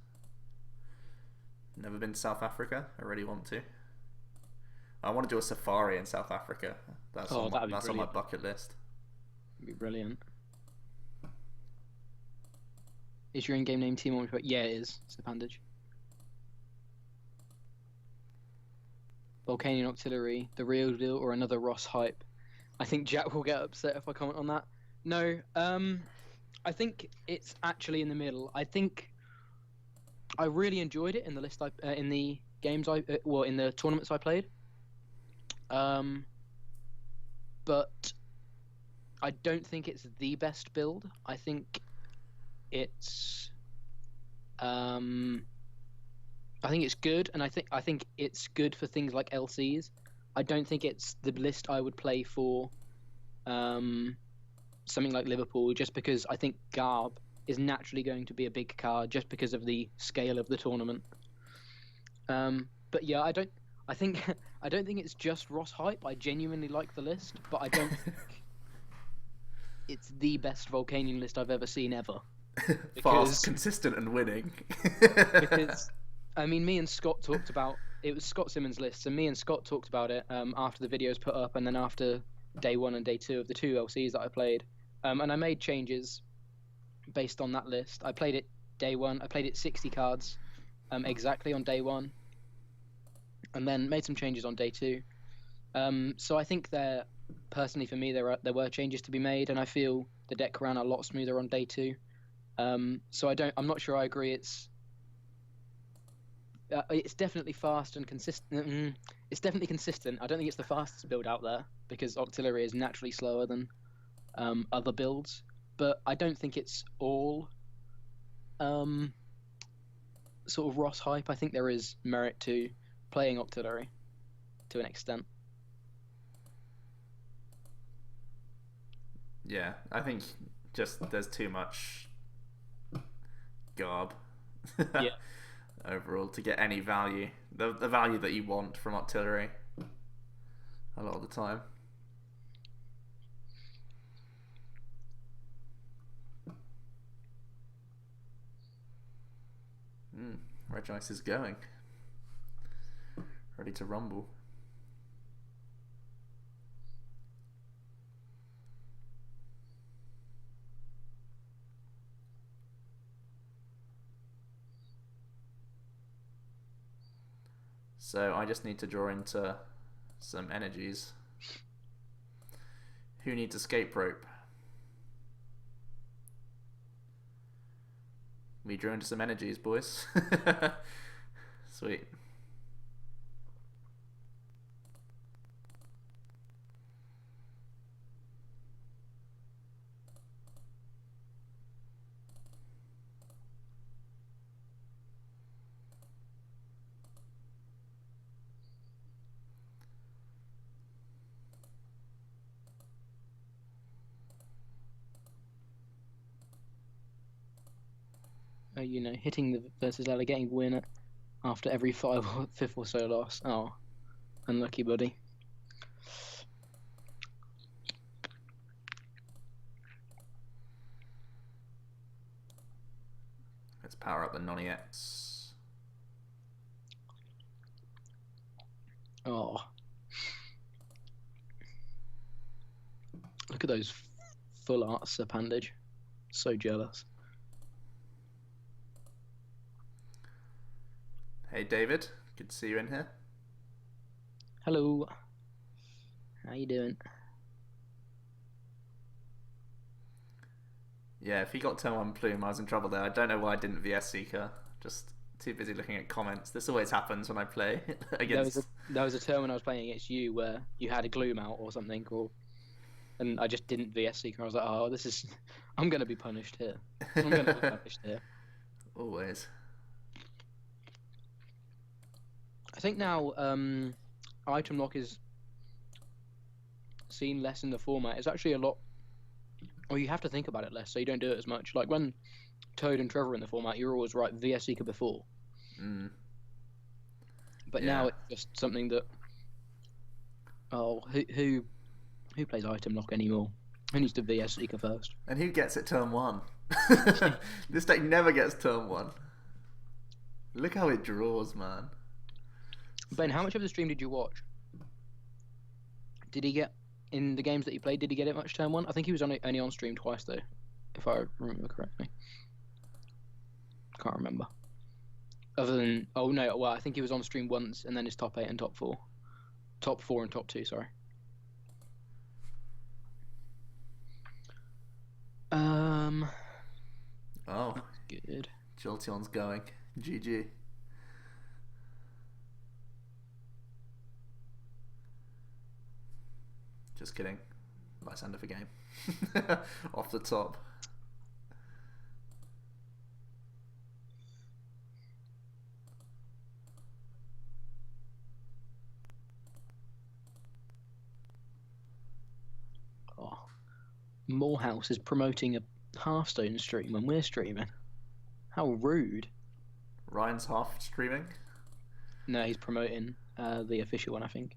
Never been to South Africa. I really want to. I want to do a safari in South Africa. That's on my bucket list. That'd be brilliant. Is your in-game name Team OmniPoke? Yeah, it is. Serpandage. Volcanion Auxiliary, the real deal, or another Ross hype? I think Jack will get upset if I comment on that. No, I think it's actually in the middle. I think I really enjoyed it in the list in the games in the tournaments I played. But I don't think it's the best build. I think it's good, and I think it's good for things like LCs. I don't think it's the list I would play for something like Liverpool, just because I think Garb is naturally going to be a big card just because of the scale of the tournament. But yeah, I don't think it's just Ross hype. I genuinely like the list, but I don't think it's the best Volcanion list I've ever seen ever. Fast, consistent, and winning. Because I mean, me and Scott talked about it. Was Scott Simmons' list, and me and Scott talked about it after the videos put up, and then after day 1 and day 2 of the 2 LCs that I played, and I made changes based on that list. I played it day 1. I played it 60 cards exactly on day 1, and then made some changes on day 2. So I think personally for me there were changes to be made, and I feel the deck ran a lot smoother on day 2. So I'm not sure I agree. It's definitely fast and consistent. It's definitely consistent. I don't think it's the fastest build out there because Auxiliary is naturally slower than other builds. But I don't think it's all sort of Ross hype. I think there is merit to playing Auxiliary to an extent. Yeah, I think just there's too much Garb. Yeah. Overall, to get any value, the value that you want from Auxiliary a lot of the time. Regice is going. Ready to rumble. So I just need to draw into some energies. Who needs escape rope? We drew into some energies, boys. Sweet. Hitting the versus Ella, getting winner after every fifth or so loss. Oh, unlucky, buddy. Let's power up the non-EX. Oh. Look at those full art Serpandage. So jealous. Hey David, good to see you in here. Hello. How you doing? Yeah, if he got turn 1 Plume, I was in trouble there. I don't know why I didn't VS Seeker. Just too busy looking at comments. This always happens when I play against... There was a turn when I was playing against you where you had a Gloom out or something, and I just didn't VS Seeker. I was like, oh, this is... I'm going to be punished here. I'm going to be punished here. Always. I think now item lock is seen less in the format. It's actually a lot... Or you have to think about it less, so you don't do it as much. Like when Toad and Trevor were in the format, you're always right VS Seeker before. Mm. But now it's just something that... Oh, who plays item lock anymore? Who needs to VS Seeker first? And who gets it turn 1? This deck never gets turn 1. Look how it draws, man. Ben, how much of the stream did you watch? Did he get... In the games that he played, did he get it much turn 1? I think he was only on stream twice, though, if I remember correctly. Can't remember. Other than... Oh, no, well, I think he was on stream once, and then his top 8 and top 4. Top 4 and top 2, sorry. Oh. Good. Jolteon's going. GG. Just kidding. Nice end of a game. Off the top. Oh. Morehouse is promoting a Hearthstone stream when we're streaming. How rude. Ryan's half streaming? No, he's promoting the official one, I think.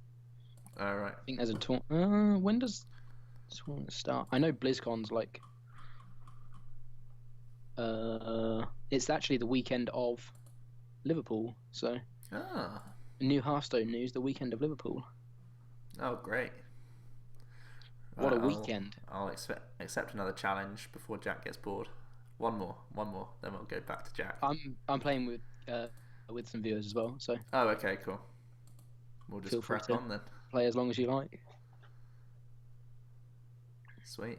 Alright. I think there's a tournament. When does this tournament start? I know BlizzCon's like... it's actually the weekend of Liverpool, so... Ah. New Hearthstone news, the weekend of Liverpool. Oh, great. What a weekend. I'll accept another challenge before Jack gets bored. One more, then we'll go back to Jack. I'm playing with some viewers as well, so... Oh, okay, cool. We'll just crack on then. Play as long as you like. Sweet.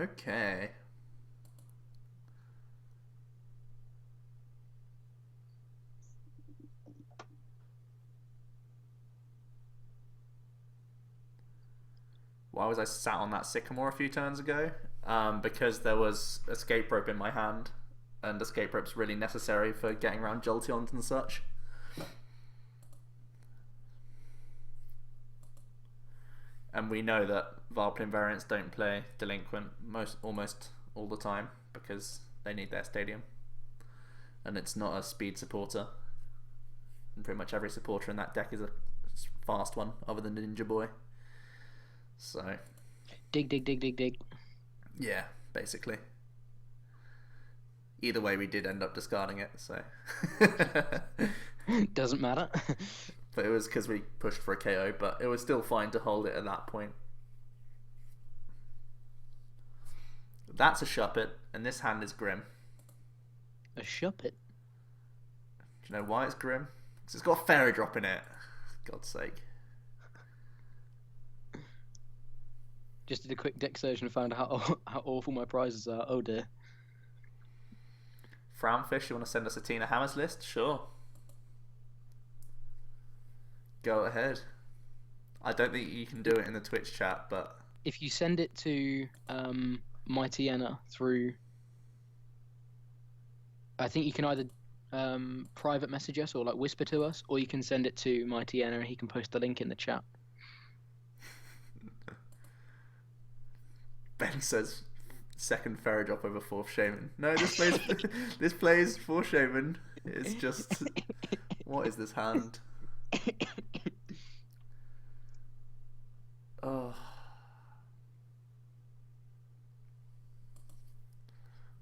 Okay. Why was I sat on that sycamore a few turns ago? Because there was escape rope in my hand, and escape rope's really necessary for getting around Jolteons and such. And we know that Varpling variants don't play Delinquent almost all the time because they need their stadium. And it's not a speed supporter. And pretty much every supporter in that deck is a fast one, other than Ninja Boy. So... Dig. Yeah, basically. Either way, we did end up discarding it, so... Doesn't matter. But it was because we pushed for a KO, but it was still fine to hold it at that point. That's a Shuppet, and this hand is Grim. A Shuppet? Do you know why it's Grim? Because it's got a Fairy Drop in it. God's sake. Just did a quick deck search and found out how awful my prizes are. Oh dear. Frownfish, you want to send us a Tina Hammers list? Sure. Go ahead. I don't think you can do it in the Twitch chat, but... If you send it to Mighty Anna through... I think you can either private message us or like whisper to us, or you can send it to Mighty Anna and he can post the link in the chat. Ben says second Fairy Drop over fourth Shaman. No, this plays fourth Shaman. It's just... What is this hand? Oh.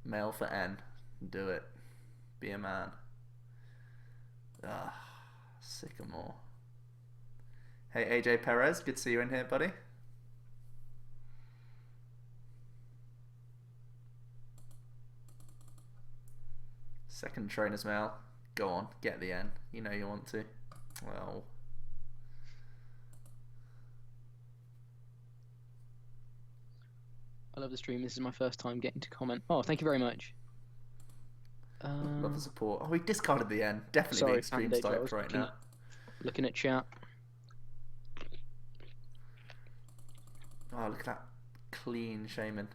Mail for N. Do it. Be a man. Ah, Sycamore. Hey AJ Perez, good to see you in here, buddy. Second Trainer's Mail. Go on, get the N. You know you want to. Well... I love the stream. This is my first time getting to comment. Oh, thank you very much. Love the support. Oh, we discarded the N. Definitely being stream stoked right now. Looking at chat. Oh, look at that clean Shaman.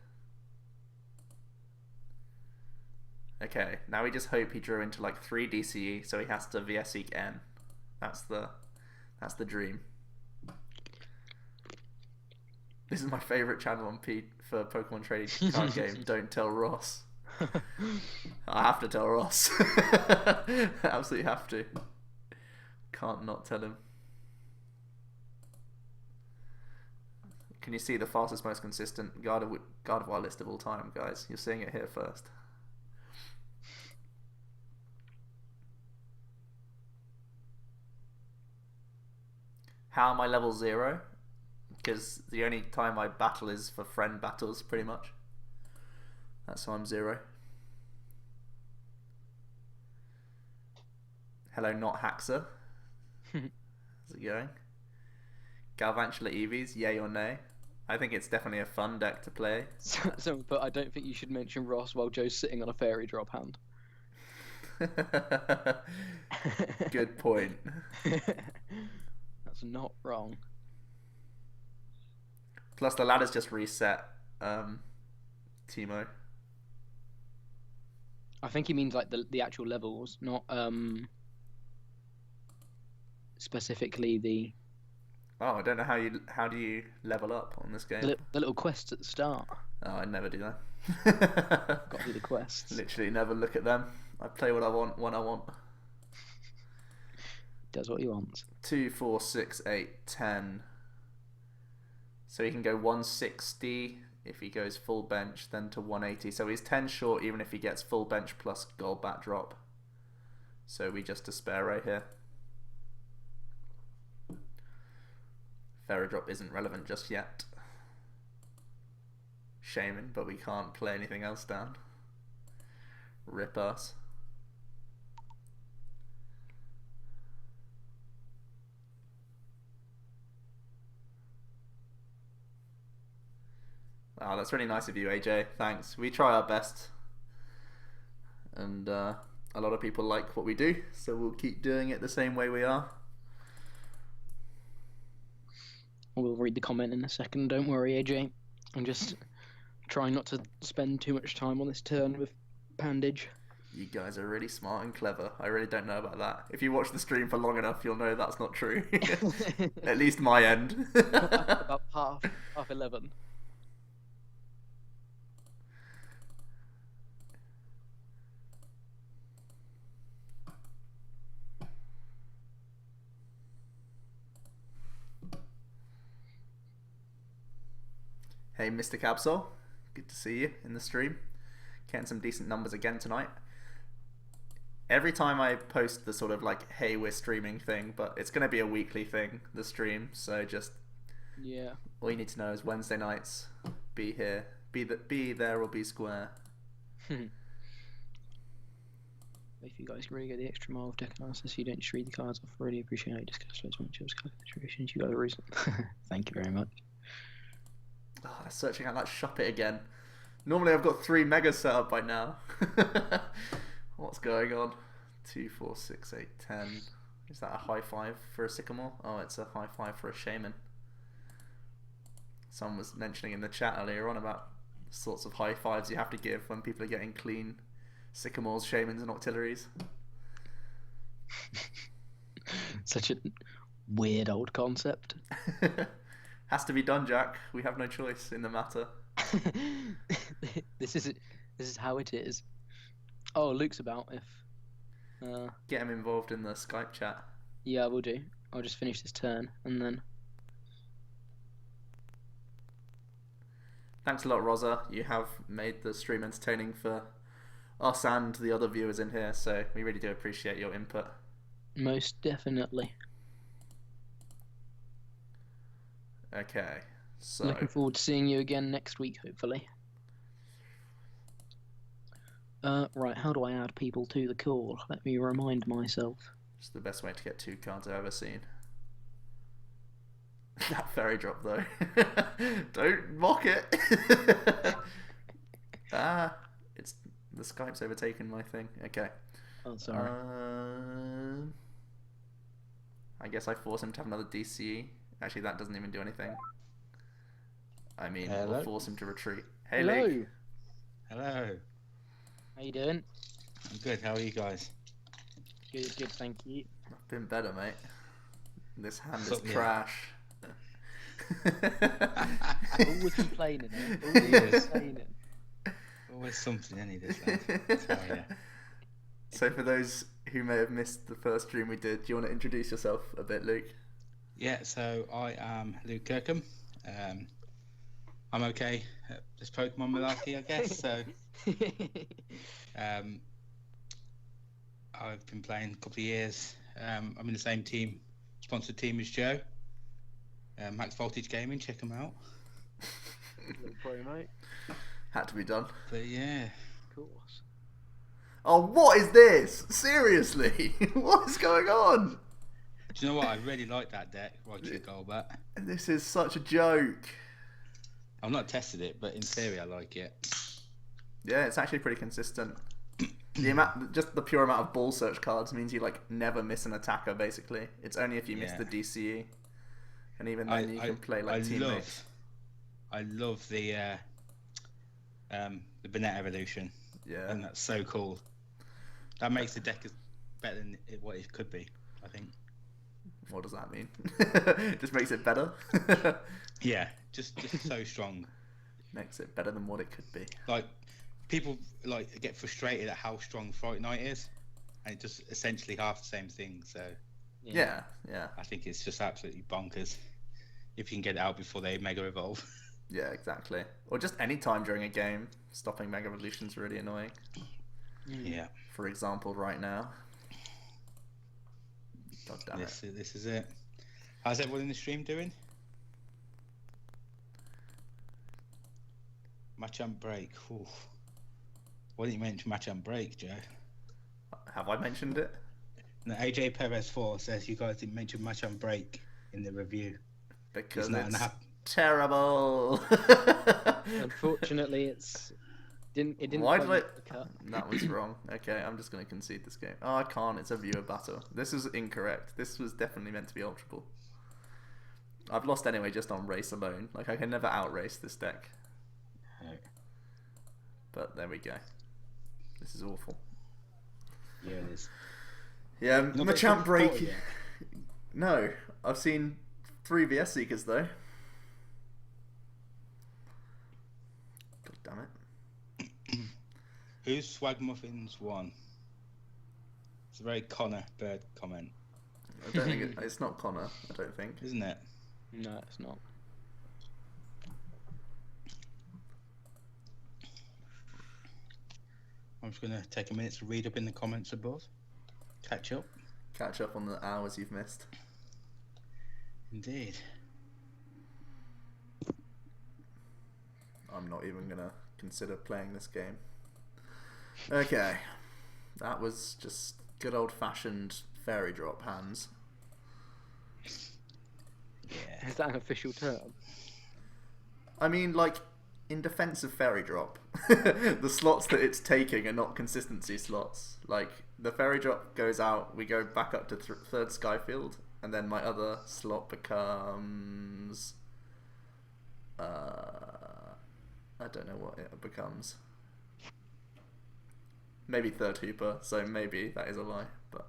Okay, now we just hope he drew into like 3 DCE, so he has to VS Seek N. That's the dream. This is my favourite channel on for Pokemon Trading Card Game. Don't tell Ross. I have to tell Ross. Absolutely have to. Can't not tell him. Can you see the fastest, most consistent Gardevoir list of all time, guys? You're seeing it here first. How am I level 0? Because the only time I battle is for friend battles, pretty much. That's why I'm 0. Hello, not Haxer. How's it going? Galvantula Eevees, yay or nay? I think it's definitely a fun deck to play. But I don't think you should mention Ross while Joe's sitting on a Fairy Drop hand. Good point. That's not wrong. Plus the ladder's just reset, Timo. I think he means like the actual levels, not specifically the... Oh, I don't know how do you level up on this game? The little quests at the start. Oh, I never do that. Got to do the quests. Literally never look at them. I play what I want when I want. Does what he wants. 2, 4, 6, 8, 10. So he can go 160 if he goes full bench, then to 180. So he's 10 short even if he gets full bench plus gold bat drop. So we just despair right here. Fairy Drop isn't relevant just yet. Shaman, but we can't play anything else down. Rip us. Wow, that's really nice of you, AJ. Thanks. We try our best. And a lot of people like what we do, so we'll keep doing it the same way we are. We'll read the comment in a second, don't worry, AJ. I'm just trying not to spend too much time on this turn with Pandage. You guys are really smart and clever. I really don't know about that. If you watch the stream for long enough, you'll know that's not true. At least my end. About half 11. Hey, Mr. Cabsol. Good to see you in the stream. Getting some decent numbers again tonight. Every time I post the sort of like, hey, we're streaming thing, but it's going to be a weekly thing, the stream. So just, Yeah. all you need to know is Wednesday nights, be here. Be there or be square. If you guys can really go the extra mile of deck analysis, you don't just read the cards off. Really appreciate how you discuss those matchups, considerations. You got a reason. Thank you very much. Oh, they're searching out that shop it again. Normally I've got 3 megas set up by now. What's going on? 2, 4, 6, 8, 10. Is that a high 5 for a Sycamore? Oh, it's a high 5 for a Shaman. Someone was mentioning in the chat earlier on about sorts of high 5s you have to give when people are getting clean Sycamores, Shamans and Octilleries. Such a weird old concept. Has to be done, Jack. We have no choice in the matter. This is how it is. Oh, Luke's about. If get him involved in the Skype chat. Yeah, we'll do. I'll just finish this turn and then. Thanks a lot, Rosa. You have made the stream entertaining for us and the other viewers in here, so we really do appreciate your input. Most definitely. Okay, so Looking forward to seeing you again next week, hopefully. Right, how do I add people to the call? Let me remind myself. it's the best way to get 2 cards I've ever seen. That fairy drop, though. Don't mock it. It's the Skype's overtaken my thing. Okay. Oh, sorry. I guess I force him to have another DCE. Actually, that doesn't even do anything. I mean, we'll force him to retreat. Hey, Hello. Luke. Hello. How you doing? I'm good. How are you guys? Good, thank you. I've been better, mate. This hand is Fuck yeah. trash. Always complaining, Always complaining. Always something, any this lad. So, yeah. So for those who may have missed the first stream we did, do you want to introduce yourself a bit, Luke? Yeah, so I am Luke Kirkham. I'm okay at this Pokemon malarkey, I guess. So I've been playing a couple of years. I'm in the same team, sponsored team as Joe. Max Voltage Gaming, check them out. Little promo. Had to be done. But yeah, Of course. Oh, what is this? Seriously? What is going on? do you know what? I really like that deck, Roger Golbat. This is such a joke. I've not tested it, but in theory, I like it. Yeah, it's actually pretty consistent. Just the pure amount of ball search cards means you like never miss an attacker. Basically, it's only if you miss Yeah. the DCE, and even then you can play like teammates. I love the Banette evolution. Yeah, And that's so cool. That makes the deck better than what it could be, I think. what does that mean? Just makes it better. Yeah, just so strong. Makes it better than what it could be. Like people like get frustrated at how strong Fright Night is, and it's just essentially half the same thing. So Yeah. I think it's just absolutely bonkers if you can get it out before they Mega Evolve. Yeah, exactly. Or just any time during a game, stopping Mega Evolution's really annoying. Yeah. For example, right now. God damn it. This is it. How's everyone in the stream doing? Machamp break. Ooh. Why didn't you mention Machamp break, Joe? Have I mentioned it? No, AJ Perez 4 says you guys didn't mention Machamp break in the review. Because Isn't that it's an terrible. Unfortunately, it didn't. Why quite did I? make the cut. That was wrong. Okay, I'm just going to concede this game. Oh, I can't. It's a viewer battle. This is incorrect. This was definitely meant to be Ultra Ball. I've lost anyway just on race alone. Like, I can never outrace this deck. No. But there we go. This is awful. Yeah, it is. Yeah, You're not Machamp got break. 40 yet? No, I've seen 3 VS Seekers though. God damn it. Who's Swagmuffins 1? It's a very Connor Bird comment, I don't think it's not Connor, I don't think. isn't it? No, it's not. I'm just going to take a minute to read up in the comments above. Catch up. Catch up on the hours you've missed. Indeed. I'm not even going to consider playing this game. Okay. That was just good old-fashioned fairy drop hands. Yeah. Is that an official term? I mean, like, in defense of fairy drop, the slots that it's taking are not consistency slots. Like, the fairy drop goes out, we go back up to third Skyfield, and then my other slot becomes... I don't know what it becomes. Maybe third Hooper, so maybe that is a lie, but...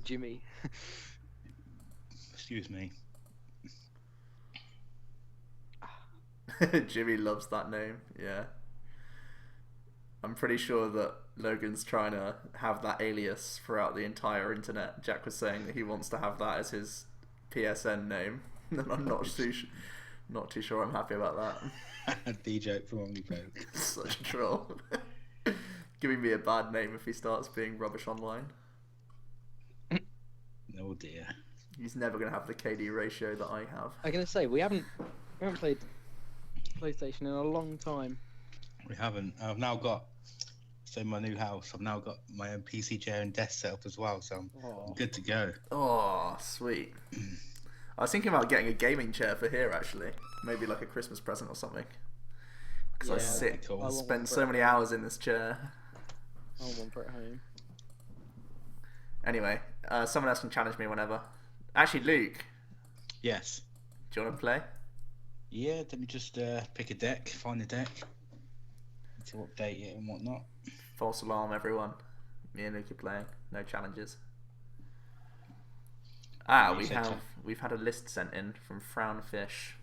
Jimmy. Excuse me. Jimmy loves that name, yeah. I'm pretty sure that Logan's trying to have that alias throughout the entire internet. Jack was saying that he wants to have that as his PSN name, and I'm not too sure I'm happy about that. D joke from OmniPoke. Such a troll. Giving me a bad name if he starts being rubbish online. Oh dear. He's never going to have the KD ratio that I have. I'm gonna say we haven't played PlayStation in a long time. We haven't. I've now got, so in my new house, I've now got my own PC chair and desk set up as well, so I'm good to go. Oh, sweet. I was thinking about getting a gaming chair for here, actually. Maybe like a Christmas present or something. Because Yeah, cool. spend so many hours in this chair. I want one for at home. Anyway, someone else can challenge me whenever. Actually, Luke, Yes. do you want to play? Yeah, let me just pick a deck, find a deck. Need to update it and whatnot. False alarm, everyone. Me and Luke are playing. No challenges. We've had a list sent in from Frownfish.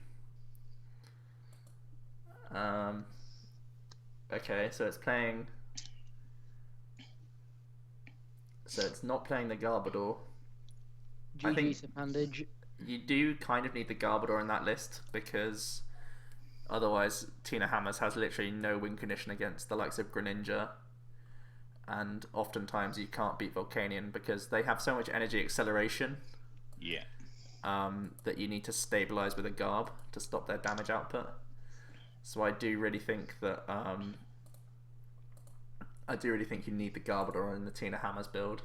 Okay, so it's playing. So it's not playing the Garbodor. I think Sapandage. you do kind of need the Garbodor in that list because otherwise Tina Hammers has literally no win condition against the likes of Greninja, and oftentimes you can't beat Volcanion because they have so much energy acceleration. Yeah. That you need to stabilize with a Garb to stop their damage output. So I do really think that you need the Garbodor in the Tina Hammers build.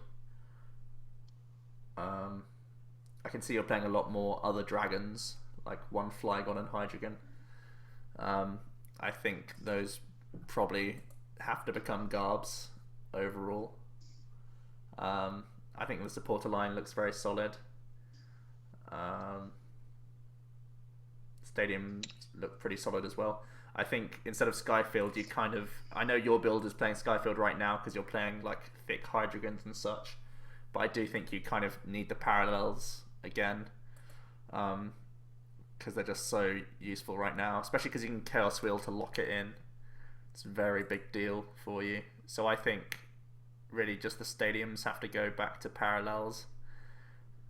I can see you're playing a lot more other dragons, like one Flygon and Hydreigon. I think those probably have to become Garbs overall. I think the supporter line looks very solid. Stadium look pretty solid as well. I think instead of Skyfield, you kind of... I know your build is playing Skyfield right now because you're playing like thick Hydreigons and such, but I do think you kind of need the parallels again because they're just so useful right now, especially because you can Chaos Wheel to lock it in. It's a very big deal for you. So I think really just the stadiums have to go back to parallels,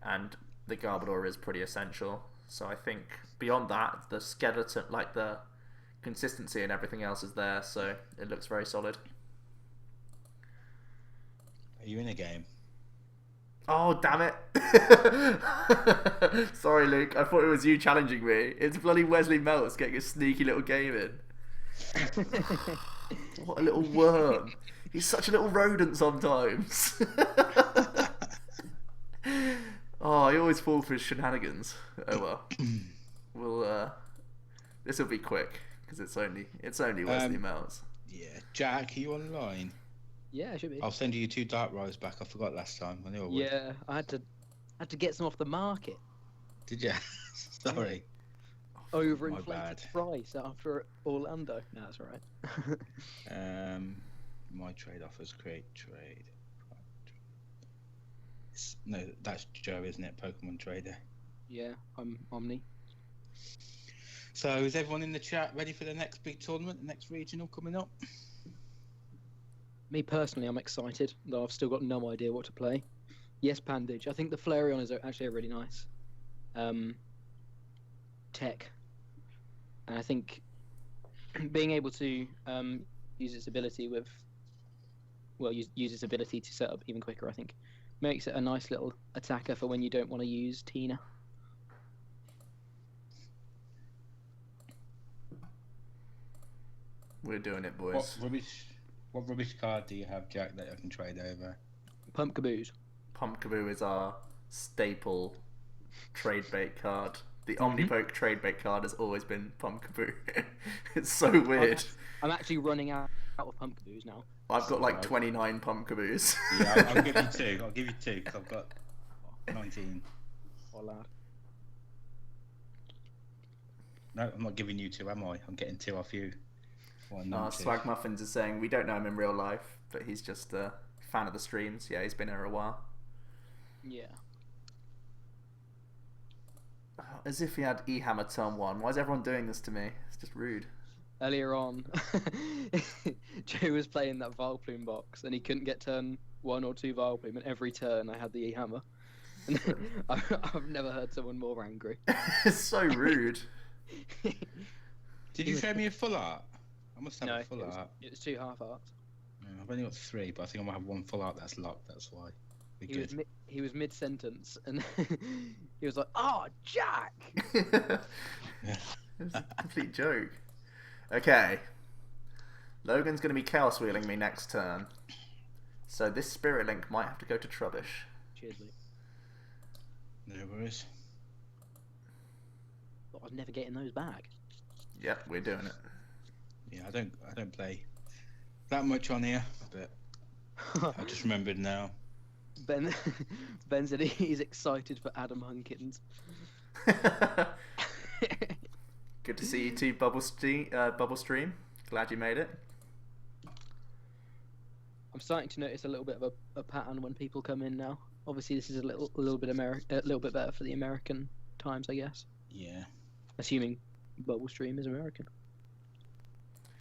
and the Garbodor is pretty essential. So I think beyond that, the skeleton, like the consistency and everything else is there, so it looks very solid. Are you in a game? Oh, damn it. Sorry, Luke. I thought it was you challenging me. It's bloody Wesley Melts getting a sneaky little game in. What a little worm. He's such a little rodent sometimes. Oh, I always fall for his shenanigans. Oh well. We'll this will be quick because it's only Wesley Melts. Yeah. Jack, are you online? Yeah, it should be. I'll send you 2 Dark Rose back. I forgot last time. I knew I would. Yeah, I had to get some off the market. Did you? Sorry. Overinflated bad. price after Orlando. No, that's all right. My trade offers create trade. No, that's Joe, isn't it? Pokemon Trader. Yeah, I'm Omni. So is everyone in the chat ready for the next big tournament, the next regional coming up? Me personally, I'm excited, though I've still got no idea what to play. Yes, Pandage. I think the Flareon is actually a really nice tech. And I think being able to use its ability with... Well, use its ability to set up even quicker, I think, makes it a nice little attacker for when you don't want to use Tina. We're doing it, boys. What rubbish card do you have, Jack, that I can trade over? Pumpkaboos. Pumpkaboo is our staple trade bait card. The OmniPoke trade bait card has always been Pumpkaboo. It's so weird. I'm actually running out of Pumpkaboos now. I've got like 29 Pumpkaboos. Yeah, I'll give you two. I'll give you two because I've got 19. Oh, lad. No, I'm not giving you two, am I? I'm getting two off you. Swag Muffins is saying we don't know him in real life, but he's just a fan of the streams. Yeah, he's been here a while. Yeah. As if he had E-Hammer turn 1. Why is everyone doing this to me? It's just rude. Earlier on, Joe was playing that Vileplume box, and he couldn't get turn 1 or 2 Vileplume, and every turn I had the E-Hammer. And I've never heard someone more angry. It's so rude. Did you show me a full art? I must have No, a full art. it was 2 half arts. No, I've only got 3, but I think I might have 1 full art that's locked, that's why. He was mid-sentence, and he was like, "Oh, Jack!" It's a complete joke. Okay. Logan's going to be Chaos Wheeling me next turn. So this Spirit Link might have to go to Trubbish. Cheers, mate. No worries. But I was never getting those back. Yep, we're doing it. Yeah, I don't play that much on here, but I just remembered now. Ben said he's excited for Adam Hunkins. Good to see you two, Bubble Stream. Glad you made it. I'm starting to notice a little bit of a pattern when people come in now. Obviously, this is a little bit better for the American times, I guess. Yeah. Assuming Bubble Stream is American,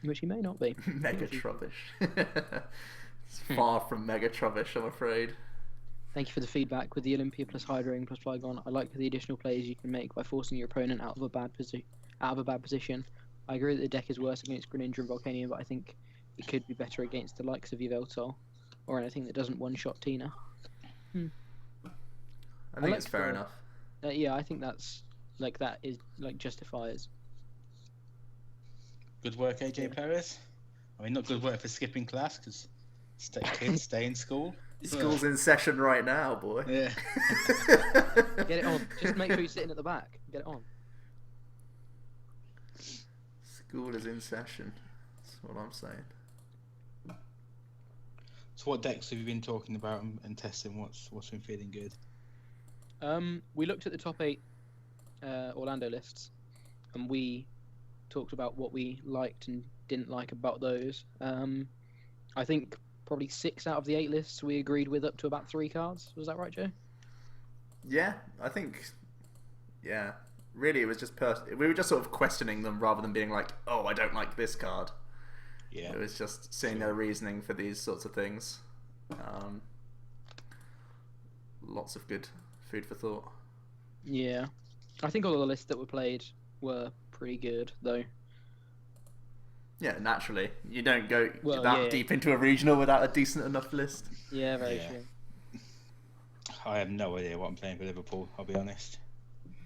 which he may not be. Mega Trubbish. It's far from Mega Trubbish, I'm afraid. Thank you for the feedback. With the Olympia plus Hydreigon plus Flygon, I like the additional plays you can make by forcing your opponent out of a bad position. I agree that the deck is worse against Greninja and Volcanion, but I think it could be better against the likes of Yveltal or anything that doesn't one-shot Tina. I think it's fair enough. Yeah, I think that is justifies. Good work, AJ Perez. I mean, not good work for skipping class because kids stay in school. School's in session right now, boy. Yeah. Get it on. Just make sure you're sitting at the back. Get it on. School is in session. That's what I'm saying. So what decks have you been talking about and testing? What's been feeling good? We looked at the top 8 Orlando lists, and we talked about what we liked and didn't like about those. I think probably 6 out of the 8 lists we agreed with up to about 3 cards. Was that right, Joe? Yeah, I think. Yeah, really, it was just we were just sort of questioning them rather than being like, "Oh, I don't like this card." Yeah, it was just seeing their reasoning for these sorts of things. Lots of good food for thought. Yeah, I think all of the lists that were played were pretty good, though. Yeah, naturally. You don't go deep into a regional without a decent enough list. Yeah, very true. I have no idea what I'm playing for Liverpool, I'll be honest.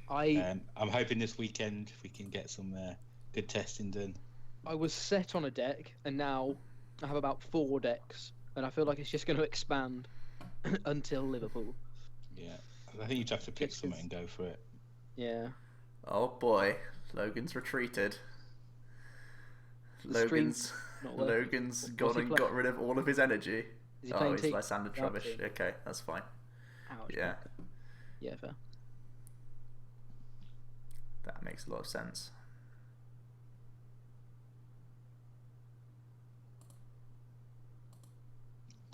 I'm hoping this weekend we can get some good testing done. I was set on a deck, and now I have about 4 decks, and I feel like it's just going to expand until Liverpool. Yeah, I think you just have to pick something and go for it. Yeah. Oh boy, Logan's retreated. Logan's gone and got rid of all of his energy. He's Lysander Trubbish. Okay, that's fine. Ouch. Yeah. Yeah, fair. That makes a lot of sense.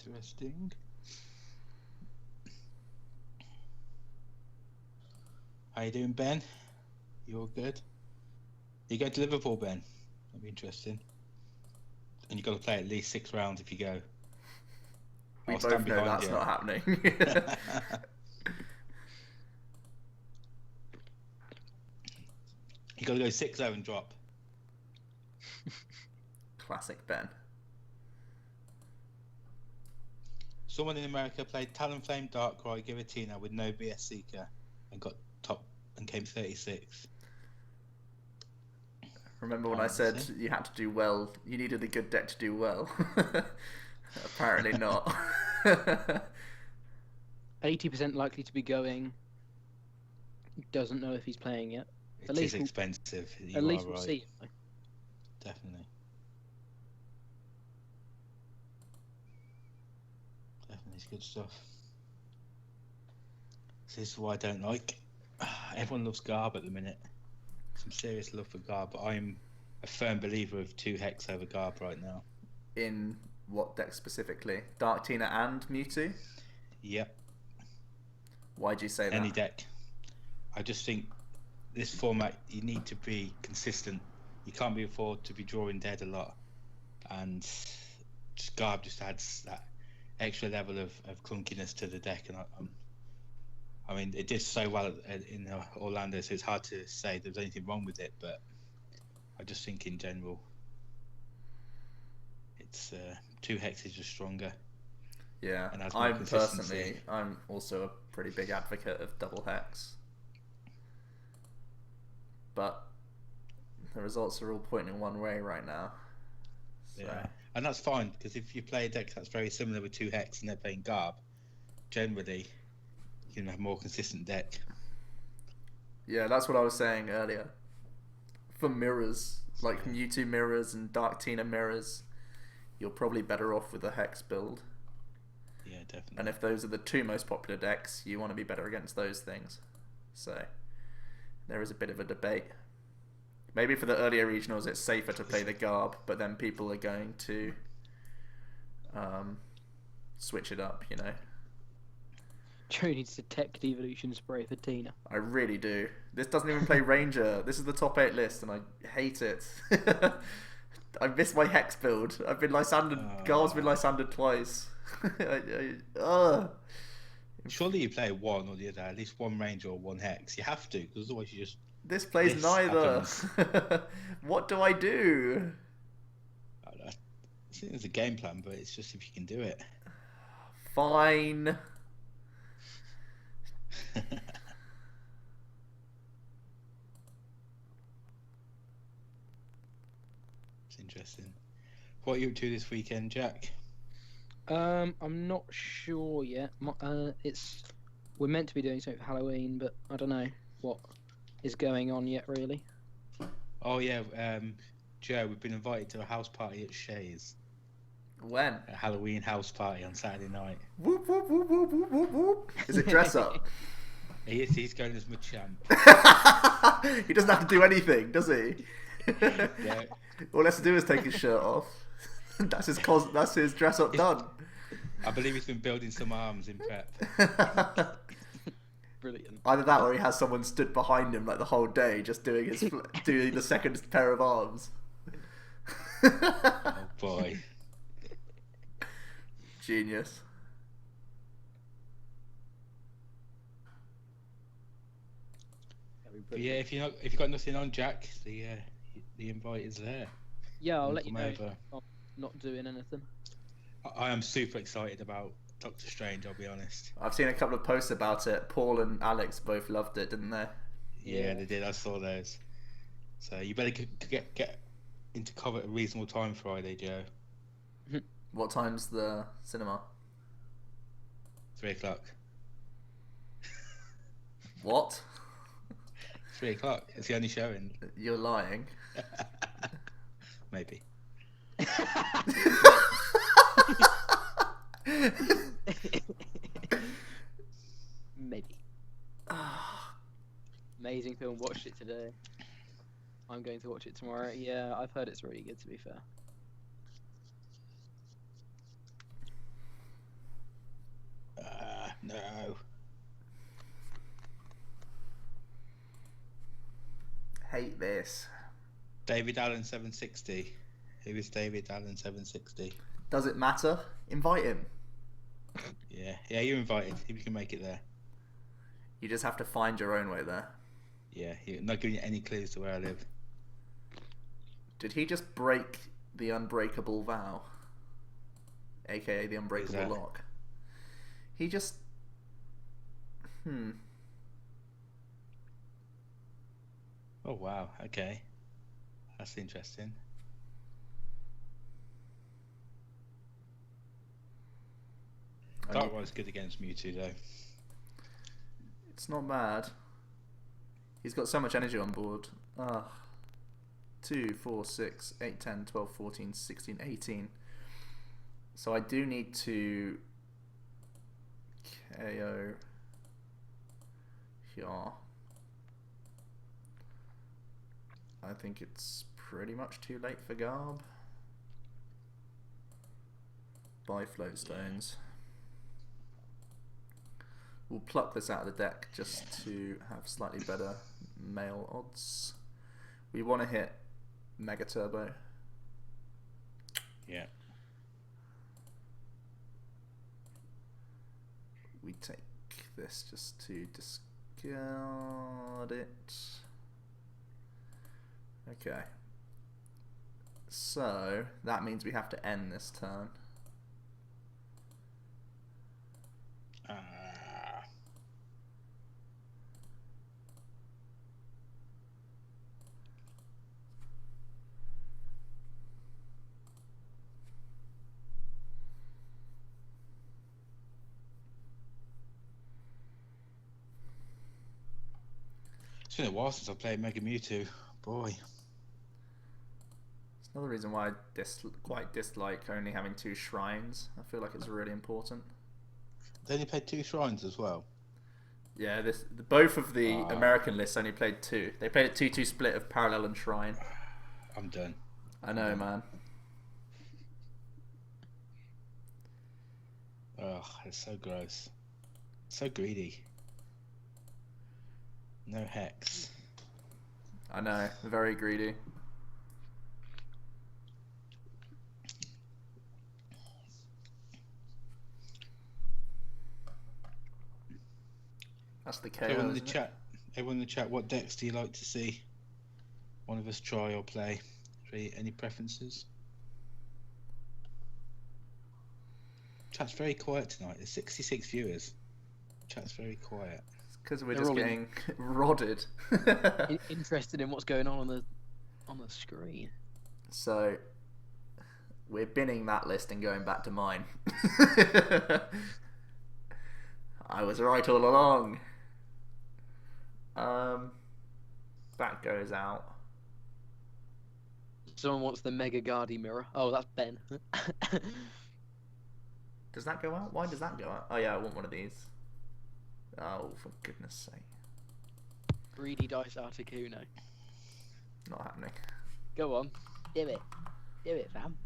Interesting. How you doing, Ben? You all good? You go to Liverpool, Ben? That'd be interesting. And you've got to play at least 6 rounds if you go. We I'll both stand know behind that's you. not happening. You got to go 6-0 and drop. Classic Ben. Someone in America played Talonflame, Darkrai, Giratina with no BS Seeker and got top and came 36. Remember when I said you had to do well? You needed a good deck to do well. Apparently not. 80% likely to be going. Doesn't know if he's playing yet. It is expensive. At least we'll see. Definitely. Definitely, it's good stuff. This is what I don't like. Everyone loves Garb at the minute. Some serious love for Garb, but I'm a firm believer of 2 Hex over Garb right now. In what deck specifically? Darktina and Mewtwo? Yep. Why'd you say that? Any deck. I just think this format, you need to be consistent. You can't be afford to be drawing dead a lot. And just Garb just adds that extra level of clunkiness to the deck. And I mean, it did so well in Orlando, so it's hard to say there's anything wrong with it. But I just think in general, it's 2 hexes are stronger. Yeah, and has more I'm consistency. I'm also a pretty big advocate of double hex. But the results are all pointing one way right now. So. Yeah, and that's fine, because if you play a deck that's very similar with 2 hex and they're playing Garb, generally you can have a more consistent deck. Yeah, that's what I was saying earlier. For mirrors, like Mewtwo mirrors and Darktina mirrors, you're probably better off with a hex build. Yeah, definitely. And if those are the 2 most popular decks, you want to be better against those things. So there is a bit of a debate. Maybe for the earlier regionals it's safer to play the Garb, but then people are going to switch it up, you know. Joe needs to tech devolution spray for Tina. I really do. This doesn't even play Ranger. This is the top 8 list and I hate it. I missed my Hex build. I've been Lysandered. Gar's been Lysandered twice. Surely you play one or the other, at least one Ranger or one Hex. You have to, because otherwise you just... This plays neither. What do I do? I think there's a game plan, but it's just if you can do it. Fine. It's interesting. What are you up to this weekend, Jack? I'm not sure yet. We're meant to be doing something for Halloween, but I don't know what is going on yet, really. Oh yeah, Joe, we've been invited to a house party at Shay's. When? A Halloween house party on Saturday night. Whoop, whoop, whoop, whoop, whoop, whoop, whoop. Is it dress up? He's going as Machamp. He doesn't have to do anything, does he? Yeah. All he has to do is take his shirt off. That's his dress up done. I believe he's been building some arms in prep. Brilliant. Either that or he has someone stood behind him like the whole day just doing doing the second pair of arms. Oh boy. Genius. But yeah, if you've got nothing on, Jack, the invite is there. Yeah, I'll let you know. Over. I'm not doing anything. I am super excited about Doctor Strange, I'll be honest. I've seen a couple of posts about it. Paul and Alex both loved it, didn't they? Yeah, they did. I saw those. So you better get into cover at a reasonable time Friday, Joe. What time's the cinema? 3:00. What? 3:00. It's the only showing. You're lying. Maybe. Maybe. Amazing film. Watched it today. I'm going to watch it tomorrow. Yeah, I've heard it's really good, to be fair. No. Hate this. David Allen 760. Who is David Allen 760? Does it matter? Invite him. Yeah, you're invited if you can make it there. You just have to find your own way there. Yeah, you're not giving you any clues to where I live. Did he just break the unbreakable vow? AKA the unbreakable lock. He just... Oh, wow. Okay. That's interesting. Darkrai's good against Mewtwo, though. It's not bad. He's got so much energy on board. 2, 4, 6, 8, 10, 12, 14, 16, 18. So I do need to KO here. I think it's pretty much too late for Garb. Buy float stones. We'll pluck this out of the deck just to have slightly better male odds. We want to hit Mega Turbo. Yeah. We take this just to discard it. Okay. So that means we have to end this turn. It's been a while since I played Mega Mewtwo. Boy. It's another reason why I quite dislike only having 2 shrines. I feel like it's really important. They only played 2 shrines as well. Yeah, both of the American lists only played 2. They played a 2-2 split of Parallel and Shrine. I'm done. I know, man. Ugh, it's so gross. So greedy. No hex. I know, very greedy. That's the KO. Everyone in the chat, what decks do you like to see one of us try or play? Any preferences? Chat's very quiet tonight. There's 66 viewers. Chat's very quiet. Because we're just getting rodded. Interested in what's going on the screen. So we're binning that list and going back to mine. I was right all along. That goes out. Someone wants the Mega Guardy mirror. Oh, that's Ben. Does that go out? Why does that go out? Oh yeah, I want one of these. Oh, for goodness sake. Greedy Dice Articuno. Not happening. Go on. Do it. Do it, fam.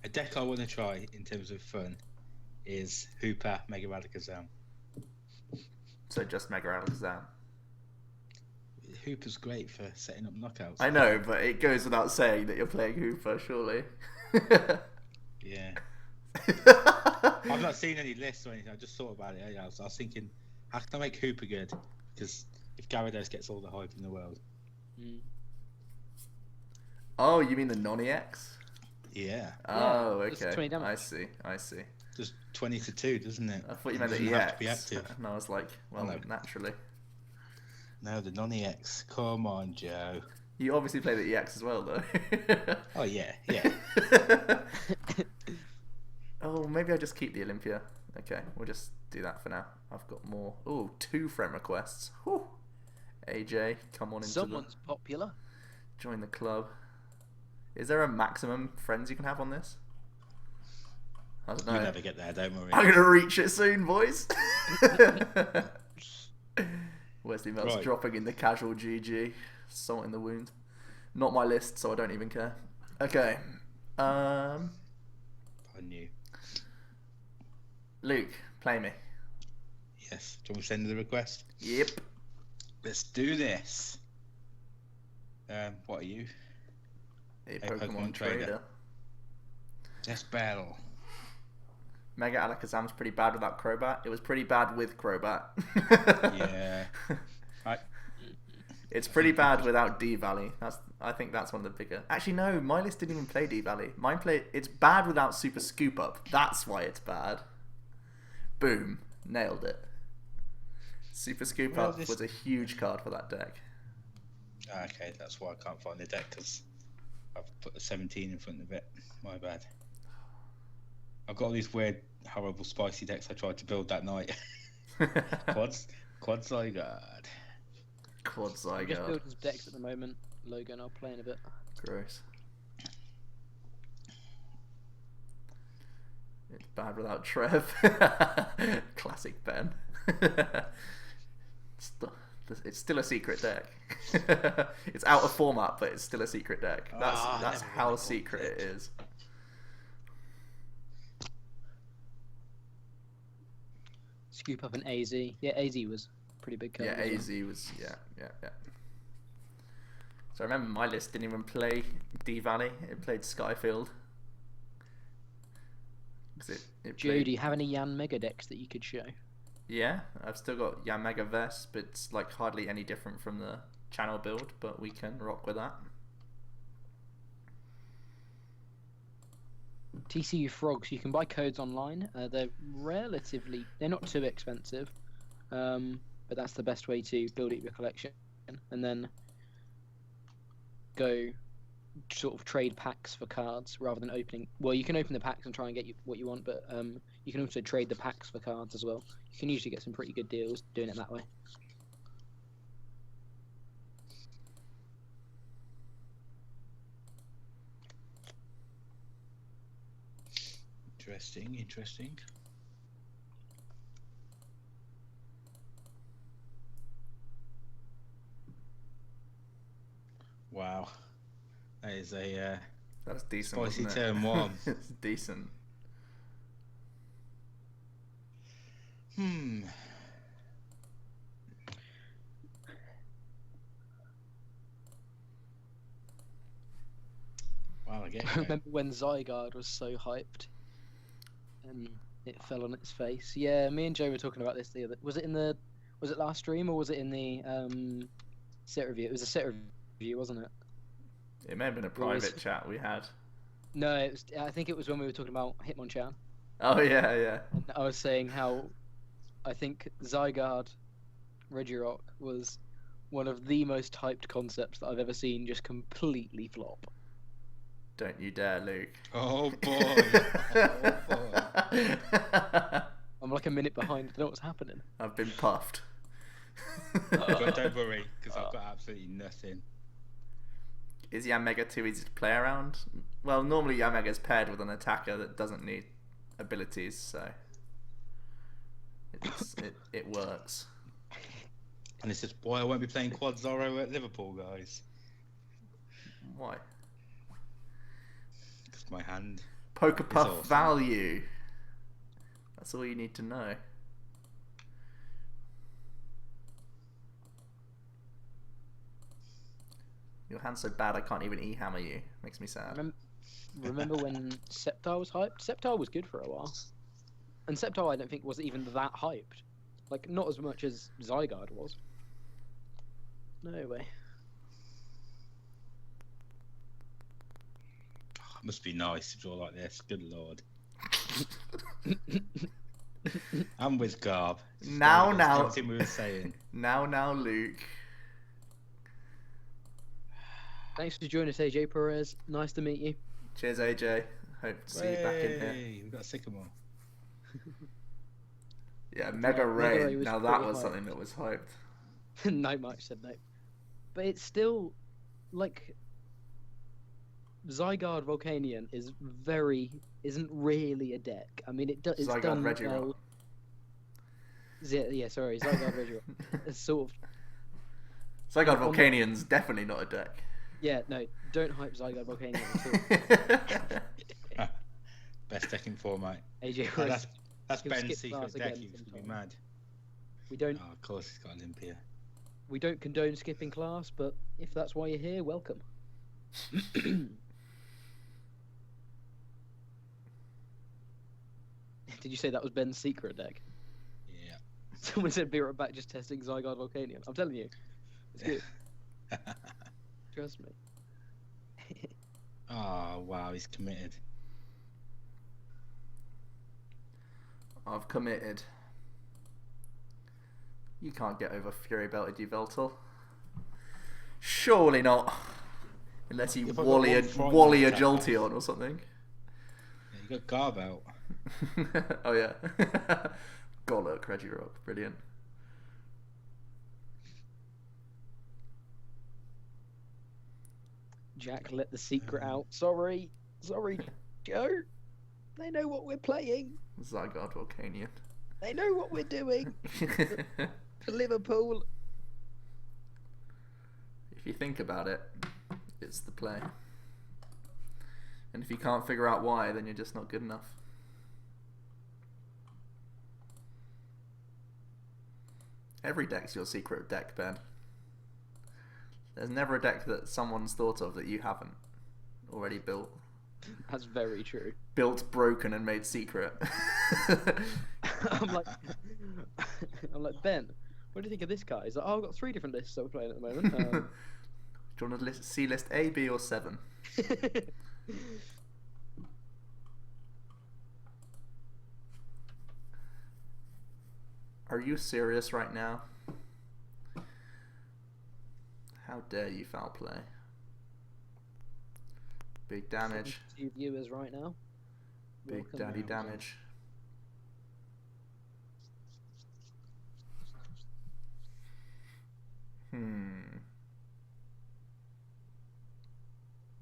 A deck I want to try in terms of fun is Hooper Mega Radicazam. So just Mega Alakazam. Hooper's great for setting up knockouts. I know, but it goes without saying that you're playing Hooper, surely. Yeah. I've not seen any lists or anything. I just thought about it. I was thinking, how can I make Hooper good? Because if Gyarados gets all the hype in the world. Oh, you mean the non-EX? Yeah. Oh, it's okay. 20 damage. I see. Just 20-2, doesn't it? I thought you meant the Doesn't have to be EX. active. And I was like, well, No. naturally. No, the non-EX. Come on, Joe. You obviously play the EX as well, though. Oh, yeah. Oh, maybe I just keep the Olympia. Okay, we'll just do that for now. I've got more. Oh, 2 friend requests. Whew. AJ, come on into Someone's popular. join the club. Is there a maximum friends you can have on this? I don't know. You'll never get there, don't worry. I'm gonna reach it soon, boys. Wesley Mel's Right. dropping in the casual GG, salt in the wound. Not my list, so I don't even care. Okay. I knew. Luke, play me. Yes. Do you want me to send the request? Yep. Let's do this. What are you? A Pokemon trader. Let's battle. Mega Alakazam's pretty bad without Crobat. It was pretty bad with Crobat. Yeah. It's pretty bad without D-Valley. I think that's one of the bigger... Actually, no. My list didn't even play D-Valley. Mine played... It's bad without Super Scoop Up. That's why it's bad. Boom. Nailed it. Super Scoop Up was a huge card for that deck. Okay, that's why I can't find the deck, because I've put the 17 in front of it. My bad. I've got all these weird, horrible, spicy decks I tried to build that night. Quad Zygarde. Quad I'm just Zygarde. building decks at the moment. Logan, I'll play in a bit. Gross. It's bad without Trev. Classic Ben. It's still a secret deck. It's out of format, but it's still a secret deck. That's how secret it is. Scoop Up an AZ. Yeah, AZ was pretty big card. Yeah, AZ was yeah. So I remember my list didn't even play D-Valley. It played Skyfield. Joe, do you have any Yan Mega decks that you could show? Yeah, I've still got Yamaga Vest, but it's like hardly any different from the channel build, but we can rock with that. TCU Frogs, you can buy codes online. They're not too expensive, but that's the best way to build up your collection, and then go sort of trade packs for cards rather than opening. Well, you can open the packs and try and get what you want, but you can also trade the packs for cards as well. You can usually get some pretty good deals doing it that way. Interesting. Wow. That is a that's decent. Spicy wasn't it? turn one. It's decent. Wow, I remember when Zygarde was so hyped and it fell on its face. Yeah, me and Joe were talking about this the other. Was it last stream or was it in the set review? It was a set review, wasn't it? It may have been a private chat we had. No, it was. I think it was when we were talking about Hitmonchan. Oh yeah. And I was saying how I think Zygarde Regirock was one of the most hyped concepts that I've ever seen just completely flop. Don't you dare, Luke. Oh boy. I'm like a minute behind. I don't know what's happening. I've been puffed. But don't worry, because I've got absolutely nothing. Is Yamega too easy to play around? Well, normally Yamega is paired with an attacker that doesn't need abilities, so it works. And it's just why I won't be playing Quad Zorro at Liverpool, guys. Why? Because my hand. Pokepuff awesome. value. That's all you need to know. Your hand's so bad I can't even E-hammer you. Makes me sad. Remember when Sceptile was hyped? Sceptile was good for a while. And Sceptile I don't think was even that hyped. Like, not as much as Zygarde was. No way. Oh, it must be nice to draw like this. Good lord. I'm with Garb. Now. Everything we were saying. Now, Luke. Thanks for joining us, AJ Perez. Nice to meet you. Cheers, AJ. Hope to see you back in here. We've got Sycamore. Yeah, Mega Ray Rain. was Now that pretty was hyped. something that was hyped. No, Mike said no. But it's still, like, Zygarde Volcanion isn't really a deck. I mean, it's Zygarde done Regirock. well. Yeah, sorry, Zygarde Regirock. It's sort of... Zygarde Volcanion's definitely not a deck. Yeah, no, don't hype Zygarde Volcanion at all. Best deck in format. AJ Oh, was... that's he'll Ben's skip secret class deck. again He was going to be sometime. mad. We don't Oh, of course, he's got Olympia. we don't condone skipping class, but if that's why you're here, welcome. Did you say that was Ben's secret deck? Yeah. Someone said be right back, just testing Zygarde Volcanion. I'm telling you, it's good. Trust me. Oh, wow, he's committed. I've committed. You can't get over Fury Belted, you Veltal. Surely not. Unless you If I got Wally a one frightening attack, Jolteon or something. Yeah, you got Garb out. Oh yeah. Golurk, Regirock, brilliant. Jack let the secret out. Sorry, Joe. They know what we're playing. Zygarde Volcanion. They know what we're doing for Liverpool. If you think about it, it's the play. And if you can't figure out why, then you're just not good enough. Every deck's your secret deck, Ben. There's never a deck that someone's thought of that you haven't already built. That's very true. Built, broken, and made secret. I'm like Ben. What do you think of this guy? He's like, oh, I've got 3 different lists that we're playing at the moment. Do you want to see list A, B, or 7? Are you serious right now? How dare you foul play? Big damage. 2 viewers right now. Big Welcome. daddy damage.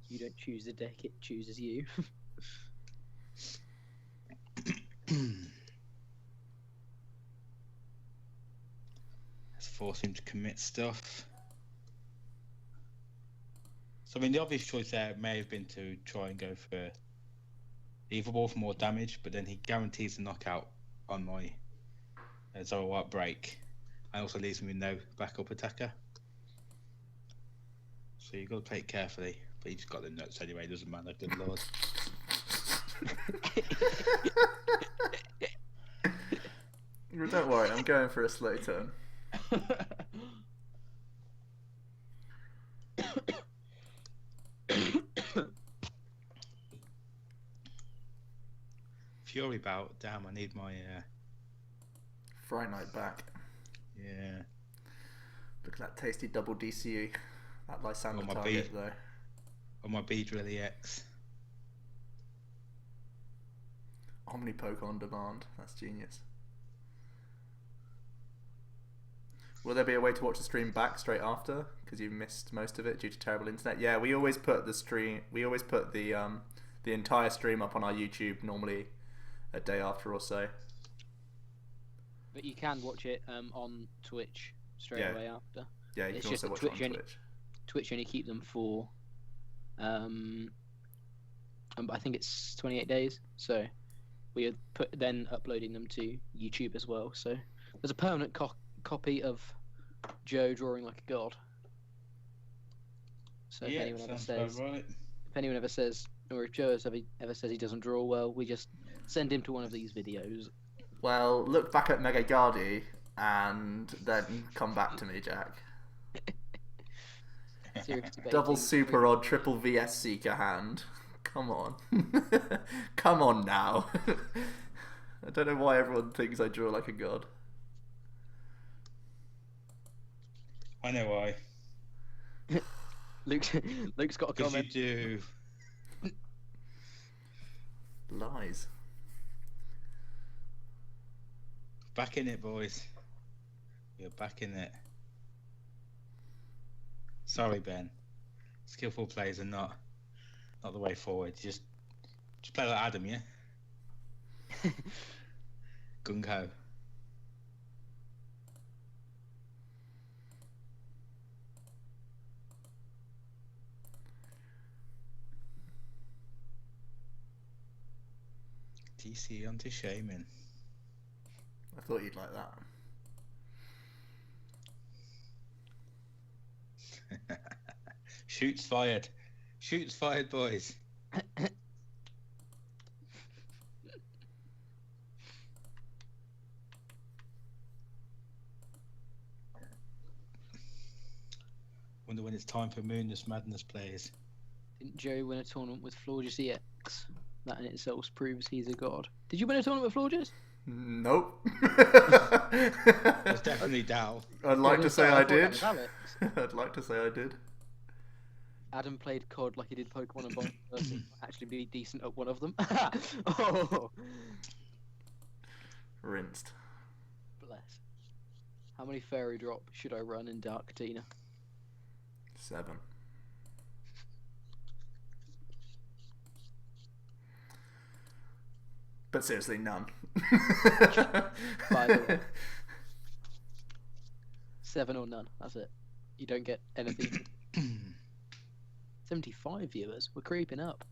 You don't choose the deck; it chooses you. Let's force him to commit stuff. So, I mean, the obvious choice there may have been to try and go for Evil Ball for more damage, but then he guarantees the knockout on my Zoroark break, and also leaves me with no backup attacker. So you've got to play it carefully, but he's got the nuts anyway, doesn't matter, good lord. Don't worry, I'm going for a slow turn. Fury bout, damn, I need my Fright Night back. yeah. Look at that tasty double DCU. That Lysander my target B. though. On my Beedrill EX. OmniPoke on demand. That's genius. Will there be a way to watch the stream back straight after? Because you missed most of it due to terrible internet. Yeah, we always put the stream. We always put the entire stream up on our YouTube normally a day after or so. But you can watch it on Twitch straight away after. Yeah, you It's can just also watch it on Twitch. Twitch only keep them for, I think it's 28 days. So we are then uploading them to YouTube as well. So there's a permanent copy of Joe drawing like a god. So Yeah, if anyone ever sounds says, about right. if anyone ever says, or if Joe ever says he doesn't draw well, we just send him to one of these videos. Well, look back at Mega Guardi and then come back to me, Jack. Double super odd, triple VS Seeker hand. Come on. Come on now. I don't know why everyone thinks I draw like a god. I know why. Luke's got a Because comment. you do. Lies. Back in it, boys. You're back in it. Sorry, Ben. Skillful plays are not the way forward. Just play like Adam, yeah? Gung ho. DC onto Shaman. I thought you'd like that. Shoots fired. Shoots fired, boys. Wonder when it's time for Moonless Madness players. Didn't Joe win a tournament with Florges EX? That in itself proves he's a god. Did you win a tournament with Florges? Nope. There's definitely Dow. I'd like to say I did. Alex. I'd like to say I did. Adam played COD like he did Pokemon and Volcanion. Actually be decent at one of them. Oh. Rinsed. Bless. How many fairy drop should I run in Dark Katina? 7. But seriously, none. By the way. 7 or none. That's it. You don't get anything. 75 viewers. We're creeping up.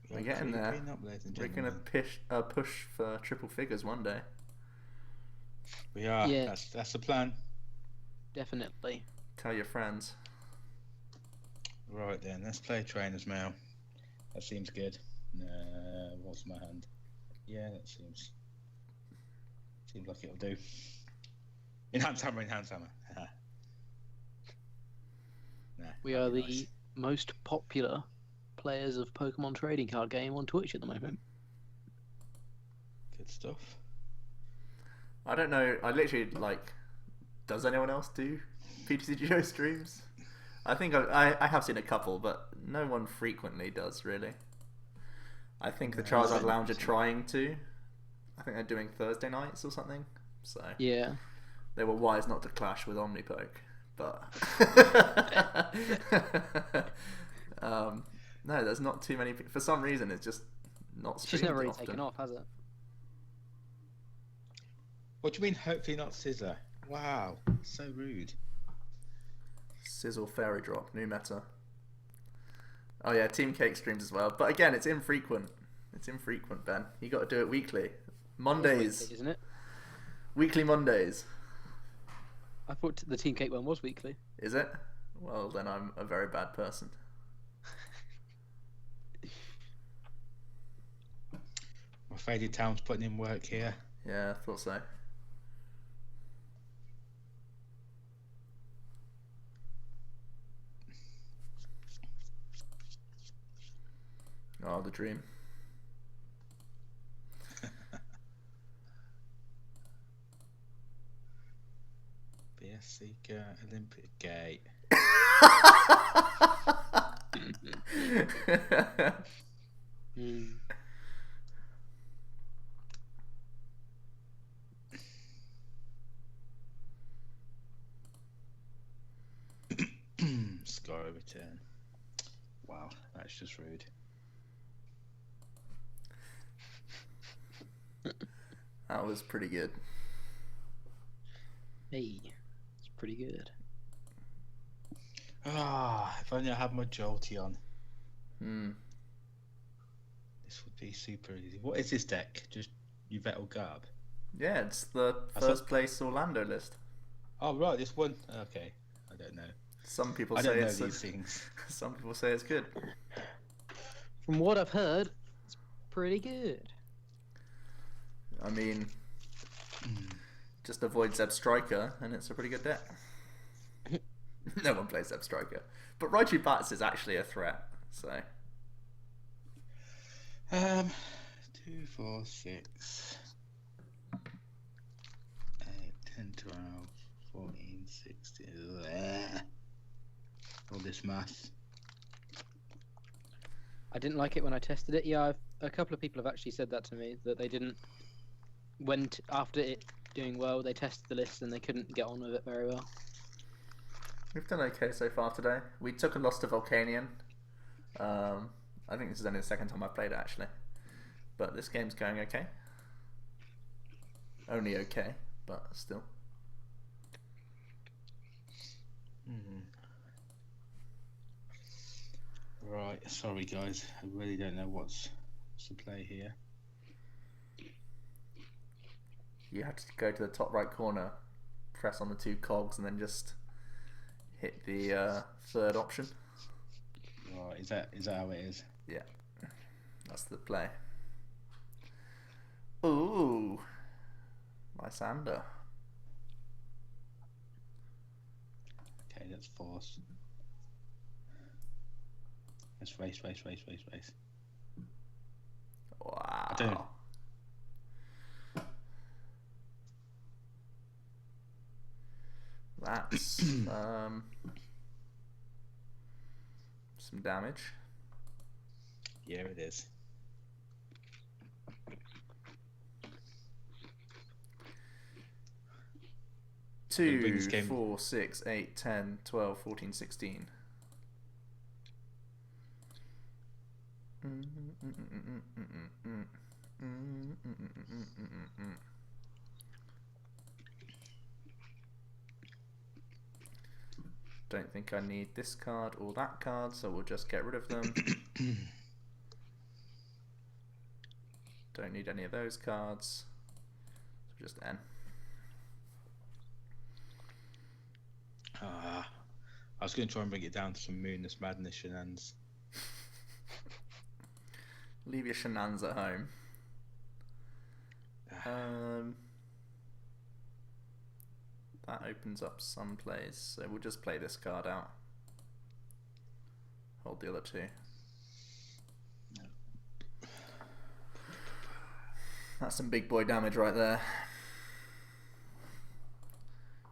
We're getting there. We're going to push for triple figures one day. We are. Yeah. That's the plan. Definitely. Tell your friends. Right then, let's play Trainer's Mail. That seems good. What's my hand? Yeah, that seems like it'll do. Enhance hammer. Nah, We are the most popular players of Pokemon trading card game on Twitch at the moment. Good stuff. I don't know. I literally does anyone else do PTCGO streams? I think I have seen a couple, but no one frequently does really. I think the Charizard Lounge are trying to. I think they're doing Thursday nights or something. So Yeah. they were wise not to clash with OmniPoke, but no, there's not too many. For some reason, it's just not It's just streamed never really often. taken off, has it? What do you mean? Hopefully not Scissor. Wow, so rude. Sizzle Fairy Drop, new meta. Oh yeah, Team Cake streams as well. But again, it's infrequent. It's infrequent, Ben. You got to do it weekly. Mondays. Weekly, isn't it? Weekly Mondays. I thought the Team Cake one was weekly. Is it? Well, then I'm a very bad person. My faded town's putting in work here. Yeah, I thought so. Oh, the dream. BS Seeker, Olympic Gate. Scar return. Wow, that's just rude. That was pretty good. Hey, it's pretty good. Ah, if only I had my Jolty on. Hmm. This would be super easy. What is this deck? Just Yvette or Garb? Yeah, it's the first place Orlando list. Oh right, this one. Okay, I don't know. Some people I say don't know it's these things. some people say it's good. From what I've heard, it's pretty good. I mean, just avoid Zeb Striker, and it's a pretty good deck. No one plays Zeb Striker, but Raichu Bats is actually a threat. So 2, 4, 6, 8, 10, 12, 14, 16. All this math. I didn't like it when I tested it. Yeah, a couple of people have actually said that to me, that they didn't. After it doing well, they tested the list and they couldn't get on with it very well. we've done okay so far today. We took a loss to Volcanion. I think this is only the second time I've played it actually, but this game's going okay. Only okay, but still. Right, sorry guys, I really don't know what's to play here. You have to go to the top right corner, press on the 2 cogs, and then just hit the third option. Right, is that how it is? Yeah, that's the play. Ooh, Lysander. Okay, that's force. Let's race. Wow. I don't. That's some damage. Yeah, it is. Two, bring this game- 4, 6, 8, 10, 12, 14, 16. Don't think I need this card or that card, so we'll just get rid of them. Don't need any of those cards, so just N. I was going to try and bring it down to some Moonless Madness shenanigans. Leave your shenanigans at home. That opens up some plays, so we'll just play this card out. Hold the other two. That's some big boy damage right there.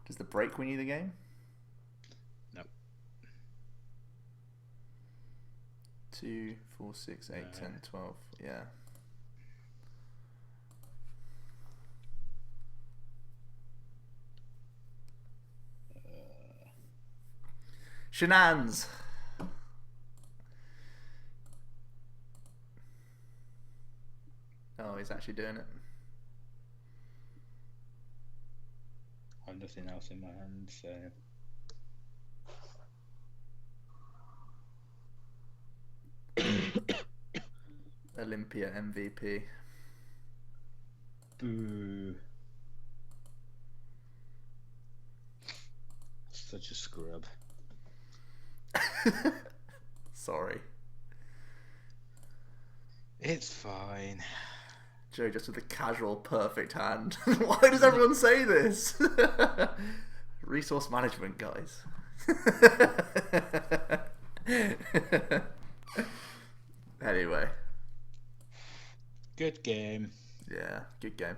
Does the break win you the game? No. 2, 4, 6, 8, 10, 12. Yeah. Shenanigans. Oh, he's actually doing it. I have nothing else in my hand, so. Olympia MVP. Boo. Such a scrub. Sorry. It's fine. Joe just with a casual perfect hand. Why does everyone say this? Resource management, guys. Anyway. Good game. Yeah, good game.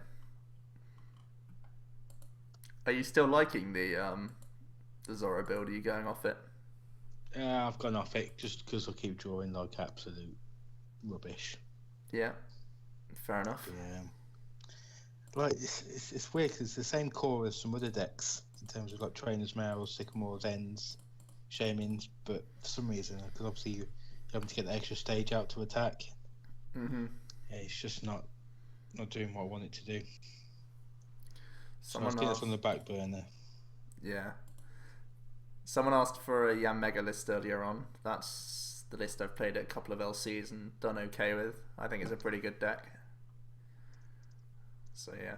Are you still liking the Zorro build? Are you going off it? Yeah, I've gone off it just because I keep drawing like absolute rubbish. Yeah, fair enough. Yeah. Like it's weird because it's the same core as some other decks in terms of like Trainer's Mail, Sycamore's Ends, Shamans, but for some reason, because obviously you're having to get the extra stage out to attack. Mm-hmm. Yeah, it's just not doing what I want it to do. Someone so I was asked, on the back burner. Yeah. Someone asked for a Yam Mega list earlier on. That's the list I've played at a couple of LCs and done okay with. I think it's a pretty good deck. So yeah.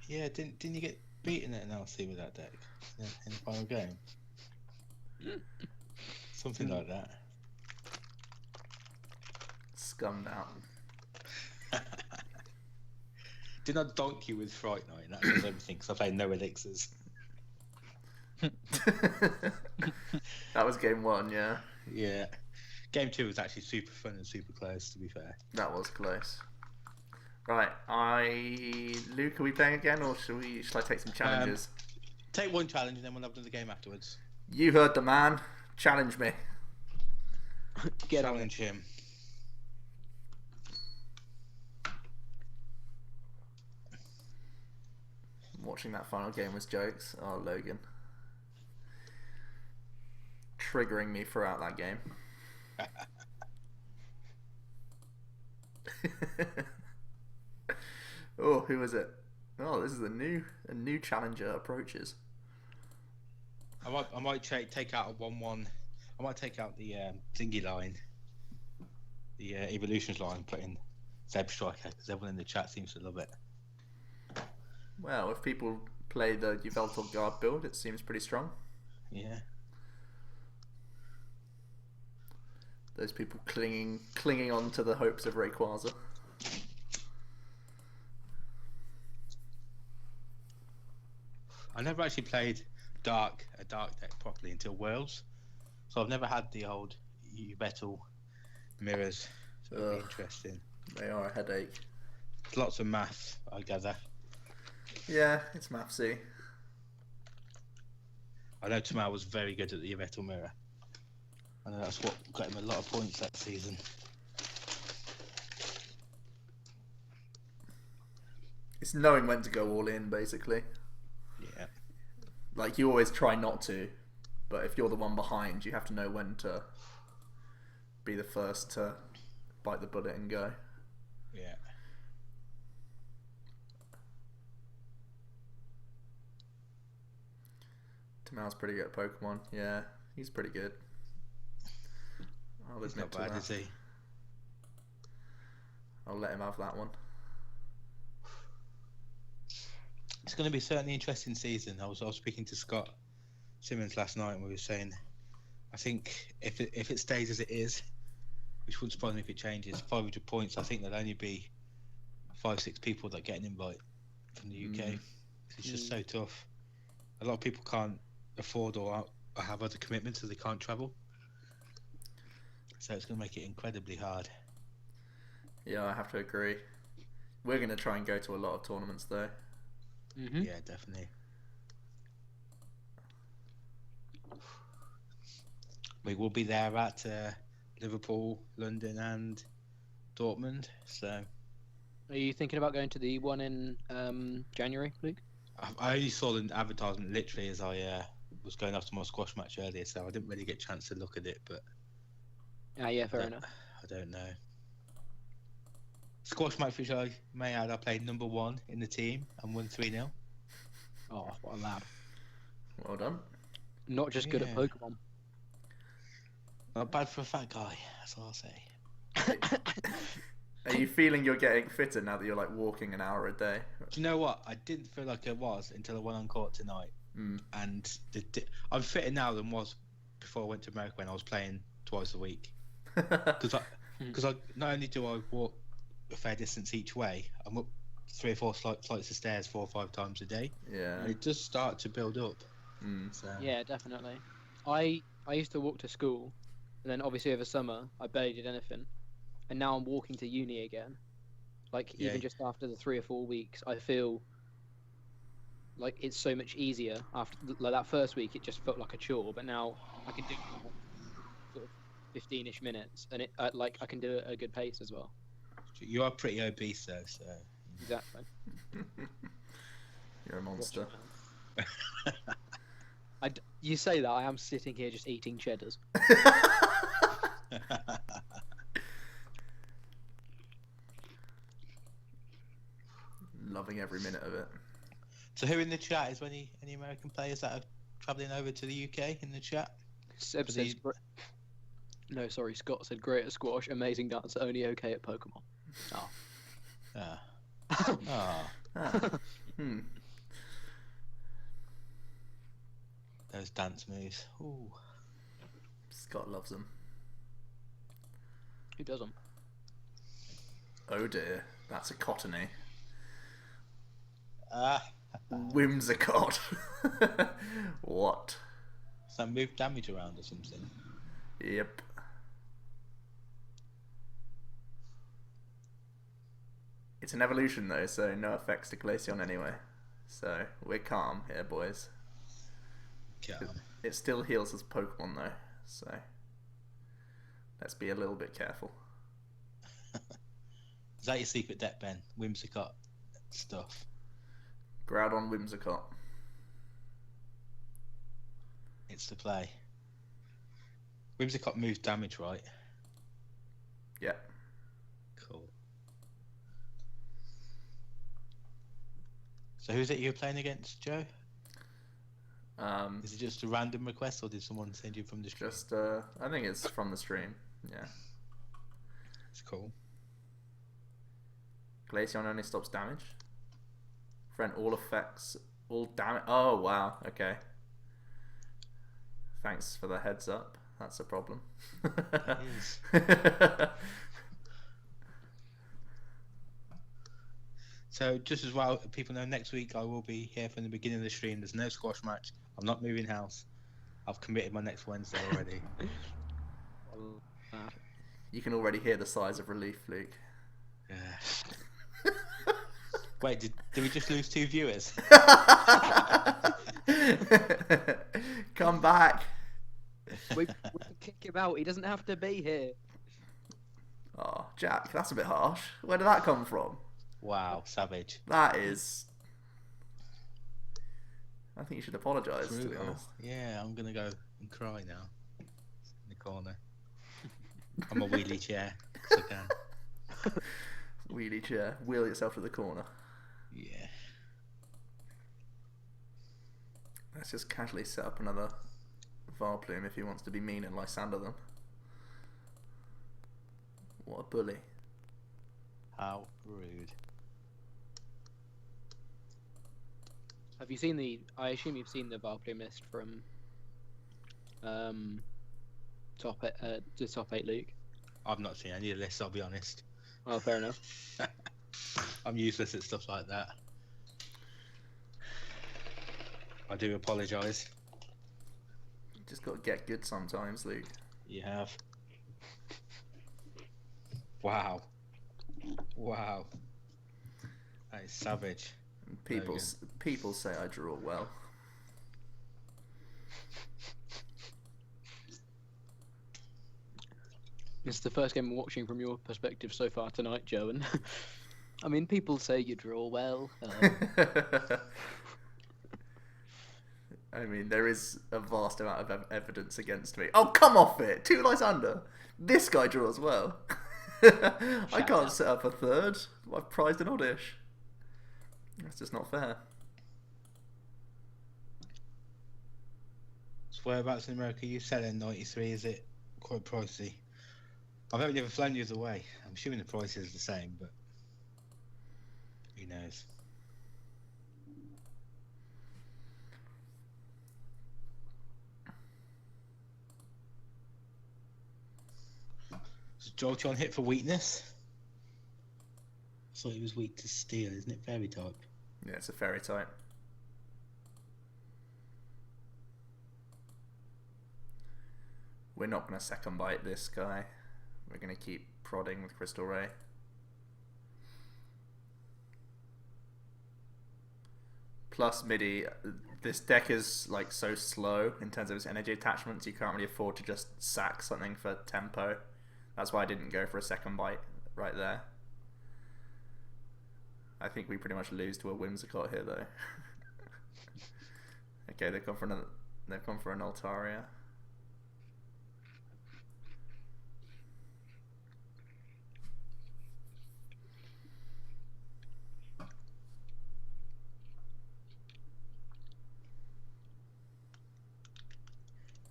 Yeah, didn't you get beaten at an LC with that deck in the final game? Something like that. Scummed out. Did not donk you with Fright Night? That was everything because I played no elixirs. That was game 1, yeah. Yeah. Game 2 was actually super fun and super close, to be fair. That was close. Right, Luke, are we playing again, or shall I take some challenges? Take one challenge and then we'll have another game afterwards. You heard the man. Challenge me. Challenge him. Watching that final game was jokes. Oh, Logan. Triggering me throughout that game. Oh, who is it? Oh, this is a new challenger approaches. I might take out a 1-1. I might take out the thingy line, the evolutions line, put in Zeb Striker because everyone in the chat seems to love it. Well, if people play the Yveltal Guard build, it seems pretty strong. Yeah. Those people clinging on to the hopes of Rayquaza. I never actually played a dark deck properly until Worlds, so I've never had the old metal mirrors. So it'll be interesting. They are a headache. There's lots of math, I gather. Yeah, it's mathsy. I know Tamal was very good at the metal mirror. I know that's what got him a lot of points that season. It's knowing when to go all in, basically. Yeah. Like, you always try not to, but if you're the one behind, you have to know when to be the first to bite the bullet and go. Yeah. Tamal's pretty good at Pokemon. Yeah, he's pretty good. I'll He's admit not to bad, that. is he? I'll let him have that one. It's going to be certainly an interesting season. I was speaking to Scott Simmons last night, and we were saying, I think if it stays as it is, which wouldn't surprise me if it changes, 500 points, I think there'll only be 5-6 people that get an invite from the UK. It's just so tough. A lot of people can't afford or have other commitments, so they can't travel. So it's going to make it incredibly hard. Yeah, I have to agree. We're going to try and go to a lot of tournaments, though. Mm-hmm. Yeah, definitely. We will be there at Liverpool, London, and Dortmund. So, Are you thinking about going to the one in January, Luke? I only saw the advertisement literally as I was going off to my squash match earlier, so I didn't really get a chance to look at it. But Yeah, fair enough. I don't know. Squash match, which I may add, I played number 1 in the team and won 3-0. Oh, what a lad! Well done. Not just good at Yeah. Pokemon. Not bad for a fat guy. That's all I'll say. Are you feeling you're getting fitter now that you're like walking an hour a day? Do you know what? I didn't feel like I was until I went on court tonight. And I'm fitter now than was before I went to America when I was playing twice a week. Because I not only do I walk a fair distance each way, I'm up 3 or 4 flights of stairs 4 or 5 times a day. Yeah. And it does start to build up. So. Yeah, definitely. I used to walk to school, and then obviously over summer I barely did anything, and now I'm walking to uni again. Like even just after the 3 or 4 weeks, I feel like it's so much easier. After like that first week, it just felt like a chore, but now I can do sort of 15-ish minutes, and it like I can do it at a good pace as well. You are pretty obese though, so. Exactly. You're a monster. You say that, I am sitting here just eating cheddars. Loving every minute of it. So who in the chat is any American players that are travelling over to the UK in the chat? Seb says, no, sorry, Scott said great at squash, amazing dancer, only okay at Pokemon. Oh. Those dance moves. Ooh. Scott loves them. Who doesn't? Oh dear, that's a cottony. Whimsicott. What? Some move damage around or something. Yep. It's an evolution though, so no effects to Glaceon anyway. So we're calm here, boys. Calm. It still heals as Pokemon though, so let's be a little bit careful. Is that your secret deck, Ben? Whimsicott stuff. Groudon, Whimsicott. It's the play. Whimsicott moves damage, right? Yeah. Cool. So who's it you're playing against, Joe? Is it just a random request, or did someone send you from the stream? Just, I think it's from the stream. Yeah. It's cool. Glaceon only stops damage. Prevent all effects, all damage. Oh wow. Okay. Thanks for the heads up. That's a problem. It is. So just as well, people know next week I will be here from the beginning of the stream. There's no squash match. I'm not moving house. I've committed my next Wednesday already. You can already hear the sighs of relief, Luke. Yeah. Wait, did we just lose 2 viewers? Come back. We can kick him out. He doesn't have to be here. Oh, Jack, that's a bit harsh. Where did that come from? Wow, savage. That is... I think you should apologise, to be honest. Yeah, I'm going to go and cry now. In the corner. I'm a wheelie chair, 'cause I can. Wheelie chair. Wheel yourself to the corner. Yeah. Let's just casually set up another Varplume if he wants to be mean and Lysander them. What a bully. How rude. Have you seen the? I assume you've seen the Valkyrie list from the top 8, Luke. I've not seen any of this, I'll be honest. Oh, fair enough. I'm useless at stuff like that. I do apologise. You just got to get good sometimes, Luke. You have. Wow. Wow. That is savage. And people say I draw well. It's the first game I'm watching from your perspective so far tonight, Joe. And I mean, people say you draw well. I mean, there is a vast amount of evidence against me. Oh, come off it! 2 Lysander. This guy draws well. I can't set up a third. I've prized an oddish. That's just not fair. So whereabouts in America are you selling 93? Is it quite pricey? I've only ever flown the other way. I'm assuming the price is the same, but who knows? So Jolteon hit for weakness? I thought he was weak to steel, isn't it? Fairy type. Yeah, it's a fairy type. We're not going to second bite this guy. We're going to keep prodding with Crystal Ray. Plus MIDI, this deck is like so slow in terms of its energy attachments, you can't really afford to just sack something for tempo. That's why I didn't go for a second bite right there. I think we pretty much lose to a Whimsicott here though. Okay, they've gone for an Altaria.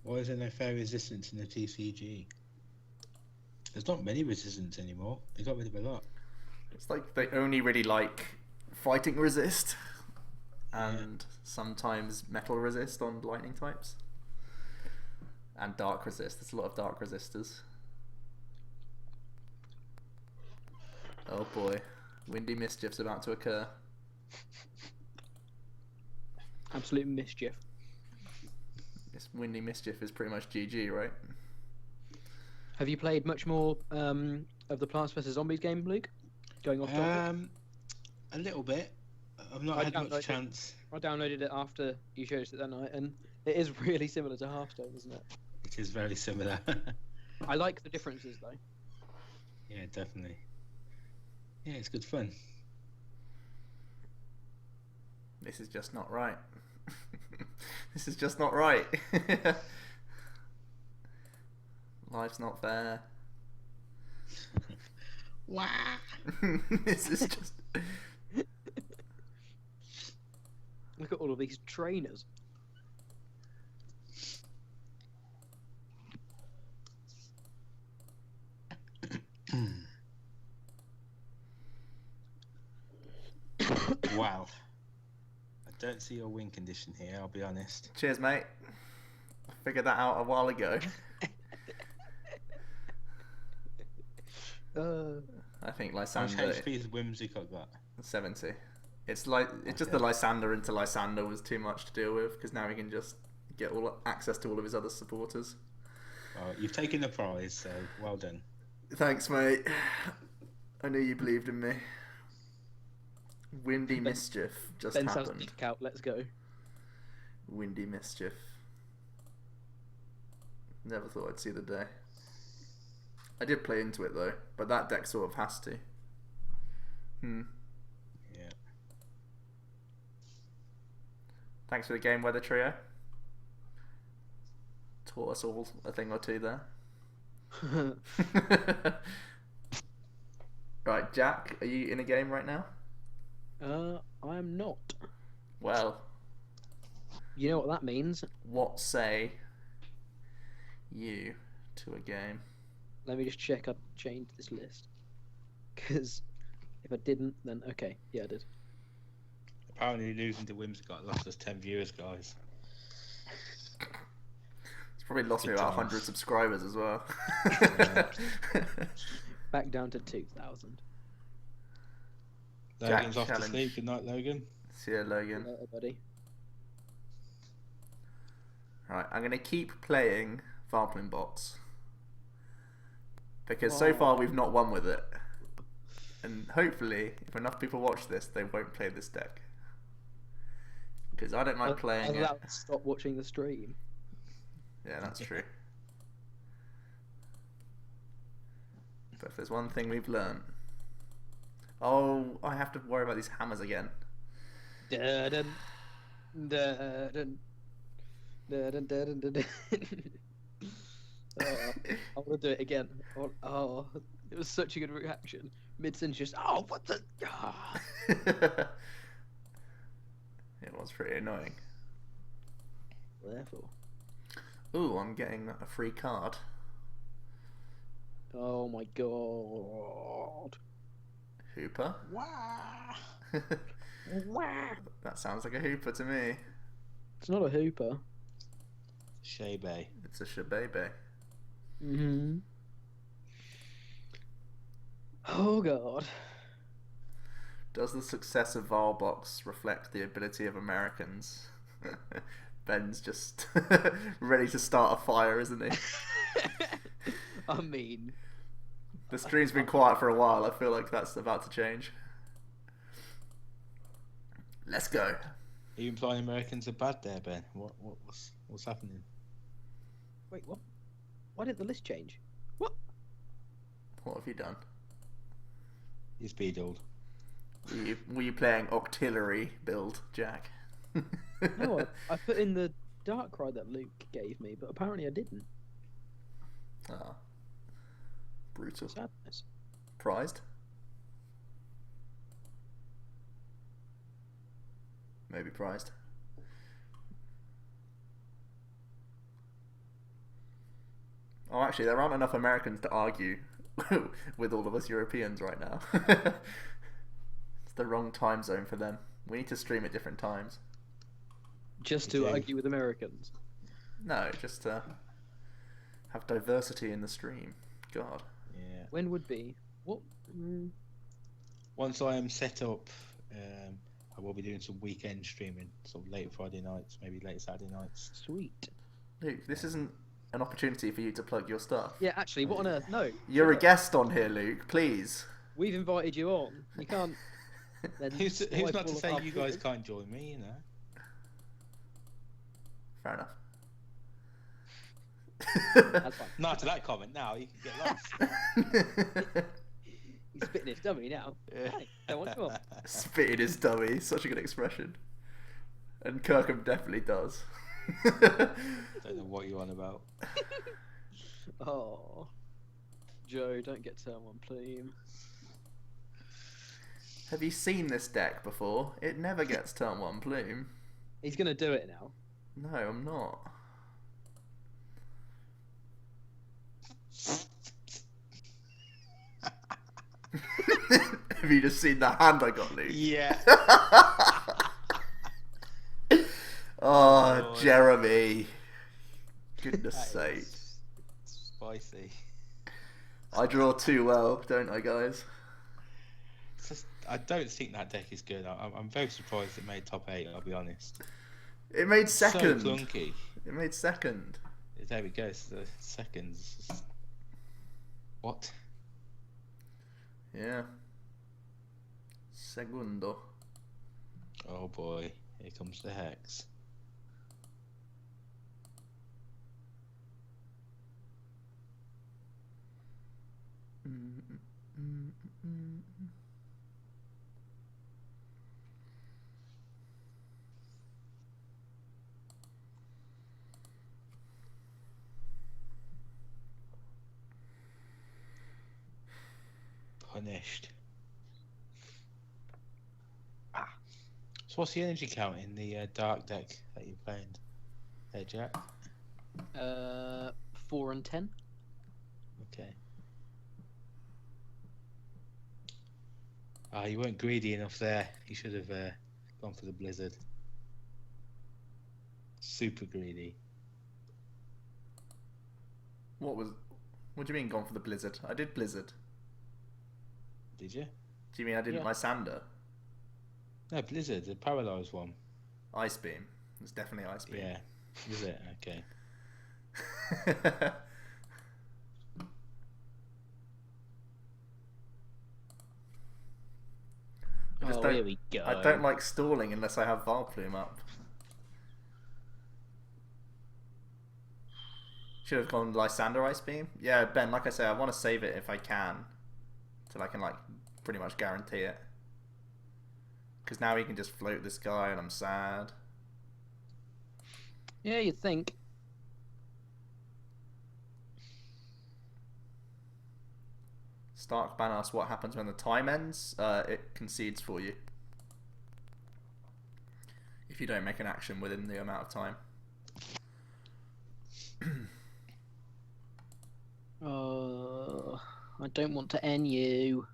Why is there no fairy resistance in the TCG? There's not many resistance anymore. They got rid of a lot. It's like they only really like fighting resist and sometimes metal resist on lightning types. And dark resist. There's a lot of dark resistors. Oh boy. Windy mischief's about to occur. Absolute mischief. This windy mischief is pretty much GG, right? Have you played much more of the Plants vs Zombies game, Luke? Going off topic. A little bit. I've not had much chance. I downloaded it after you showed us it that night, and it is really similar to Hearthstone, isn't it? It is very similar. I like the differences, though. Yeah, definitely. Yeah, it's good fun. This is just not right. This is just not right. Life's not fair. Wow. This is just... Look at all of these trainers. Wow. I don't see your win condition here, I'll be honest. Cheers, mate. I figured that out a while ago. I think How much Lysander HP has Whimsicott got? 70. It's like it's just the Lysander into Lysander was too much to deal with because now he can just get all access to all of his other supporters. Well, you've taken the prize, so well done. Thanks, mate. I knew you believed in me. Windy Mischief just Ben happened. sounds out. Let's go. Windy Mischief. Never thought I'd see the day. I did play into it though, but that deck sort of has to. Yeah. Thanks for the game, Weather Trio. Taught us all a thing or two there. Right, Jack, are you in a game right now? I'm not. Well, You know what that means? what say you to a game? Let me just check I've changed this list. Because if I didn't, then okay. Yeah, I did. Apparently losing to Whimsicott lost us 10 viewers, guys. It's probably lost me about 100 subscribers as well. Back down to 2,000. Logan's Jack off to challenge. sleep. Good night, Logan. See you, Logan. Later, buddy. Right, I'm going to keep playing Varpling bots. Because so far we've not won with it. And hopefully, if enough people watch this, they won't play this deck. Because I don't like playing I'm it. allowed to stop watching the stream. Yeah, that's true. But if there's one thing we've learned... Oh, I have to worry about these hammers again. Dun, dun, dun, dun, dun, dun, dun, dun. I want to do it again. Oh, it was such a good reaction. Midson's just, oh, what the... Ah. It was pretty annoying. Therefore. Ooh, I'm getting a free card. Oh my god. Hooper? Wow. Wah. That sounds like a Hooper to me. It's not a hooper. Shebe. It's a Shabebe. Mm-hmm. Oh god. Does the success of Varbox reflect the ability of Americans? Ben's just ready to start a fire, isn't he? I mean... The stream's been quiet for a while. I feel like that's about to change. Let's go. Are you implying Americans are bad there, Ben? What's happening? Wait, what? Why did the list change? What have you done? He's beadled. Were you playing Octillery build, Jack? No, I put in the Darkrai that Luke gave me, but apparently I didn't. Ah. Brutal. Sadness. Prized? Maybe prized. Oh, actually, there aren't enough Americans to argue with all of us Europeans right now. It's the wrong time zone for them. We need to stream at different times. Just to argue with Americans. No, just to have diversity in the stream. God. Yeah. When would be? What? Once I am set up, I will be doing some weekend streaming, sort of late Friday nights, maybe late Saturday nights. Sweet. Luke, this isn't an opportunity for you to plug your stuff. Yeah, actually, what on earth? No. You're a guest on here, Luke. Please. We've invited you on. You can't. Then Who's swipe not to all of say our you guys viewers. can't join me, you know? Fair enough. That's fine. Not to that comment now, you can get lost. He's spitting his dummy now. Hey, I want you on. Spit in his dummy. Such a good expression. And Kirkham definitely does. Don't know what you're on about. Oh, Joe, don't get turn one, please. Have you seen this deck before? It never gets turn 1 plume. He's gonna do it now. No, I'm not. Have you just seen the hand I got, Luke? Yeah. Oh, Jeremy. Goodness That sake. is spicy. I draw too well, don't I, guys? It's just, I don't think that deck is good. I'm very surprised it made top 8, I'll be honest. It made It's second. so clunky. It made second. There we go, it's the seconds. What? Yeah. Segundo. Oh boy, here comes the hex. Punished. So what's the energy count in the dark deck that you're playing there, Jack? 4 and 10. Okay. You weren't greedy enough there. You should have gone for the blizzard. Super greedy. What do you mean gone for the blizzard? I did blizzard. Did you? Do you mean I didn't Yeah. Lysander? No, blizzard, the paralyzed one. Ice beam. It's definitely ice beam. Yeah. Is it? Okay. I just Here we go. I don't like stalling unless I have Valplume up. Should have gone Lysander Ice Beam. Yeah, Ben, like I say, I want to save it if I can. Till I can, like, pretty much guarantee it. Because now he can just float this guy and I'm sad. Yeah, you'd think. Stark ban asks what happens when the time ends. It concedes for you. If you don't make an action within the amount of time. I don't want to end you.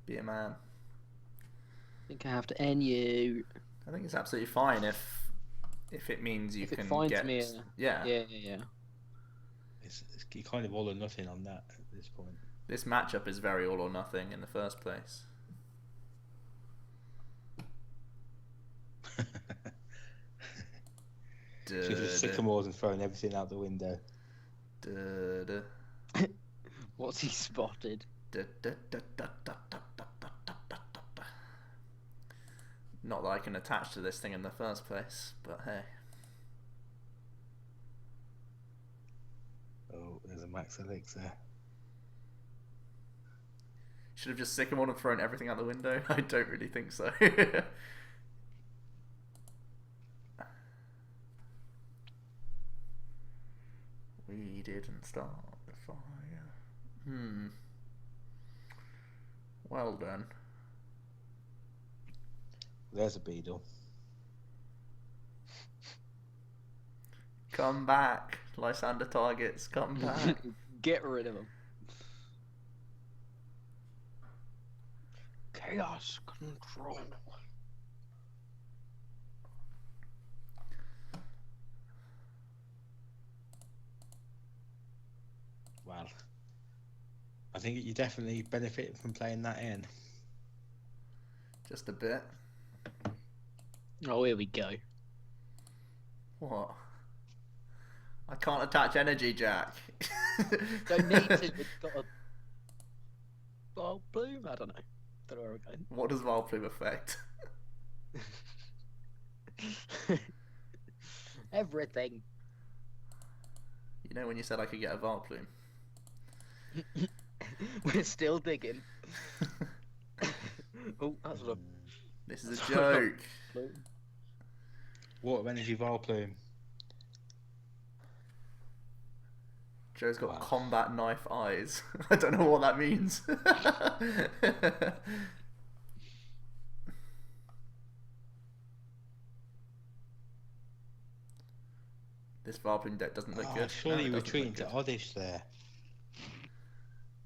Be a man. I think I have to end you. I think it's absolutely fine if it means you If it can finds get... me Yeah. Yeah. It's kind of all or nothing on that at this point. This matchup is very all or nothing in the first place. Should have sycamores and thrown everything out the window. What's he spotted? Not that I can attach to this thing in the first place, but hey. Oh, there's a max elixir. Should have just sycamored and thrown everything out the window? I don't really think so. We didn't start the fire. Well done. There's a beetle. Come back, Lysander targets, come back. Get rid of him. Chaos control. Well, I think you definitely benefit from playing that in. Just a bit. Oh, here we go. What? I can't attach energy, Jack. Don't need to. It's got a Bloom. I don't know. Don't know where we're going. What does Valplume affect? Everything. You know when you said I could get a Valplume? We're still digging. Oh, that's what This is a joke. Water energy Valplume. Joe's got Wow. combat knife eyes. I don't know what that means. This Valplume deck doesn't look good. Surely No, it you're doesn't retreating look to good. Oddish there.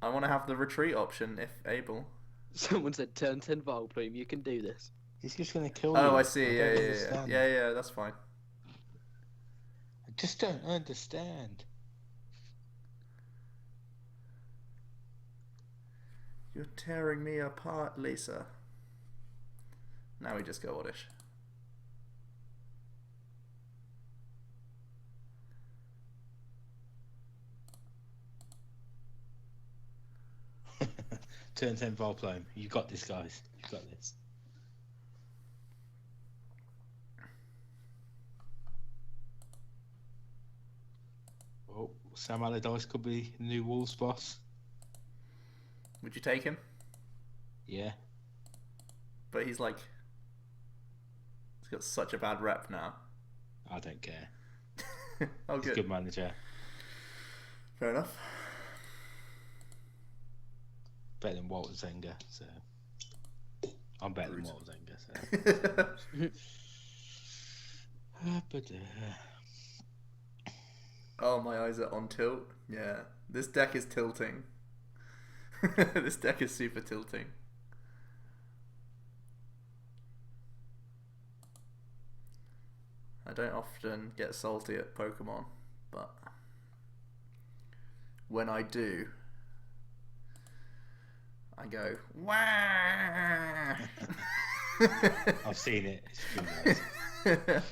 I want to have the retreat option if able. Someone said turn 10 Volplume, you can do this. He's just going to kill you. Oh, I see. don't Yeah, understand. yeah, that's fine. just don't understand. You're tearing me apart, Lisa. Now we just go Oddish. Turn 10 Volplone. You got this, guys. You got this. Oh, Sam Allardyce could be the new Wolves boss. Would you take him? Yeah. But he's like... He's got such a bad rep now. I don't care. Oh, He's good. a good manager. Fair enough. Better than Walter Zenga, so... I'm better than Walter Zenga, so... Oh, my eyes are on tilt. Yeah. This deck is tilting. This deck is super tilting. I don't often get salty at Pokemon, but when I do, I go, wah! I've seen it. It's pretty nice.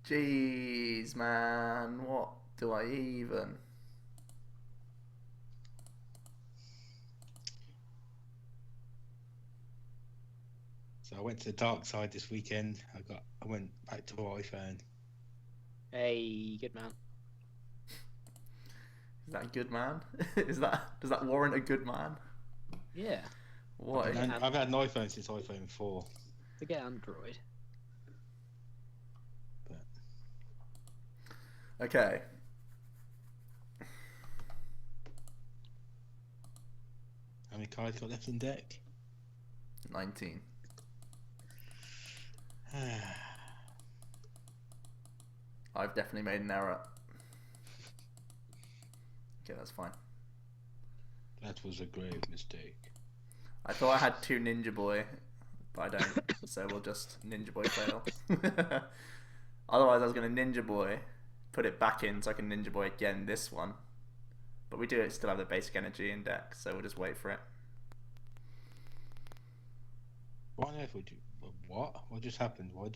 Jeez, man, what do I even? So I went to the dark side this weekend. I went back to iPhone. Hey, good man. Is that a good man? Does that warrant a good man? Yeah. Why? I've had an iPhone since iPhone 4. Forget Android. But Okay. how many cards got left in deck? 19. I've definitely made an error. Okay, that's fine. That was a grave mistake. I thought I had 2 Ninja Boy, but I don't. So we'll just Ninja Boy fail. Otherwise, I was going to Ninja Boy, put it back in so I can Ninja Boy again this one. But we do still have the basic energy in deck, so we'll just wait for it. Why on earth would you? What? What just happened? What?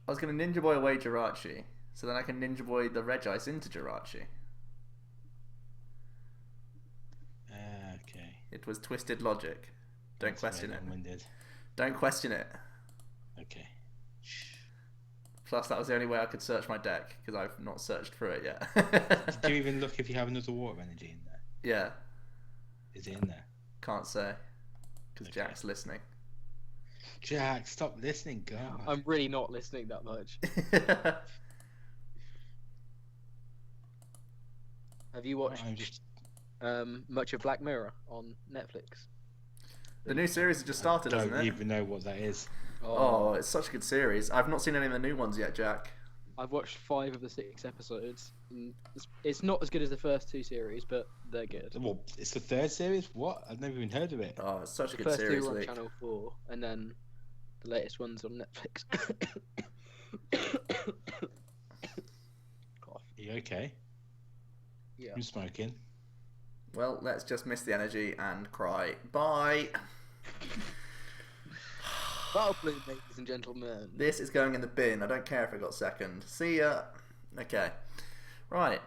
I was going to Ninja Boy away Jirachi, so then I can Ninja Boy the Regice into Jirachi. Okay. It was twisted logic. Don't That's question very it. long-winded. Don't question it. Okay. Plus, that was the only way I could search my deck, because I've not searched through it yet. Did you even look if you have another water energy in there? Yeah. Is it in there? Can't say. Because Okay. Jack's listening. Jack, stop listening, God. I'm really not listening that much. Have you watched I'm just. much of Black Mirror on Netflix? The new series has just started, I hasn't don't it? even know what that is. Oh, it's such a good series. I've not seen any of the new ones yet, Jack. I've watched 5 of the 6 episodes. And it's not as good as the first 2 series, but they're good. Well, it's the 3rd series? What? I've never even heard of it. Oh, it's such a The good first 2 series, were on Luke. Channel 4, and then the latest one's on Netflix. Cough. Are you okay? Yeah. I'm smoking. Well, let's just miss the energy and cry. Bye! Battle Bloom, ladies and gentlemen. This is going in the bin. I don't care if I got second. See ya! Okay. Right.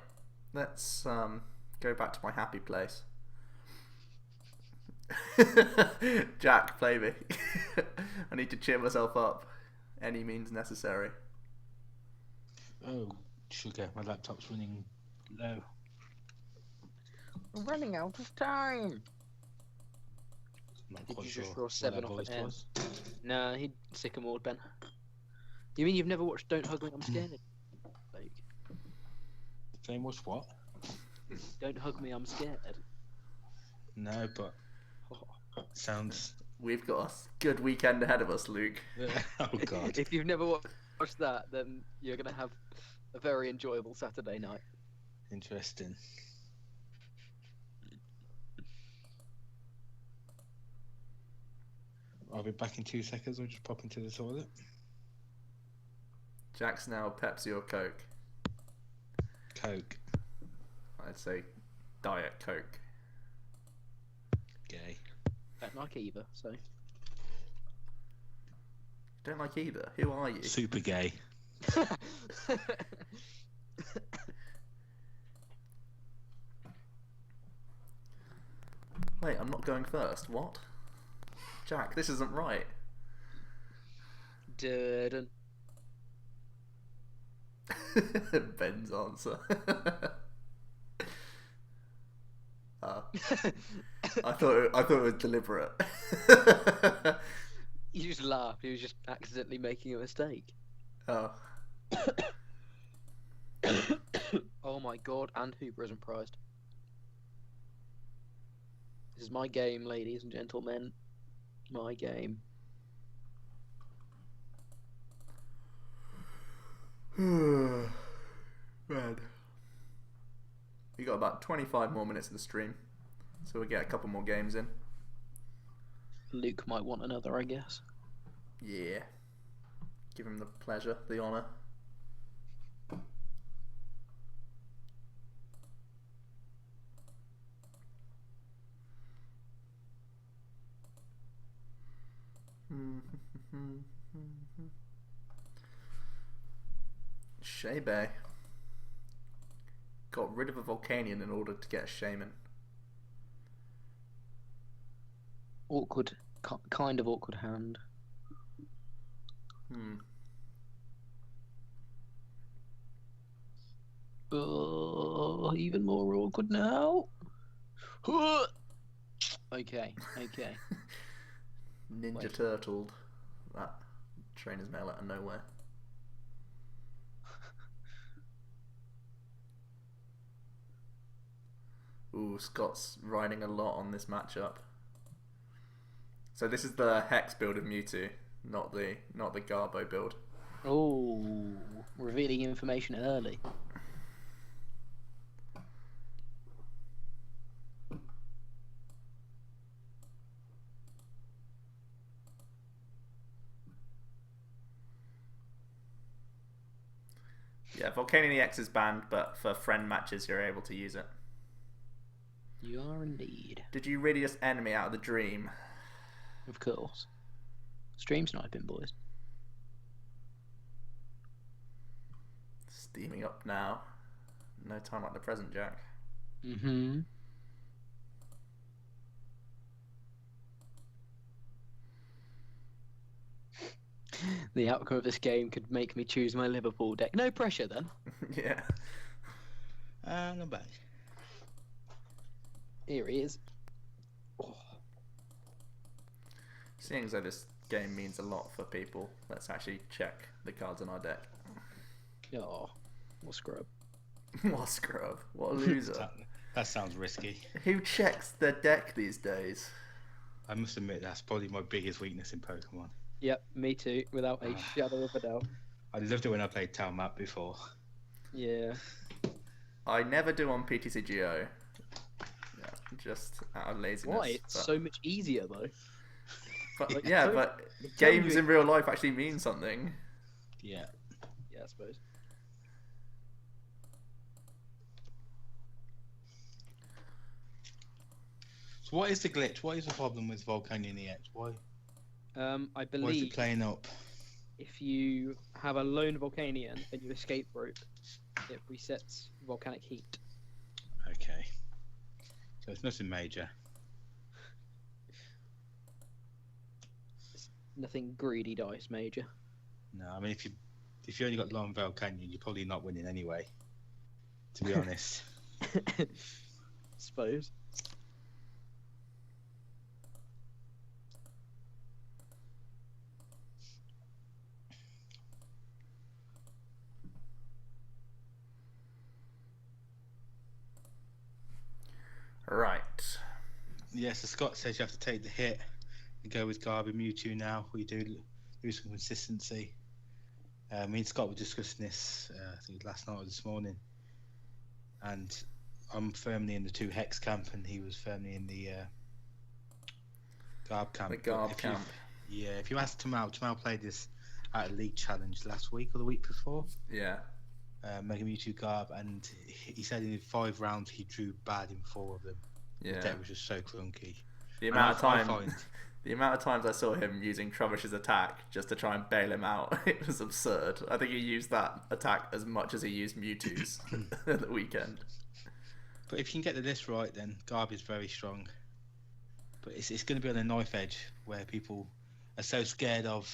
Let's go back to my happy place. Jack, play me. I need to cheer myself up. Any means necessary. Oh, sugar, my laptop's running low. I'm running out of time. Not Did quite you sure just roll what 7 that off voice an N? was. Nah, he'd sycamored Ben. You mean you've never watched Don't Hug Me, I'm Scared? Like, Same was what? Don't Hug Me, I'm Scared. No, but sounds. We've got a good weekend ahead of us, Luke. Oh God. If you've never watched that, then you're going to have a very enjoyable Saturday night. Interesting. I'll be back in 2 seconds. I'll just pop into the toilet. Jack's now Pepsi or Coke? Coke. I'd say Diet Coke. Gay. Don't like either, so. Don't like either. Who are you? Super gay. Wait, I'm not going first. What? Jack, this isn't right. Dun. Ben's answer. I thought it was deliberate. You just laughed. He was just accidentally making a mistake. Oh. Oh my god, and Hooper isn't prized. This is my game, ladies and gentlemen. My game. Man. We got about 25 more minutes of the stream, so we'll get a couple more games in. Luke might want another, I guess. Yeah. Give him the pleasure, the honour. Shebe got rid of a Volcanion in order to get a Shaman. Awkward, kind of awkward hand. Oh, even more awkward now. Okay. Ninja Wait. Turtled that trainer's mail out of nowhere. Ooh, Scott's riding a lot on this matchup. So this is the Hex build of Mewtwo, not the Garbo build. Oh, revealing information early. Yeah, Volcanion EX is banned, but for friend matches you're able to use it. You are indeed. Did you really just end me out of the dream? Of course. Stream sniping, boys. Steaming up now. No time like the present, Jack. Mm-hmm. The outcome of this game could make me choose my Liverpool deck. No pressure, then. Yeah. Not bad. Here he is. Oh. Seeing as though this game means a lot for people, let's actually check the cards in our deck. Oh, what scrub. What a scrub. What a loser. That sounds risky. Who checks their deck these days? I must admit that's probably my biggest weakness in Pokemon. Yep, me too, without a shadow of a doubt. I loved it when I played Town Map before. Yeah. I never do on PTCGO. Yeah, just out of laziness. Why? It's but... so much easier, though. But Like, yeah, so- but it's games challenging. in real life actually mean something. Yeah. Yeah, I suppose. So what is the glitch? What is the problem with Volcanion EX? Why I is it believe playing up? if you have a lone Volcanion and you escape rope, it resets volcanic heat. Okay. So it's nothing major. It's nothing greedy dice major. No, I mean if you only got Lone Volcanion, you're probably not winning anyway. To be honest. Suppose. Right. Yeah, so Scott says you have to take the hit and go with Garbo Mewtwo now. We do lose some consistency. Me and Scott were discussing this, I think last night or this morning. And I'm firmly in the 2 Hex camp, and he was firmly in the Garb camp. The Garb If camp. Yeah, if you ask Tamal played this at a league challenge last week or the week before. Yeah. Mega Mewtwo Garb, and he said in 5 rounds he drew bad in 4 of them. Yeah. The deck was just so clunky. The amount of time, the amount of times I saw him using Trovish's attack just to try and bail him out, it was absurd. I think he used that attack as much as he used Mewtwo's at the weekend. But if you can get the list right, then Garb is very strong. But it's going to be on a knife edge where people are so scared of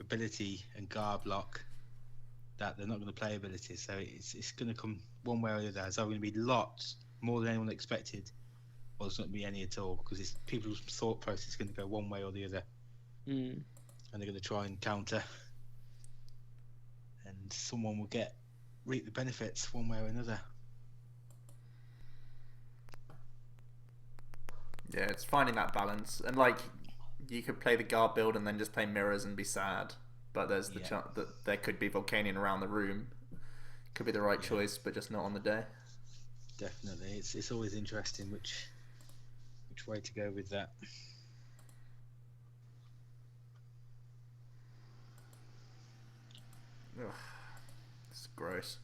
ability and Garb lock that they're not going to play abilities. So it's going to come one way or the other. There's going to be lots more than anyone expected, or there's not going to be any at all, because people's thought process is going to go one way or the other, and they're going to try and counter, and someone will reap the benefits one way or another. Yeah, it's finding that balance, and like you could play the Garb build and then just play mirrors and be sad, but there's the chance that there could be Volcanion around the room. Could be the right choice, but just not on the day. Definitely, it's always interesting which way to go with that. Ugh, it's gross.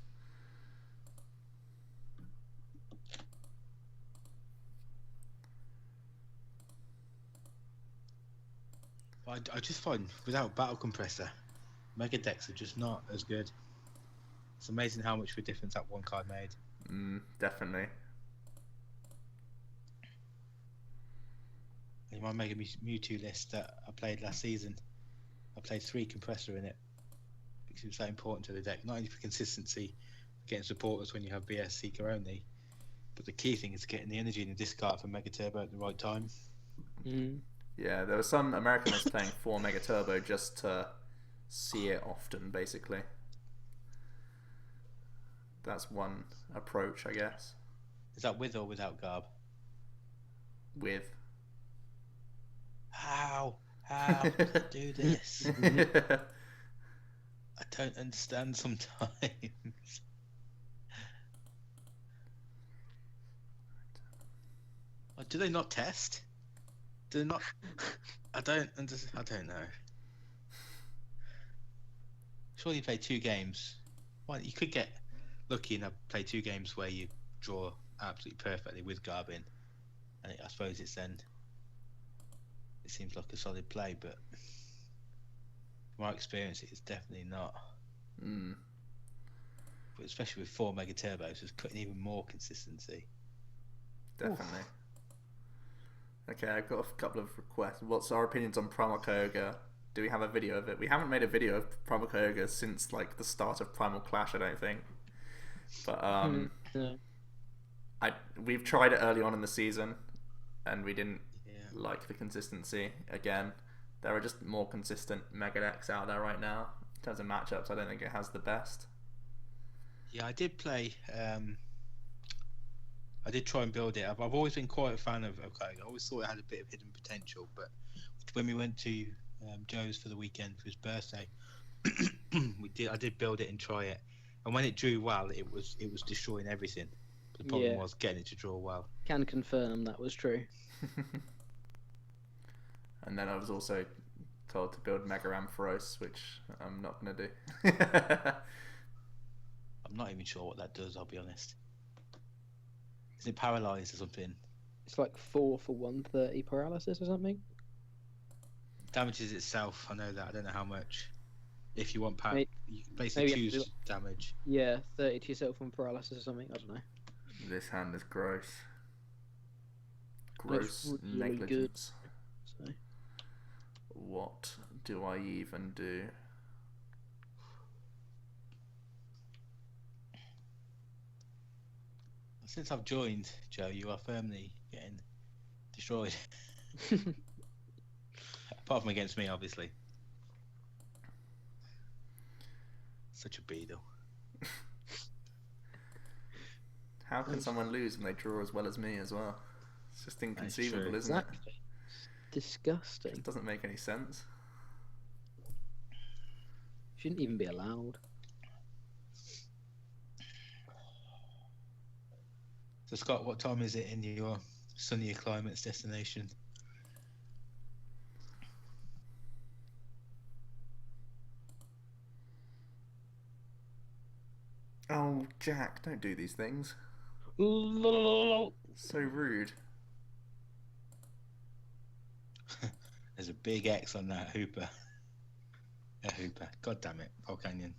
I just find without Battle Compressor, Mega decks are just not as good. It's amazing how much of a difference that one card made. Definitely. In my Mega Mewtwo list that I played last season, I played 3 Compressor in it because it was so important to the deck, not only for consistency, getting supporters when you have BS Seeker only, but the key thing is getting the energy in the discard for Mega Turbo at the right time. Yeah, there were some American lists playing 4 Mega Turbo just to see it often, basically. That's one approach, I guess. Is that with or without Garb? With. How did I do this? I don't understand sometimes. Do they not test? Do they not? I don't know. Surely you play 2 games. Well, you could get lucky enough play 2 games where you draw absolutely perfectly with Garb in, and I suppose it seems like a solid play, but from my experience, it's definitely not. But especially with 4 Mega Turbos, it's cutting even more consistency. Definitely. Okay, I've got a couple of requests. What's our opinions on Primal Kyogre? Do we have a video of it? We haven't made a video of Primal Kyogre since like the start of Primal Clash, I don't think. But we've tried it early on in the season, and we didn't like the consistency. Again, there are just more consistent Mega decks out there right now. In terms of matchups, I don't think it has the best. Yeah, I did play. I did try and build it up. I've always been quite a fan of Kyogre. I always thought it had a bit of hidden potential, but when we went to Joe's for the weekend for his birthday, I did build it and try it, and when it drew well, it was destroying everything. The problem was getting it to draw well. Can confirm that was true. And then I was also told to build Mega Ampharos, which I'm not going to do. I'm not even sure what that does, I'll be honest. Is it paralyzed or something? It's like 4 for 130 paralysis or something. Damages itself, I know that. I don't know how much. If you want power, you can basically choose damage. Yeah, 30 to yourself on paralysis or something, I don't know. This hand is gross. Gross really negligence. Good, so. What do I even do? Since I've joined, Joe, you are firmly getting destroyed. Apart from against me, obviously. Such a beetle. How can someone lose when they draw as well as me as well? It's just inconceivable, isn't it? Disgusting. It doesn't make any sense. Shouldn't even be allowed. So Scott, what time is it in your sunnier climates destination? Oh, Jack, don't do these things. So rude. There's a big X on that Hooper. A Hooper. God damn it, Volcanion.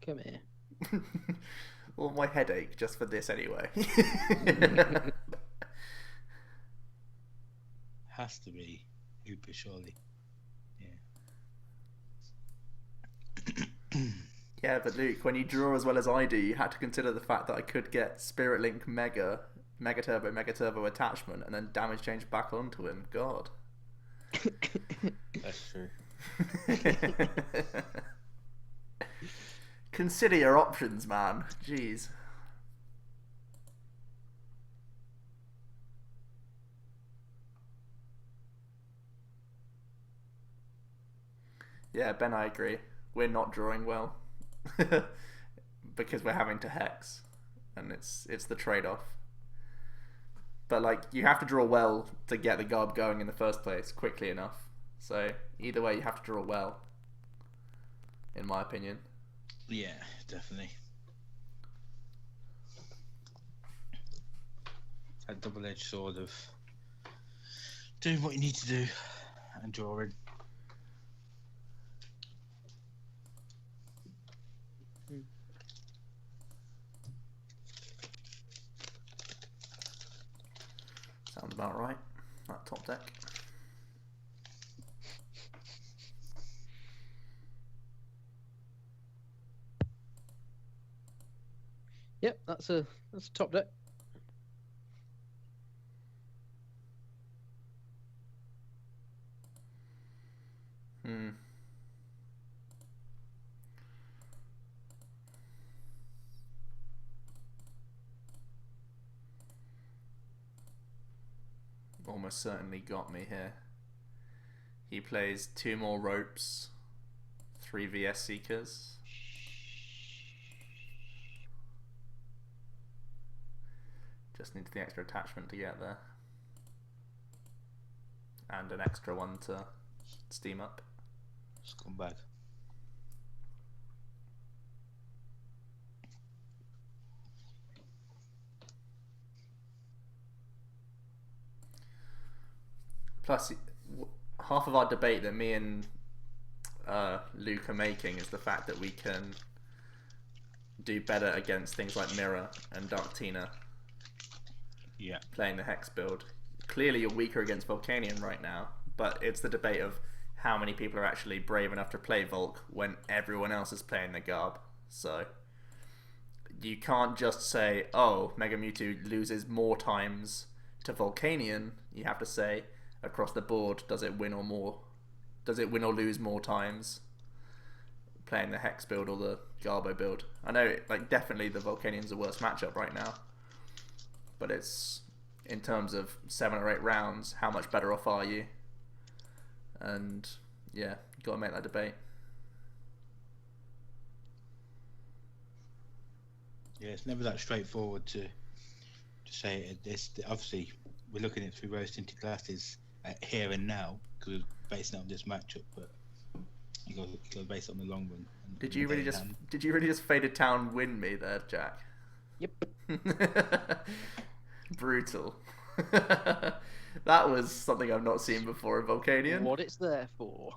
Come here. Well, my headache just for this anyway. Has to be Hooper, surely. Yeah. Yeah, but Luke, when you draw as well as I do, you had to consider the fact that I could get Spirit Link Mega Turbo attachment, and then damage change back onto him. God. That's true. Consider your options, man. Jeez. Yeah, Ben, I agree. We're not drawing well. Because we're having to hex. And it's the trade-off. But, like, you have to draw well to get the garb going in the first place quickly enough. So, either way, you have to draw well. In my opinion. Yeah, definitely. It's that double-edged sword of doing what you need to do and drawing. Sounds about right. That top deck. Yep, that's a top deck. Almost certainly got me here. He plays 2 more ropes, 3 VS Seekers. Just needs the extra attachment to get there. And an extra one to steam up. Scumbag. Plus, half of our debate that me and Luke are making is the fact that we can do better against things like Mirror and Dark Tina. Yeah. Playing the Hex build. Clearly you're weaker against Volcanion right now, but it's the debate of how many people are actually brave enough to play Volk when everyone else is playing the Garb. So you can't just say, oh, Mega Mewtwo loses more times to Volcanion. You have to say, across the board, does it win or lose more times playing the Hex build or the Garbo build? I know, like, definitely the Volcanion's the worst matchup right now, but it's in terms of 7 or 8 rounds, how much better off are you? And yeah, you got to make that debate. Yeah, it's never that straightforward to say this. Obviously, we're looking at it through rose-tinted glasses here and now because we're basing it on this matchup, but you got to base it on the long run. Did you really just Faded Town win me there, Jack? Yep. Brutal. That was something I've not seen before in Volcanion. What it's there for.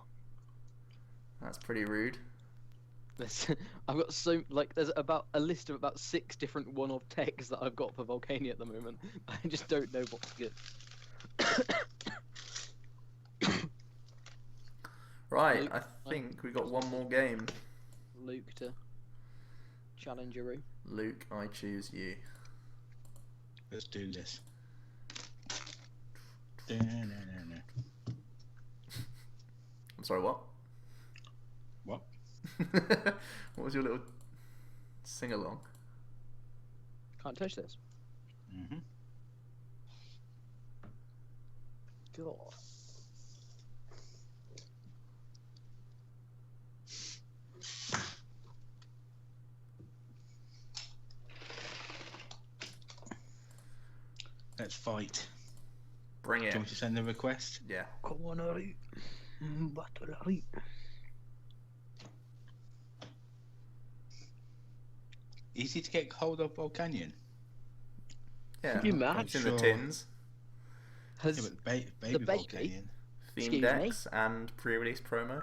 That's pretty rude. I've got there's about a list of about 6 different one-off techs that I've got for Volcanion at the moment. I just don't know what's good. Right, Luke, I think we got one more game. Luke to challenge your room. Luke, I choose you. Let's do this. I'm sorry, what? What? What was your little sing-along? Can't touch this. Mm-hmm. God. Let's fight. Bring Do it. you want me to send a request? Yeah. Come on, Harry. Battle Harry. Easy to get hold of Volcanion. Yeah. You mad? It's in the Sure. tins. Has Yeah, but baby baby? Volcanion. Theme Excuse me? decks and pre-release promo.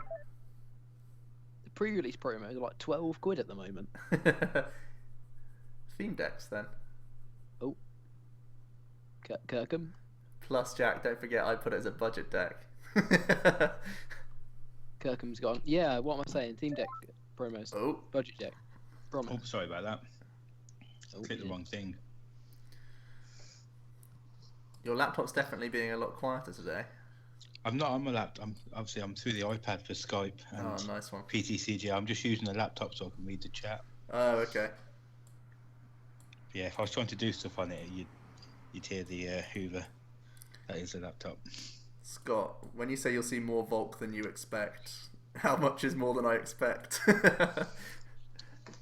the pre-release promo is like 12 quid at the moment. Theme decks then. Kirkham. Plus, Jack, don't forget I put it as a budget deck. Kirkham's gone. Yeah, what am I saying? Theme deck promos. Oh, Budget deck. Oh, Promo. sorry about that. Oh, Clicked the yeah. wrong thing. your laptop's definitely being a lot quieter today. I'm not on my laptop. I'm through the iPad for Skype and Oh, nice one. PTCG. I'm just using the laptop so I can read the chat. Oh, okay. Yeah, if I was trying to do stuff on it, you'd hear the Hoover. That is a laptop. Scott, when you say you'll see more Volk than you expect, how much is more than I expect?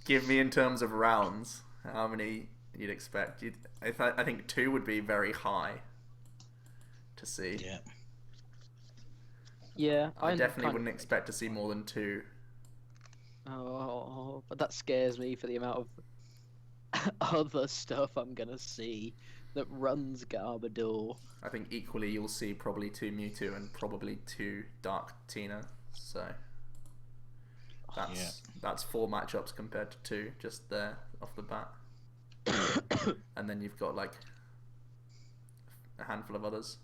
Give me in terms of rounds, how many you'd expect. I think 2 would be very high to see. Yeah. Yeah, I definitely kind wouldn't of- expect to see more than 2. Oh, but that scares me for the amount of other stuff I'm gonna see that runs Garbodor. I think equally you'll see probably 2 Mewtwo and probably 2 Dark Tina. So that's 4 matchups compared to 2 just there off the bat. And then you've got like a handful of others.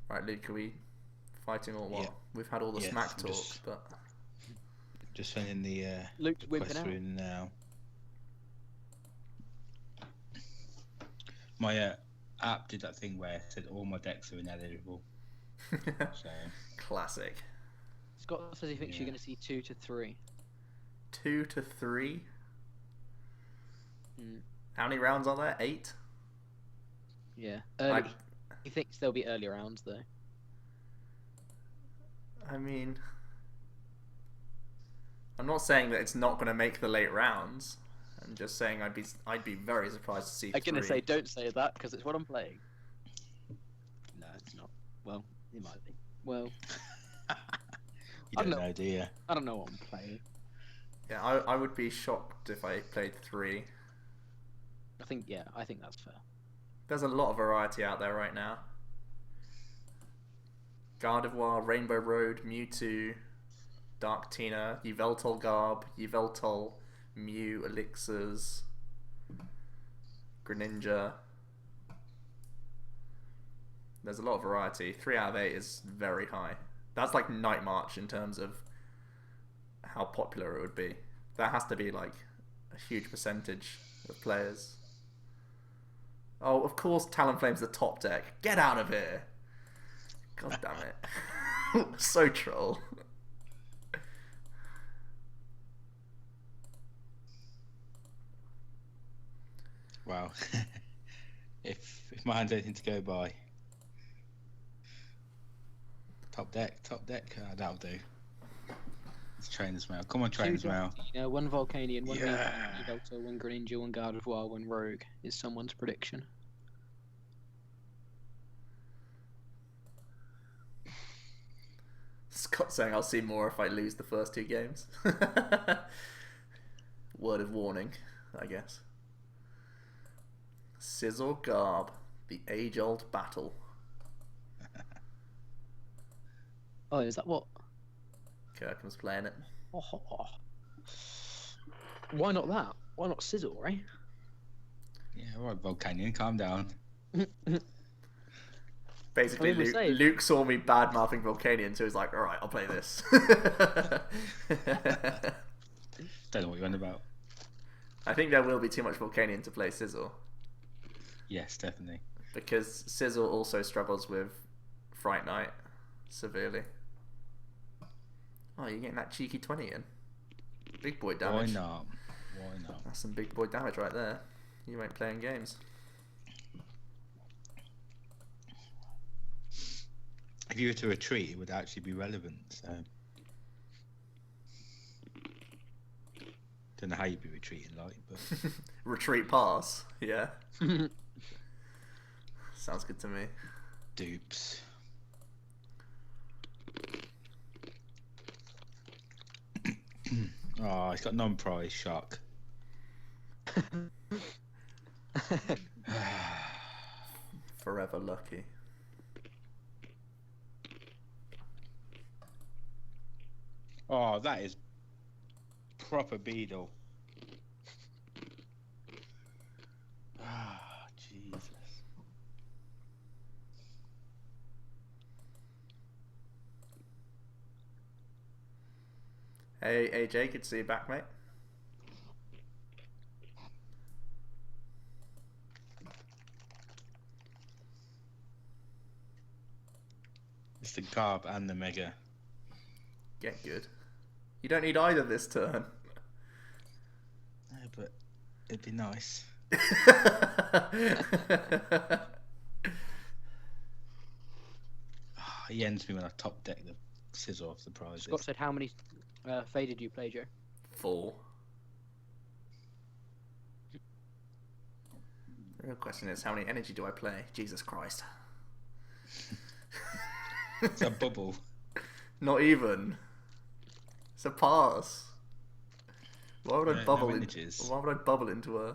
Right, Luke, are we fighting or what? Yeah. We've had all the Yes, smack I'm talk, just- but Just sending the Luke's request whipping out. through now. My app did that thing where it said all my decks are ineligible. So classic. Scott says he thinks Yeah. you're gonna see 2 to 3. 2 to 3. Mm. How many rounds are there? 8. Yeah, early. He thinks there'll be early rounds though. I mean, I'm not saying that it's not going to make the late rounds. I'm just saying I'd be very surprised to see I'm gonna 3. say don't say that because it's what I'm playing. No, it's not. Well, it might be. Well, you I don't don't know, do you? I don't know what I'm playing. Yeah, I would be shocked if I played 3. I think that's fair. There's a lot of variety out there right now. Gardevoir, Rainbow Road, Mewtwo, Dark Tina, Yveltal Garb, Yveltal, Mew, Elixirs, Greninja. There's a lot of variety. 3 out of 8 is very high. That's like Night March in terms of how popular it would be. That has to be like a huge percentage of players. Oh, of course Talonflame's the top deck. Get out of here. God damn it. So troll. Wow. if my hand's anything to go by. Top deck. That'll do. It's Trainer's Mail. Come on, Trainer's Mail. You know, 1 Volcanion, 1 Yeah. Yveltal, 1 Greninja, 1 Gardevoir, 1 Rogue is someone's prediction. Scott saying I'll see more if I lose the first 2 games. Word of warning, I guess. Scizor Garb, the age-old battle. Oh, is that what? Kirkham's playing it. Oh. Why not that? Why not Sizzle, right? Yeah, alright, Volcanion, calm down. Basically, I mean, we're safe. Luke saw me bad-mouthing Volcanion, so he's like, alright, I'll play this. Don't know what you're on about. I think there will be too much Volcanion to play Sizzle, Yes, definitely. because Sizzle also struggles with Fright Night severely. Oh, you're getting that cheeky 20 in. Big boy damage. Why not? Why not? That's some big boy damage right there. You ain't playing games. If you were to retreat, it would actually be relevant. So Don't know how you'd be retreating like, but Retreat pass. Yeah. Sounds good to me. dupes. Oh, he's got non-prize shark. Forever lucky. Oh, that is proper beetle. Ah, Jesus. Hey, AJ, good to see you back, mate. It's the Garb and the Mega. Get good. You don't need either this turn. Yeah, but it'd be nice. He ends me when I top deck the scissor off the prizes. Scott said, how many faded you play, Joe? 4. The real question is, how many energy do I play? Jesus Christ. It's a bubble. Not even. It's a pass. Why would I bubble Why would I bubble into a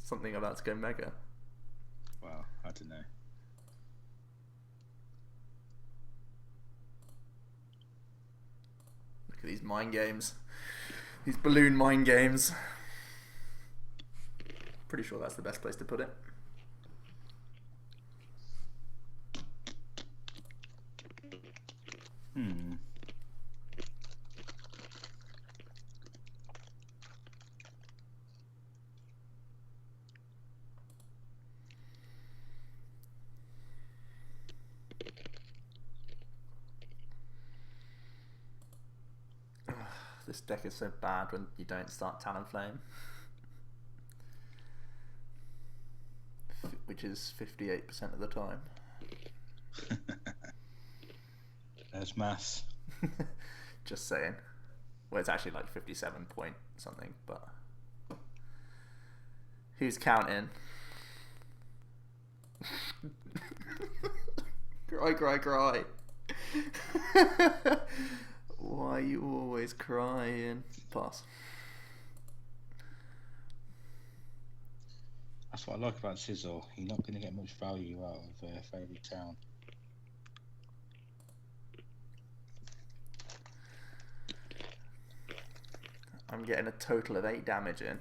something about to go mega? Well, I don't know. Look at these mind games. These balloon mind games. Pretty sure that's the best place to put it. This deck is so bad when you don't start Talonflame. Which is 58% of the time. There's maths. Just saying. Well, it's actually like 57 point something, but... Who's counting? Cry, cry, cry. Why are you always crying? Pass. That's what I like about Sizzle. You're not going to get much value out of Fairy Town. I'm getting a total of 8 damage in.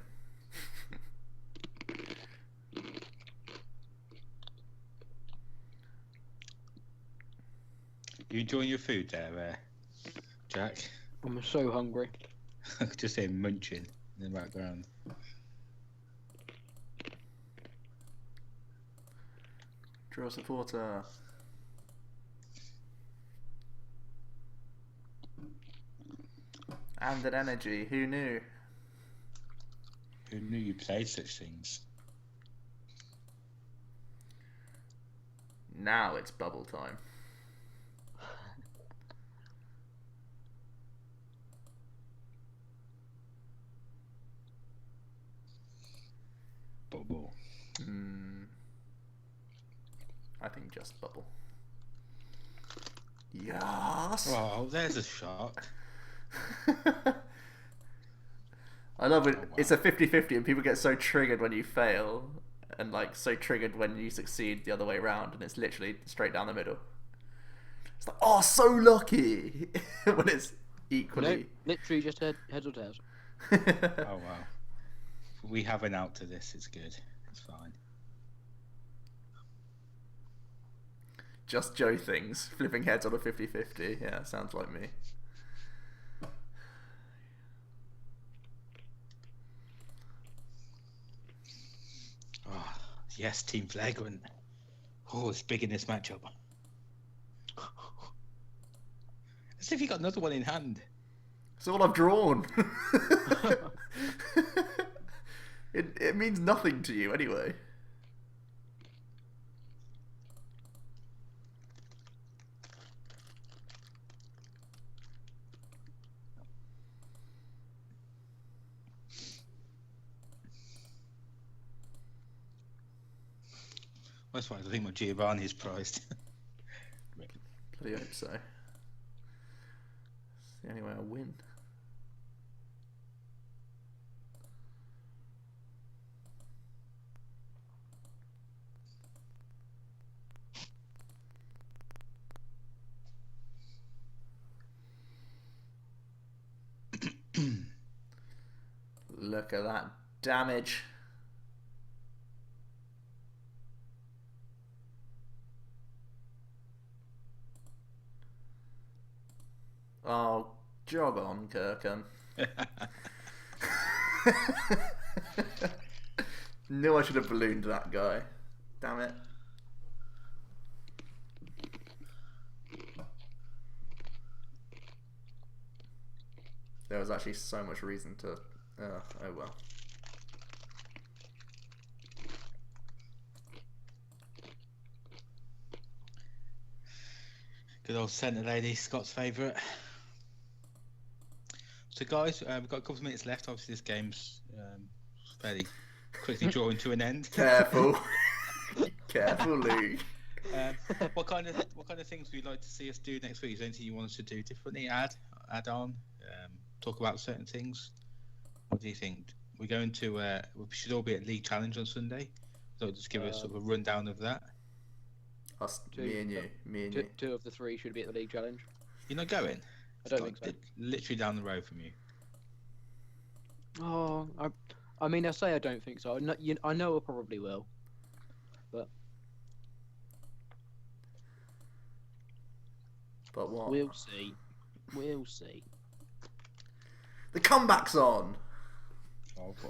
You enjoying your food there, Jack? I'm so hungry. I could just hear munching in the background. Draw supporter. And an energy. Who knew? Who knew you played such things? Now it's bubble time. Bubble. I think just bubble. Yes! Oh, there's a shark. I love it. Oh, wow. It's a 50-50 and people get so triggered when you fail and like so triggered when you succeed the other way around, and it's literally straight down the middle. It's like, oh, so lucky. When it's equally... No, literally just heads or tails. Oh, wow. We have an out to this. It's good. It's fine. Just Joe things. Flipping heads on a 50-50. Yeah, sounds like me. Oh, yes, Team Flagrant. Oh, it's big in this matchup. As if you got another one in hand. It's all I've drawn. It means nothing to you anyway. That's why I think my Giovanni is prized. Bloody hope so. It's the only way I win. Look at that damage. Oh, jog on, Kirkham. Knew I should have ballooned that guy. Damn it. There was actually so much reason to... oh well. Good old centre lady, Scott's favourite. So guys, we've got a couple of minutes left. Obviously this game's fairly quickly drawing to an end. Careful. Careful, Luke. What kind of things would you like to see us do next week? Is there anything you want us to do differently? Add on? Talk about certain things? What do you think? We're going to we should all be at League Challenge on Sunday. So just give us sort of a rundown of that. Us, me and you. Two of the three should be at the League Challenge. You're not going? I don't think so. Literally down the road from you. Oh, I mean, I say I don't think so. I know I probably will, but what? We'll see. We'll see. The comeback's on. Oh boy.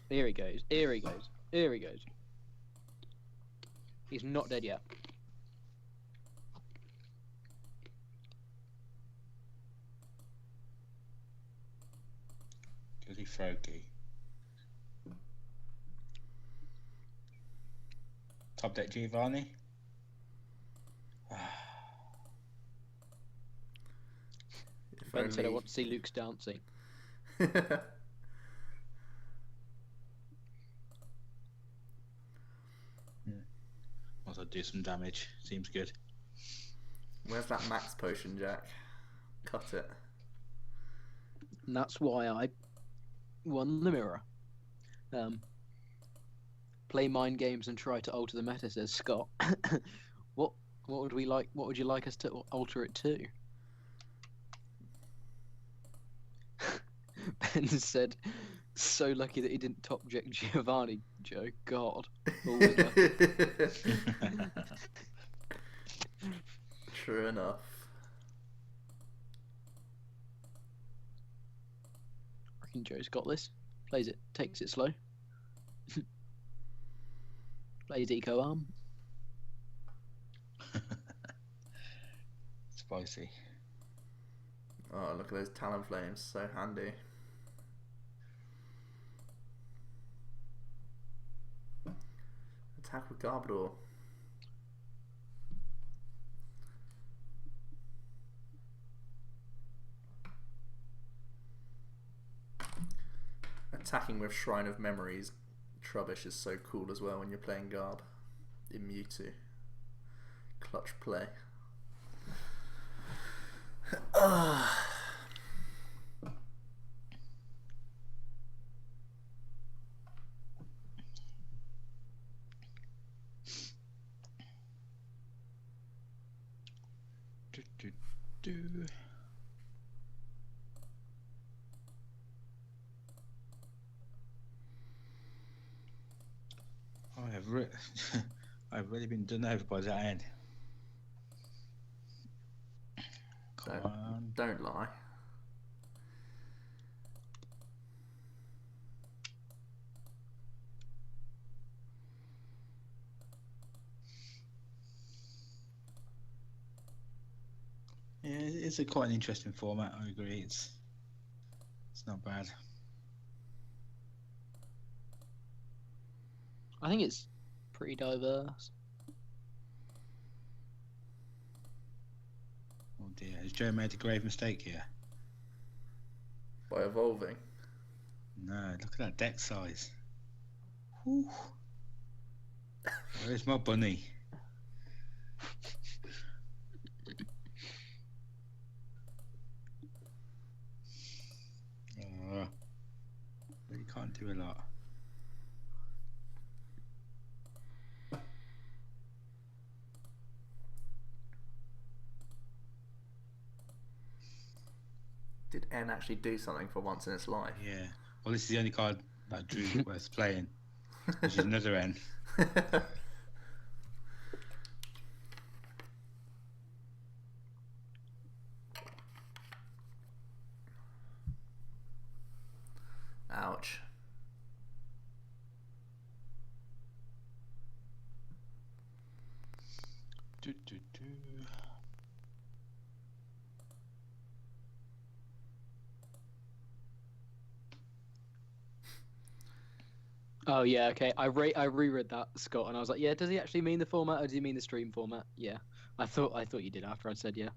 Here he goes. Here he goes. Here he goes. He's not dead yet. Goody Froggy. Top deck Giovanni. Ben said I want to see Luke's dancing. Also do some damage. Seems good. Where's that max potion, Jack? Cut it. And that's why I won the mirror. Play mind games and try to alter the meta, says Scott. What would we like? What would you like us to alter it to? Ben said, "So lucky that he didn't top Jack Giovanni, Joe. God." True enough. I reckon Joe's got this. Plays it, takes it slow. Plays eco arm. Spicy. Oh, look at those talon flames, so handy. Attack with Garbodor. Attacking with Shrine of Memories, Trubbish is so cool as well when you're playing Garb in Mewtwo. Clutch play. I've really been done over by that end. Come on. Don't lie. Yeah, it's quite an interesting format. I agree. It's not bad. I think it's pretty diverse. Oh dear, has Joe made a grave mistake here? By evolving. No, look at that deck size. Whew. Where's my bunny? Oh, but you can't do a lot. Did N actually do something for once in its life? Yeah. Well, this is the only card that I drew worth playing, which is another N. Ouch. Do, do, do. Oh yeah, okay. I reread that, Scott, and I was like, yeah. Does he actually mean the format, or does he mean the stream format? Yeah, I thought you did after I said yeah.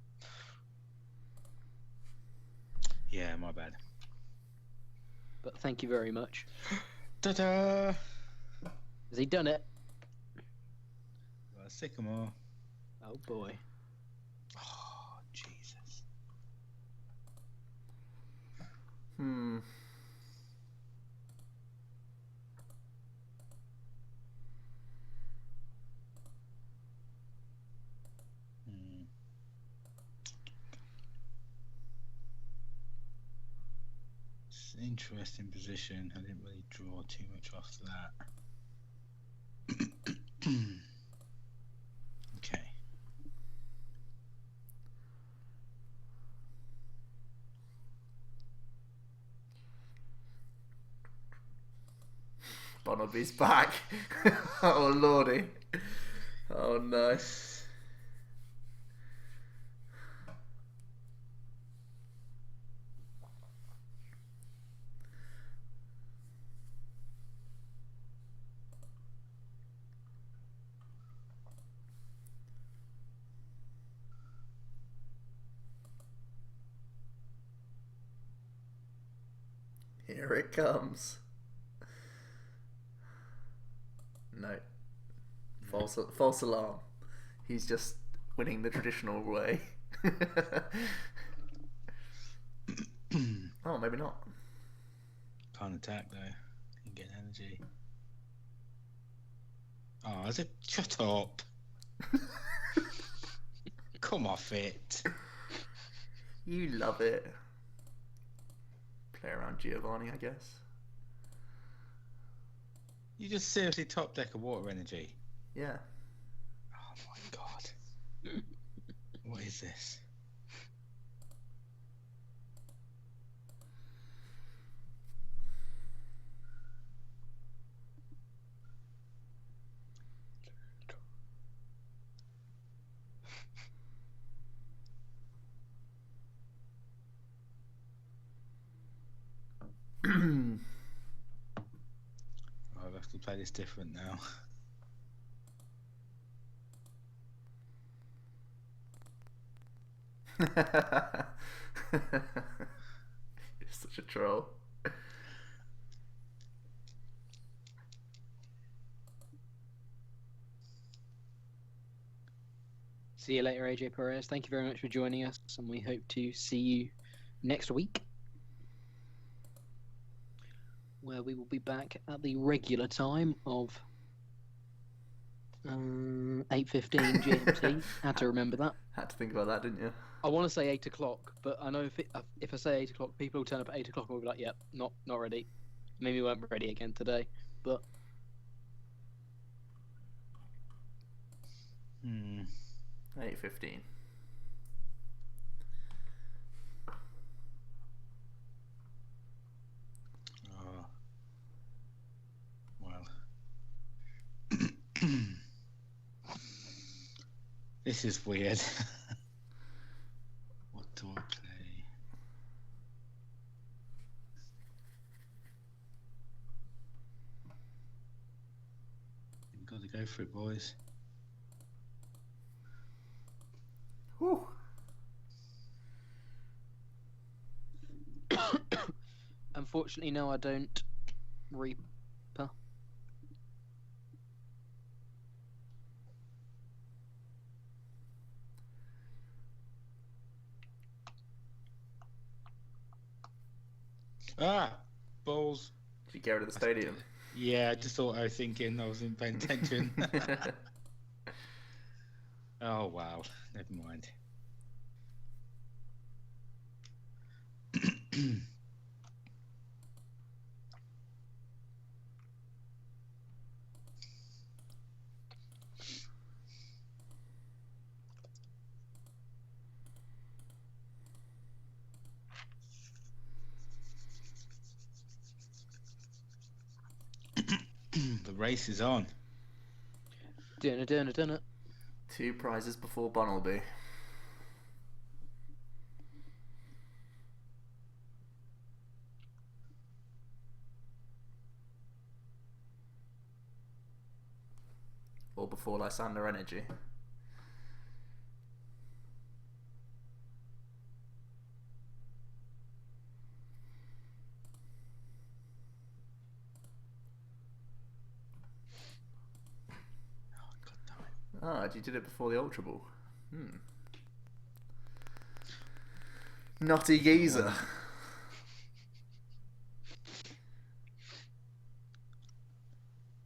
Yeah, my bad. But thank you very much. Ta-da! Has he done it? Well, Sycamore. Oh boy. Oh, Jesus. Hmm. It's an interesting position. I didn't really draw too much off that. Okay. Barnaby's back. Oh lordy. Oh no. Here it comes. No. False alarm. He's just winning the traditional way. Oh, maybe not. Can't attack though. Can get energy. Oh, is it? Shut up. Come off it. You love it. Play around Giovanni, I guess. You just seriously top deck a water energy. Yeah. Oh my god. What is this? I'll have to play this different now. You're such a troll. See you later, AJ Perez. Thank you very much for joining us, and we hope to see you next week, where we will be back at the regular time of 8:15 GMT. Had to remember that. Had to think about that, didn't you? I want to say 8 o'clock, but I know if I say 8 o'clock, people will turn up at 8 o'clock and will be like, "Yep, not ready." Maybe we weren't ready again today, but 8:15. Oh. Well. This is weird. What do I play? You've got to go for it, boys. Whew. unfortunately, no, I don't. Reaper. Ah, balls. Did you get rid of the stadium? Yeah, I just thought I was thinking. I wasn't paying attention. Oh wow, never mind. The race is on. Dinner. 2 prizes before Bunnelby. Or before Lysander Energy. Ah, you did it before the Ultra Ball. Nutty geezer.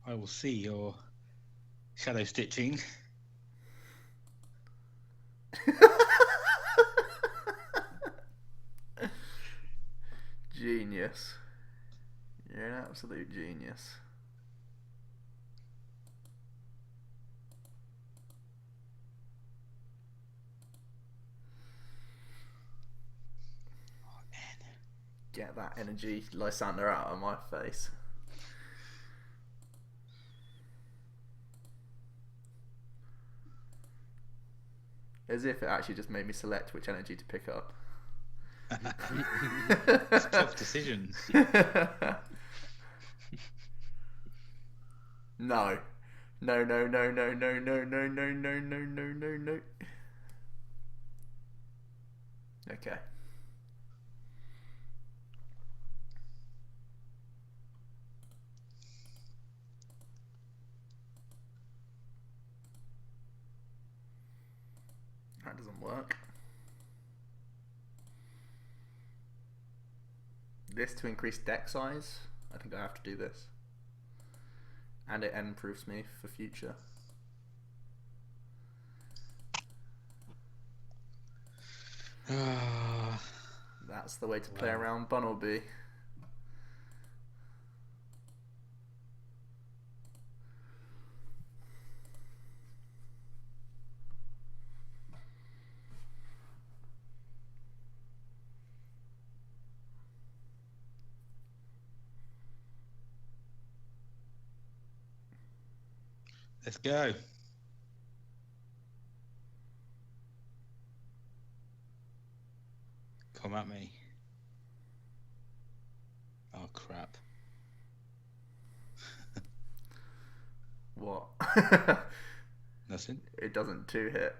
I will see your shadow stitching. Genius. You're an absolute genius. Get that energy Lysander out of my face. As if it actually just made me select which energy to pick up. It's a tough decision. No. No, no, no, no, no, no, no, no, no, no, no, no, no. Okay. That doesn't work. This to increase deck size. I think I have to do this. And it improves me for future. That's the way to play around Bunnelby. Let's go. Come at me. Oh crap. What? Nothing. It doesn't 2-hit.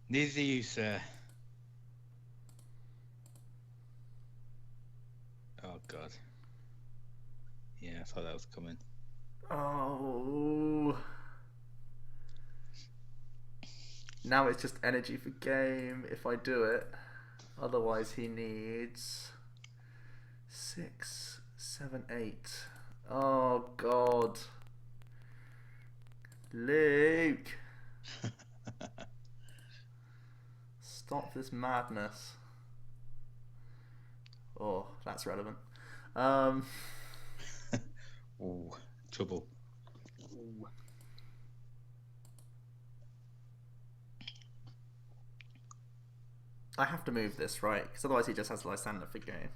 Neither do you, sir. Oh god. Yeah, I thought that was coming. Oh. Now it's just energy for game if I do it. Otherwise he needs 6, 7, 8. Oh god. Luke. Stop this madness. Oh, that's relevant. Ooh, trouble. Ooh. I have to move this, right? Because otherwise he just has Lysander for game.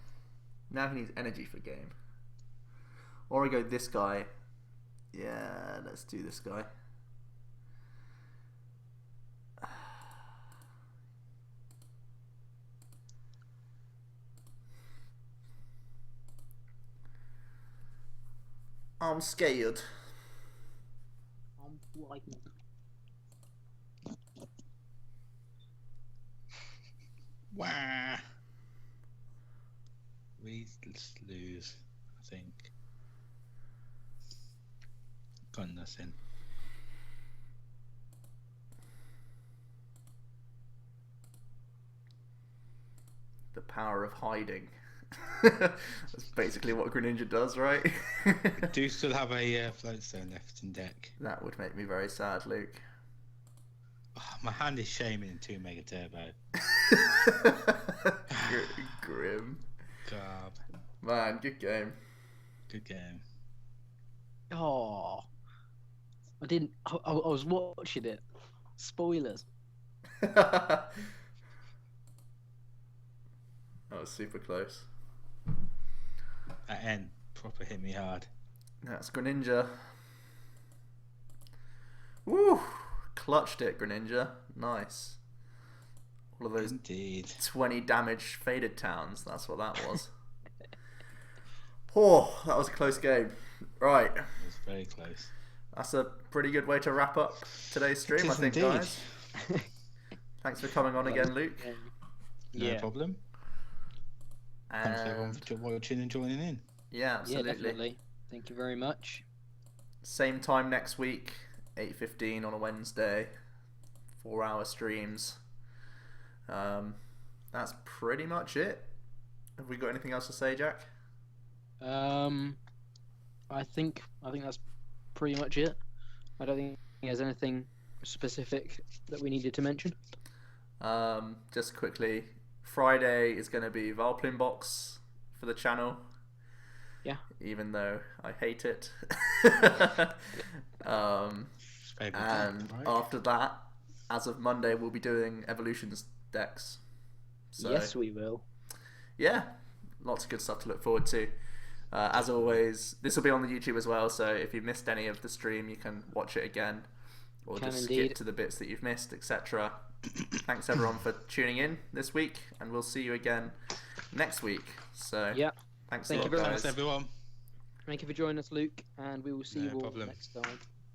Now he needs energy for game. Or I go this guy. Yeah, let's do this guy. I'm scared. I'm frightened. Wah. We lose, I think. Got nothing. power of hiding. That's basically what Greninja does, right? I do still have a Floatstone left in deck. That would make me very sad, Luke. Oh, my hand is shaming in 2 Mega Turbo. Grim. Garb. Man, good game. Good game. Oh, I didn't. I was watching it. Spoilers. That was super close. That N proper hit me hard. That's Greninja. Woo! Clutched it, Greninja. Nice. All of those Indeed. 20 damage faded towns. That's what that was. Oh, that was a close game. Right. It was very close. That's a pretty good way to wrap up today's stream, I think, indeed. guys. Thanks for coming on again, Luke. No problem. Thanks everyone And for watching and joining in. yeah, absolutely. Yeah, definitely. Thank you very much. Same time next week, 8:15 on a Wednesday. 4-hour streams. That's pretty much it. Have we got anything else to say, Jack? I think that's pretty much it. I don't think there's anything specific that we needed to mention. Just quickly, Friday is going to be Valplin box for the channel. Yeah. Even though I hate it. And Right? after that, as of Monday, we'll be doing Evolutions decks. So, Yes, we will. yeah, lots of good stuff to look forward to. As always, this will be on the YouTube as well, so if you missed any of the stream, you can watch it again, or Can just indeed. skip to the bits that you've missed, etc. Thanks everyone for tuning in this week, and we'll see you again next week. So, Yeah. thanks Thank a you lot, very guys. Thanks everyone. Thank you for joining us, Luke, and we will see No you all problem. next time.